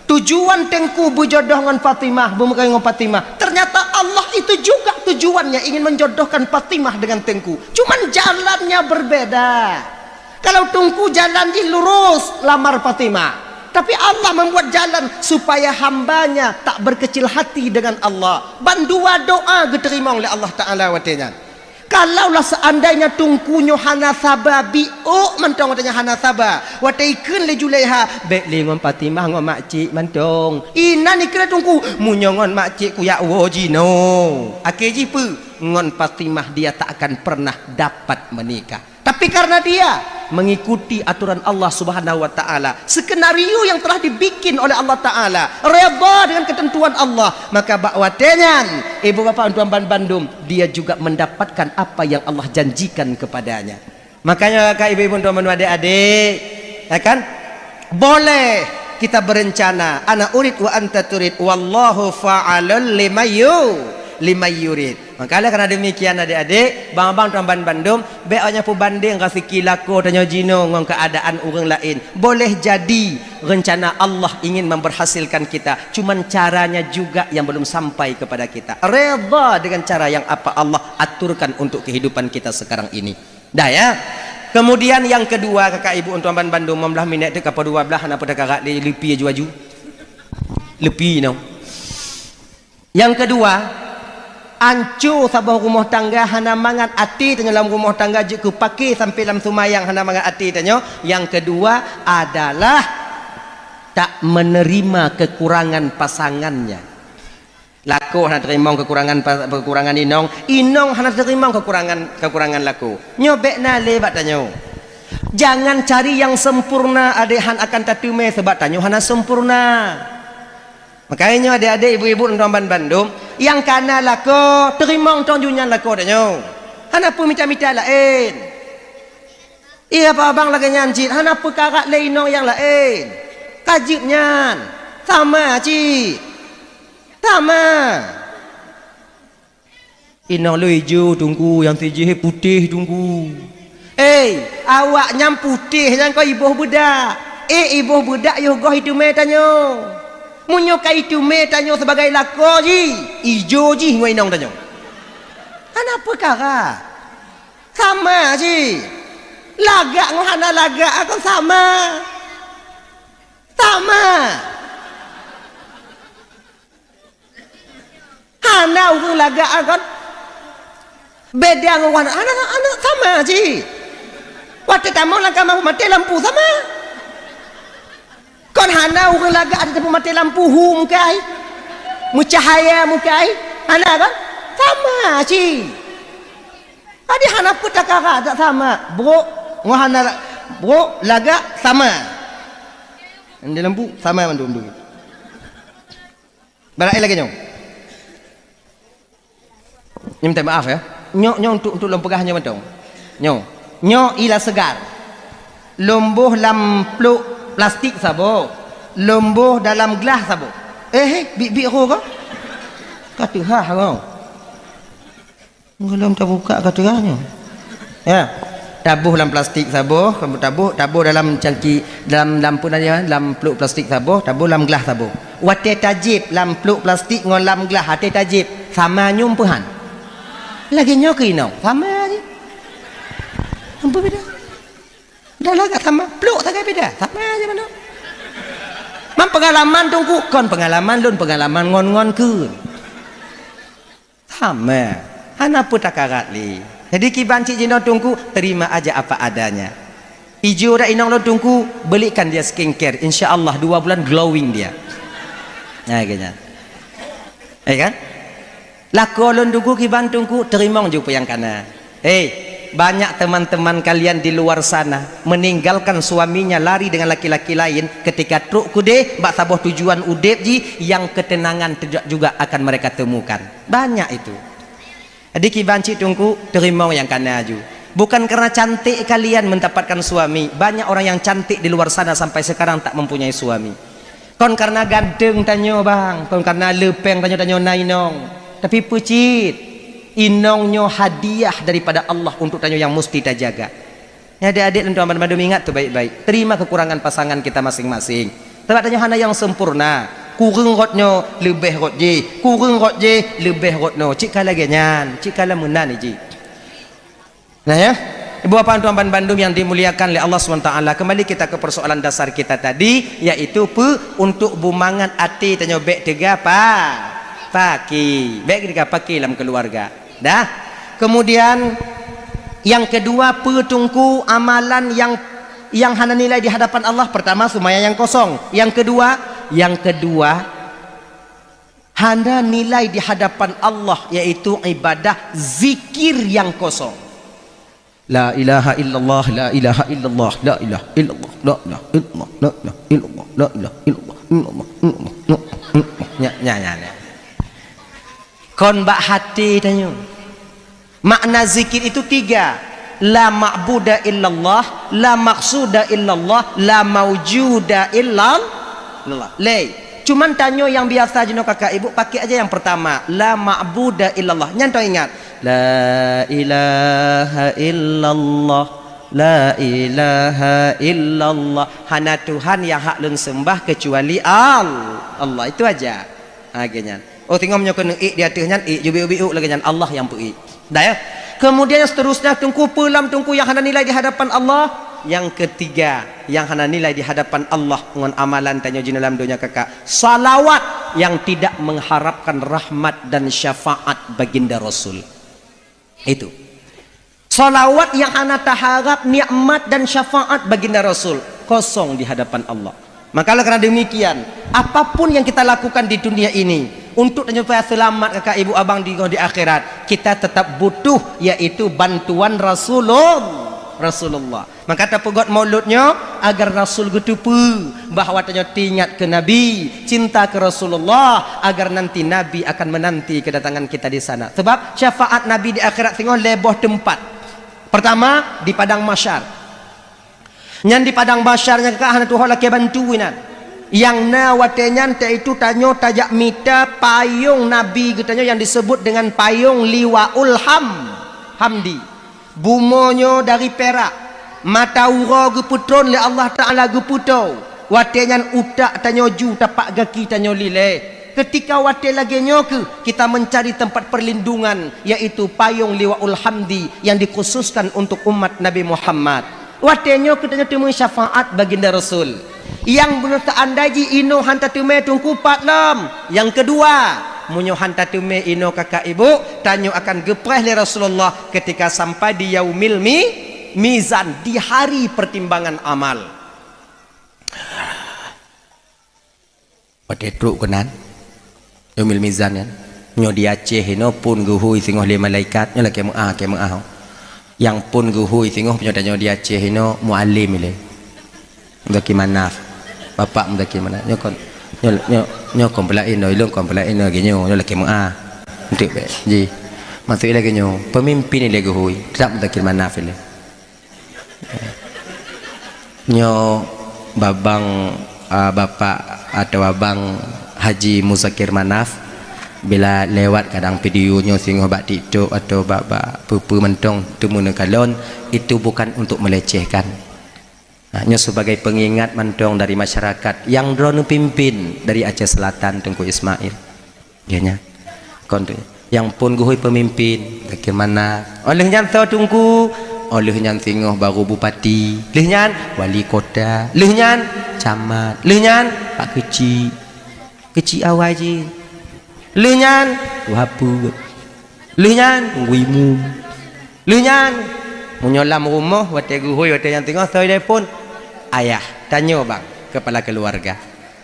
Tujuan tengku berjodoh dengan Fatimah, bermukai dengan Fatimah. Ternyata Allah itu juga tujuannya ingin menjodohkan Fatimah dengan tengku. Cuman jalannya berbeda. Kalau tengku jalan di lurus lamar Fatimah. Tapi Allah membuat jalan supaya hambanya tak berkecil hati dengan Allah. Bandua doa diterima oleh Allah Ta'ala watenya. Kalaulah seandainya tungkunyo hana sabah biuk mentong watanya hana sabah wataikan le Julaiha baik le ngon Fatimah ngon makcik mentong ina ni kena tungku munyongon makcik ku ya wojino akhirnya pu ngon Fatimah dia tak akan pernah dapat menikah tapi karena dia mengikuti aturan Allah Subhanahu wa taala skenario yang telah dibikin oleh Allah Taala redha dengan ketentuan Allah maka bakwatenyan ibu bapa tuan Bandung dia juga mendapatkan apa yang Allah janjikan kepadanya makanya kakak ibu tuan adik-adik ya kan boleh kita berencana ana urid wa anta turid wallahu fa'alul limayurid makanya karena demikian adik-adik bang-bang tuan Bandung beaknya pu banding kasiki lako tanya jino ngong keadaan orang lain boleh jadi rencana Allah ingin memberhasilkan kita cuman caranya juga yang belum sampai kepada kita redha dengan cara yang apa Allah aturkan untuk kehidupan kita sekarang ini dah ya kemudian yang kedua kakak ibu tuan Bandung membelah minit tu kapal 12 anak pada kakak lepiaju lepi no yang kedua ancur sabah rumah tangga hana mangat ati dalam rumah tangga je pakai sampai dalam sumayang hana mangat ati tanya yang kedua adalah tak menerima kekurangan pasangannya Laku hana terima kekurangan inong hana terima kekurangan laku. Nyobek na lebat tanyo. Jangan cari yang sempurna, adehan akan tatume sebab tanyo hana sempurna. Makanya adik-adik ibu-ibu dan Bandung yang kana laku terima tong junyan laku tanyo. Hana pun minta-minta lain. Iya apa abang lagi nyancit, hana perkara lain yang lain. Kajibnya sama cik. Sama. Inang lu hijau tunggu, yang tijih putih tunggu. Awak nyam putih yang kau ibu budak. Ibu budak yo goh itu me tanyo. Munyo kai itu me tanyo sebagai lako ji. Ijo ji ngoi nong tanyo. Kenapa kara? Sama ji. Lagak ngohana lagak aku sama. Sama. Hana urang laga akan beda ngawan anak sama ji. Waktu tamu langkah mati lampu sama. Kon hana urang laga ada tamu mati lampu mukai. Mucahaya mukai. Hana kan sama ji. Tadi hana putakara tak sama. Bro ngahana bro laga sama. Di lampu sama mandum. Barai lagi nyong. Minta maaf ya. Nyok untuk lempegahnya macam. Nyok ila segar. Lomboh dalam pluk plastik sabo. Lomboh dalam gelas sabo. Bi ho kau. Kata ha kau. Belum terbuka katanya. Ya. Tabuh dalam plastik sabo, kamu tabuh dalam cangki dalam lampu nanya dalam pluk plastik sabo, tabuh dalam gelas sabo. Wate tajib dalam pluk plastik ngon dalam gelas hati tajib sama nyumpuhan. Lagi nyoki no sama aja. Apa beda? Dah lah sama pluk tak beda. Sama aja mana. Man pengalaman tunggu kon pengalaman lun pengalaman ngon kun. Sama. Hana putakarat li. Jadi kibanci jino tunggu terima aja apa adanya. Ijo dah inong lo tunggu belikan dia skincare. InsyaAllah 2 bulan glowing dia. Nah kayaknya. Kan? Lako lon tunggu kiban tunggu terima juga yang kana. Banyak teman-teman kalian di luar sana meninggalkan suaminya lari dengan laki-laki lain ketika truk kude bak saboh tujuan udep ji yang ketenangan juga akan mereka temukan. Banyak itu. Jadi kibanci tunggu terima yang kana aju. Bukan karena cantik kalian mendapatkan suami. Banyak orang yang cantik di luar sana sampai sekarang tak mempunyai suami. Kon karena gandeng tanyo bang, kon karena lepeng tanyo nainong. Tapi pucit inongnya hadiah daripada Allah untuk tanyo yang mesti kita jaga. Ya adik-adik dan tuan-tuan madum ingat tuh baik-baik. Terima kekurangan pasangan kita masing-masing. Sebab tanyo hana yang sempurna. Kurang rotnya lebih rot je. Kurang rot je lebih rot no. Cik kala genyan, cik kala munan ji. Nah ya. Ibu bapak tuan-tuan Bandung yang dimuliakan oleh Allah SWT, kembali kita ke persoalan dasar kita tadi, yaitu untuk bumangan hati tanyo bek tega paki baik kita pakai dalam keluarga dah. Kemudian yang kedua petungku amalan yang hana nilai di hadapan Allah. Pertama sumaya yang kosong. Yang kedua hana nilai di hadapan Allah, yaitu ibadah zikir yang kosong. La ilaha illallah, la ilaha illallah, la ilaha illallah, la ilaha illallah, la ilaha illallah, la ilaha illallah. Nya. Kon bak hati tanya. Makna zikir itu 3. La ma'buda illallah, la maqsuda illallah, la mawjuda illallah. Cuman tanyo yang biasa jeno kakak ibu pakai aja yang pertama. La ma'buda illallah. Nyanto ingat. La ilaha illallah, la ilaha illallah. Hana Tuhan yang hak lun sembah kecuali Allah. Itu aja. Agenyan. Oh tengok menyokong di atasnya jubiu lagi nyan Allah yang pui. Dah ya. Kemudian seterusnya tungku pelam tungku yang hana nilai di hadapan Allah. Yang ketiga yang hana nilai di hadapan Allah ngon amalan tanya jin dalam dunia kakak. Salawat yang tidak mengharapkan rahmat dan syafaat baginda Rasul. Itu. Salawat yang hana taharap nikmat dan syafaat baginda Rasul kosong di hadapan Allah. Maka karena demikian, apapun yang kita lakukan di dunia ini, untuk supaya selamat kakak ibu abang di akhirat, kita tetap butuh yaitu bantuan Rasulullah. Maka kata pegot mauludnya agar Rasul getupu bahawa tanya tingat ke Nabi, cinta ke Rasulullah, agar nanti Nabi akan menanti kedatangan kita di sana. Sebab syafaat Nabi di akhirat tengok leboh tempat. Pertama di padang mahsyar. Nyan di padang mahsyarnya kakak hana Tuhan laki bantuinan. Yang na watenyan itu tanyo tajak mita payung Nabi katanya yang disebut dengan payung liwaul hamdi. Bumonyo dari perak, mata ura geputron le Allah Ta'ala geputau, watenyan utak tanyoju tapak gaki tanyo lile. Ketika wate lagi nyoke, kita mencari tempat perlindungan yaitu payung liwaul hamdi yang dikhususkan untuk umat Nabi Muhammad. Wate nyoke tanyo temu syafaat baginda Rasul yang belum taandaji ino hanta tume tungku patlam. Yang kedua munyo hanta tume ino kakak ibu tanyo akan gepreh le Rasulullah ketika sampai di yaumil mizan, di hari pertimbangan amal. Pada truk kenan yaumil mizan ya nyo di Aceh ino pun guhui singoh le malaikat nyo laki mu'ah yang pun guhui singoh punya tanyo di Aceh ino muallim le mudaki manaf bapak mudaki mana nyo kon nyo kompelain no ilung kompelain no genyo nyo laki mu'ah untuk be ji masuk lagi nyo pemimpin lagi hui tak mudaki manaf le nyo babang bapak atau abang Haji Musakir Manaf bila lewat kadang videonya singoh bak TikTok atau bak pupu mentong temu kalon itu bukan untuk melecehkan. Nyo sebagai pengingat mentong dari masyarakat yang drone pimpin dari Aceh Selatan Tengku Ismail. Dianya. Yang pun guhui pemimpin bagaimana oleh nyan tau tungku oleh nyan singoh baru bupati, leh nyan wali kota, leh nyan camat, leh nyan pak kecil awal je, leh nyan tuhapu, leh nyan wimu, leh nyan menyolam rumah wate guhui wate yang tengok telefon ayah tanya bang kepala keluarga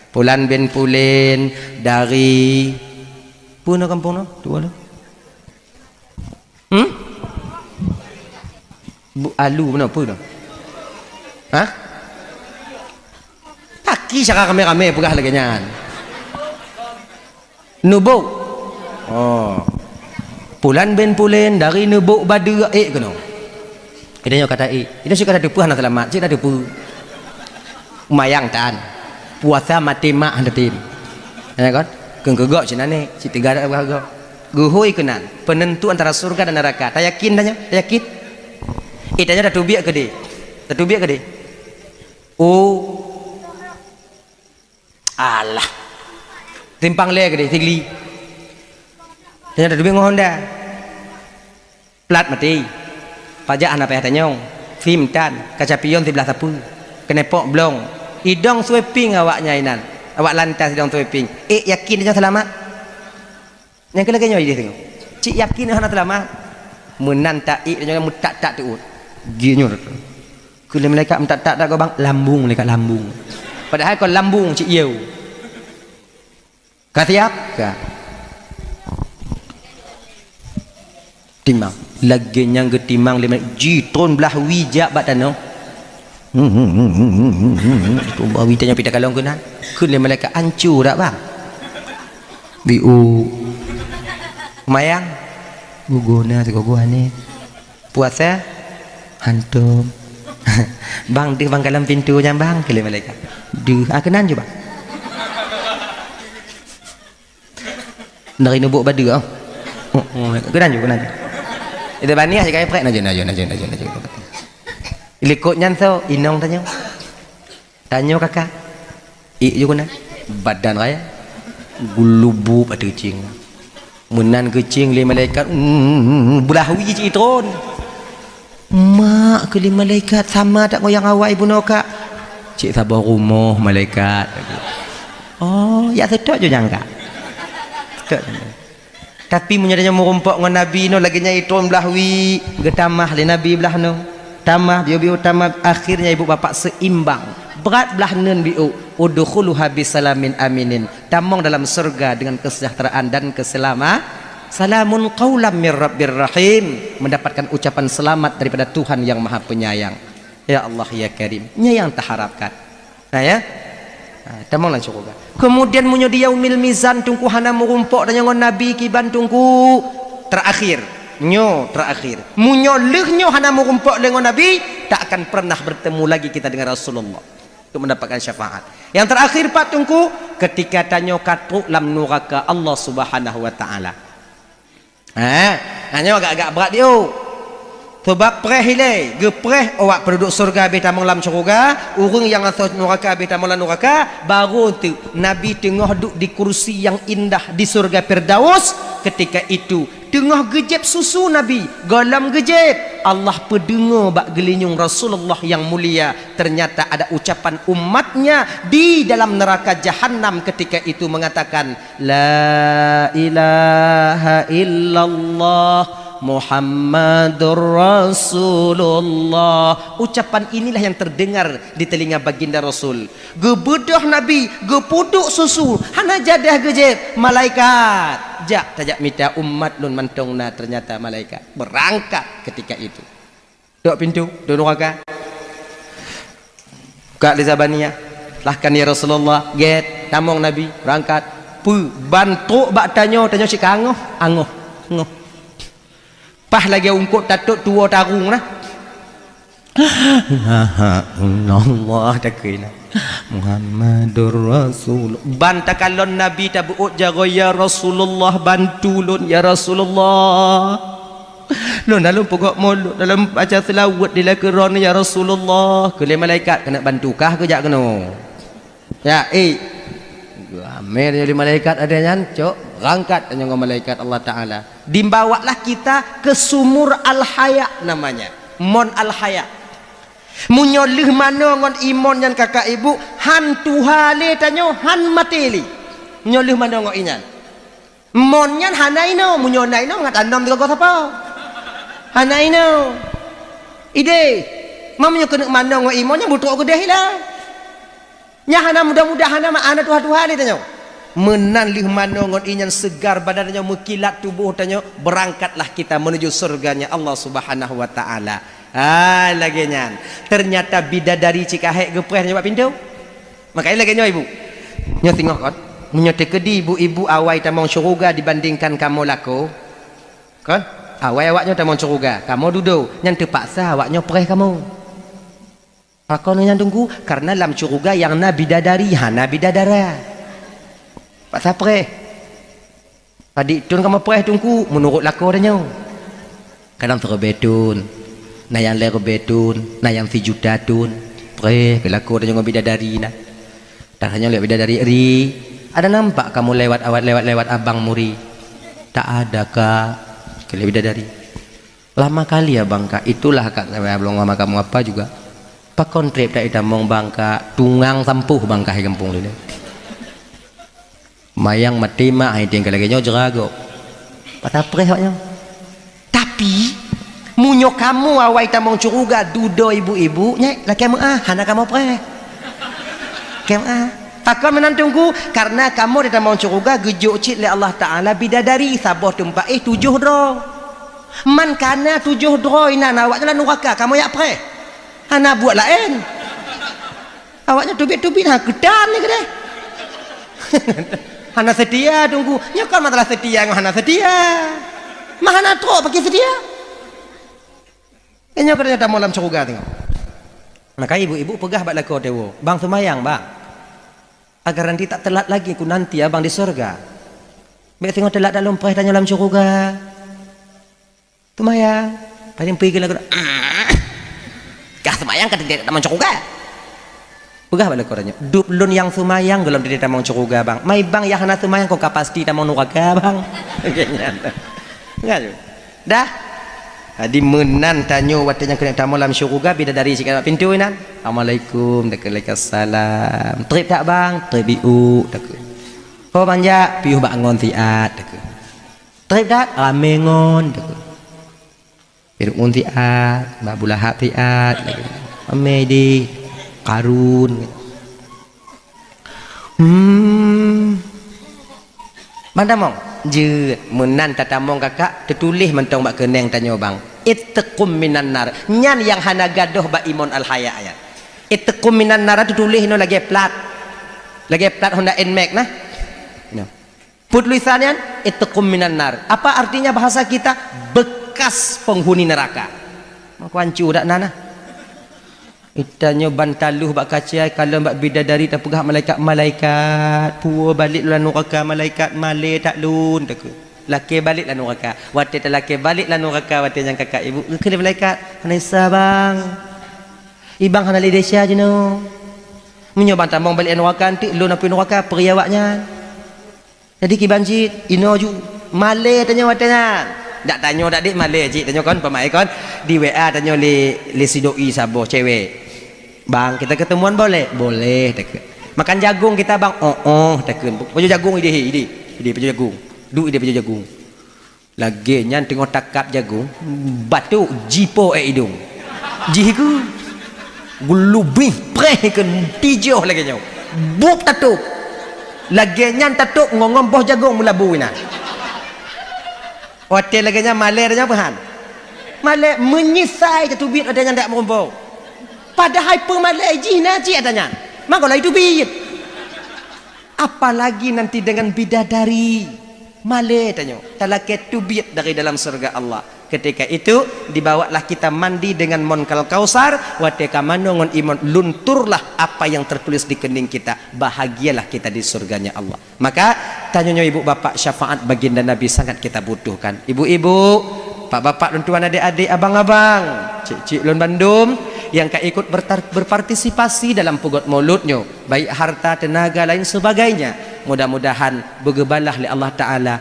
Pulan bin Pulin dari puna kampung no dua lo Bu alu mana apa tu? Hah? Taki cakap kami pegah lagi nyan. Nubuk. Oh. Pulan bin Pulin dari Nubuk Badu kena. Kita kata itu sih kata depu anak selamat, cik dah depu. Mayang tan. Puasa mati mak handatin. Ya kan? Kengkegok cina ni, cik tiga dah beragak. Guhui kenan, penentu antara surga dan neraka. Tak yakin tanya? Tak yakin? Itanya dah tubiak ke dia? Dah tubiak ke dia? Oh. Alah. Timpang le ke dia, tigli. Tanya dah tubiak ngohon dah. Plat mati. Pajak anak payah tanyong. Film tan, kaca pion di belah sapu. Kenepok blong. Idong sweeping awaknya inan. Awak lantas idong sweeping. Yakin dia selamat? Yang kelagi nyoy dia tengok. Cik yakin dia selamat? Menan tak jangan mutak tu. Gini kula malaikat tak kau bang lambung malaikat lambung padahal kau lambung cik yau kata siap ka timang lagi yang getimang lima jiton belah wijak batano tu bawi tanya pita kalong kena kula malaikat hancur tak bang biu mayang gugona segogua ni puasa hantum bang di bang dalam pintunya bang kele malaikat di kenan je bang dari Nubuk Badu kenan je itu bani aja kayak prek najo likut nyanto inong tanya kakak juga na badan raya gulubu pada kecing menan kecing le malaikat belah wi citron mak keli malaikat sama tak ngoyang awak ibu noka cik sabar rumah malaikat oh ya sedap je jangka tapi menyadanya merompak dengan Nabi no lagi nya itu belahwi getamah le Nabi belah no tamah bio tamah akhirnya ibu bapak seimbang berat belah nun bio udkhuluha bisalamin aminin, tamong dalam surga dengan kesejahteraan dan keselamatan. Salamun qaulam mir rabbir rahim, mendapatkan ucapan selamat daripada Tuhan yang Maha Penyayang. Ya Allah ya Karim, nya yang terharapkan. Nah ya, tamong lan surga. Kemudian munyo di yaumil mizan tungku hana murumpok dan nyon nabi kiban tungku terakhir. Nyo terakhir. Munyo leuhnyo hana murumpok dengan nabi, tak akan pernah bertemu lagi kita dengan Rasulullah untuk mendapatkan syafaat. Yang terakhir Pak tungku ketika tanyo katu lam nuraka Allah Subhanahu wa taala. Hanya agak-agak berat dia. Sebab preh hilai, gepreh awak penduduk surga beta lam surga, urang yang asal neraka beta lam neraka, baru tu Nabi tengah duduk di kursi yang indah di surga Firdaus. Ketika itu tengah gejep susu Nabi, galam gejep. Allah pendengar bak gelinyung Rasulullah yang mulia. Ternyata ada ucapan umatnya di dalam neraka Jahannam ketika itu mengatakan la ilaha illallah Muhammadur Rasulullah. Ucapan inilah yang terdengar di telinga baginda Rasul. Gebedah Nabi, gepuduk susu, hana jadah gejep malaikat. Jak tajak minta umat lun mantongna, ternyata malaikat berangkat ketika itu. Dok pintu, dok neraka. Kak Lizabaniyah, lahkan ya Rasulullah, get tamong Nabi berangkat. Pu bantu bak tanyo si kangoh, angoh, ngoh. Pah lagi ungkut tatuk tua tarung lah. Allah takina Muhammadur Rasul. Banta kalon Nabi tak buut jago ya Rasulullah, bantu lun ya Rasulullah. Lun dalam pokok mulut dalam baca selawat di lakeron ya Rasulullah. Kele malaikat kena bantukah ke jak kena. Ya Amir jadi malaikat adanya cok rangkat dengan malaikat Allah Ta'ala. Dimbawalah kita ke sumur al-haya namanya, mon al-haya. Munyolih mana ngon imon yang kakak ibu han tuhale tanyo han mateli. Nyolih mana ngon inyan mon nyan hanaino munyonaino ngat andam tiga kota apa hanaino ide mamnya kena mana ngon imonnya butuh gede hilang nyahana mudah-mudahan nama anak Tuhan tanyo menan lih mana ngon inyan segar badannya mekilat tubuh tanyo. Berangkatlah kita menuju surganya Allah Subhanahu wa taala. Lagi nyan ternyata bidadari cikahek gepreh nyoba pintu. Makanya lagi nyo ibu nyo tengok kan nyo tekedi ibu-ibu awai tamong syurga dibandingkan kamu lako kan awai awaknya tamong syurga kamu duduk nyan terpaksa awaknya preh kamu. Aku nanya tunggu karena dalam syurga yang nabi bidadari hana bidadara. Pak sapre. Adik tun kamu preh tunggu menurut laku adanya. Kadang terbetun. Nah yang lero betun, nah yang sejuta tun. Preh ke laku adanya bidadari nah. Tak hanya lihat bidadari ri. Ada nampak kamu lewat abang muri? Tak ada kak. Ke bidadari. Lama kali ya bang kak. Itulah kak belum sama kamu apa juga. Pak kontrip tak itamong bangka tungang sampuh bangka di kampung ini. Mayang mati mah ai tinggal lagi nyo jerago. Patah prehnya. Tapi munyo kamu awai tamong curuga dudo ibu-ibu nya laki kamu hana kamu preh. Kamu takkan menantungku karena kamu di tamong curuga gejuk cit le Allah Taala bidadari saboh tempat 7 dro. Man kana 7 dro ina awaknya neraka kamu ya preh. Hana buat lain. Awaknya tubik-tubik gedan ni kedai. Hana setia tunggu. Nya kan masalah setia dengan hana setia. Mah hana trok pakai setia. Nya ternyata malam surga tengok. Maka ibu-ibu pegah bak lako dewo. Bang semayang bang. Agar nanti tak telat lagi ku nanti abang di surga. Baik tengok telat dalam preh dalam surga. Semayang. Paling pergi lagu. Kah semayang kata dia tamang curuga. Pegah balik koranya. Dup lun yang semayang belum dia tamang curuga bang. Mai bang yang hana semayang kok pasti tamang neraka bang. Enggak. Dah. Di menan tanyo watanya kena tamang dalam syurga bidadari sikit pintu nan. Assalamualaikum waalaikumsalam. Trip tak bang? Trip biu tak. Kau manja piuh bak ngon tiat tak. Trip tak? Ramengon tak. Piruk untiat, Mbak Bulahap tiat, Amedi, Karun. Mana mong? Je, menan tata mong kakak tertulis mentong bak keneng tanya bang. Ittaqum minan nar. Nyan yang hana gadoh bak imun al haya ayat. Ittaqum minan nar tertulis no lagi plat. Lagi plat Honda Nmax nah. No. Put tulisannya ittaqum minan nar. Apa artinya bahasa kita? Bekas penghuni neraka. Mak wancu dak nana. Itanya bantaluh bak kaca kalau bak bidadari tak pegah malaikat puwa balik lan neraka malaikat male tak lun tak laki balik lan neraka wate tak laki balik lan neraka wate yang kakak ibu ke malaikat hanisa bang ibang hana lidesya je no menyoban tambang balik neraka antik lun apa neraka periawaknya jadi kibanjit ino ju male tanya watenya dak tanya dak dik male cik tanya kon pamai kon di WA tanya li si doi sabo cewek. Bang, kita ketemuan boleh? Boleh, deket. Makan jagung kita bang? Deket. Baju jagung ide baju jagung. Ide baju jagung. Lagi nyan tengok takap jagung, batuk jipo hidung. Jiku gulubih preh ke tijoh lagi nyau. Buk tatuk. Lagi nyan tatuk ngongom boh jagung mula buina. Hotel lagi nyan malai ada apa han? Malai menyisai jatuh bit ada yang tak merombong. Padahal pemalai jina cik adanya. Maka itu bid. Apalagi nanti dengan bidadari. Malai tanya. Talake tu bid dari dalam surga Allah. Ketika itu dibawalah kita mandi dengan Monkal Kausar. Wateka manongon iman lunturlah apa yang tertulis di kening kita. Bahagialah kita di surganya Allah. Maka tanya ibu bapak syafaat baginda Nabi sangat kita butuhkan. Ibu-ibu, pak bapak dan tuan adik-adik, abang-abang, cik-cik lon Bandung yang ikut berpartisipasi dalam pugut mauludnya, baik harta, tenaga lain sebagainya. Mudah-mudahan bergebalah oleh Allah Ta'ala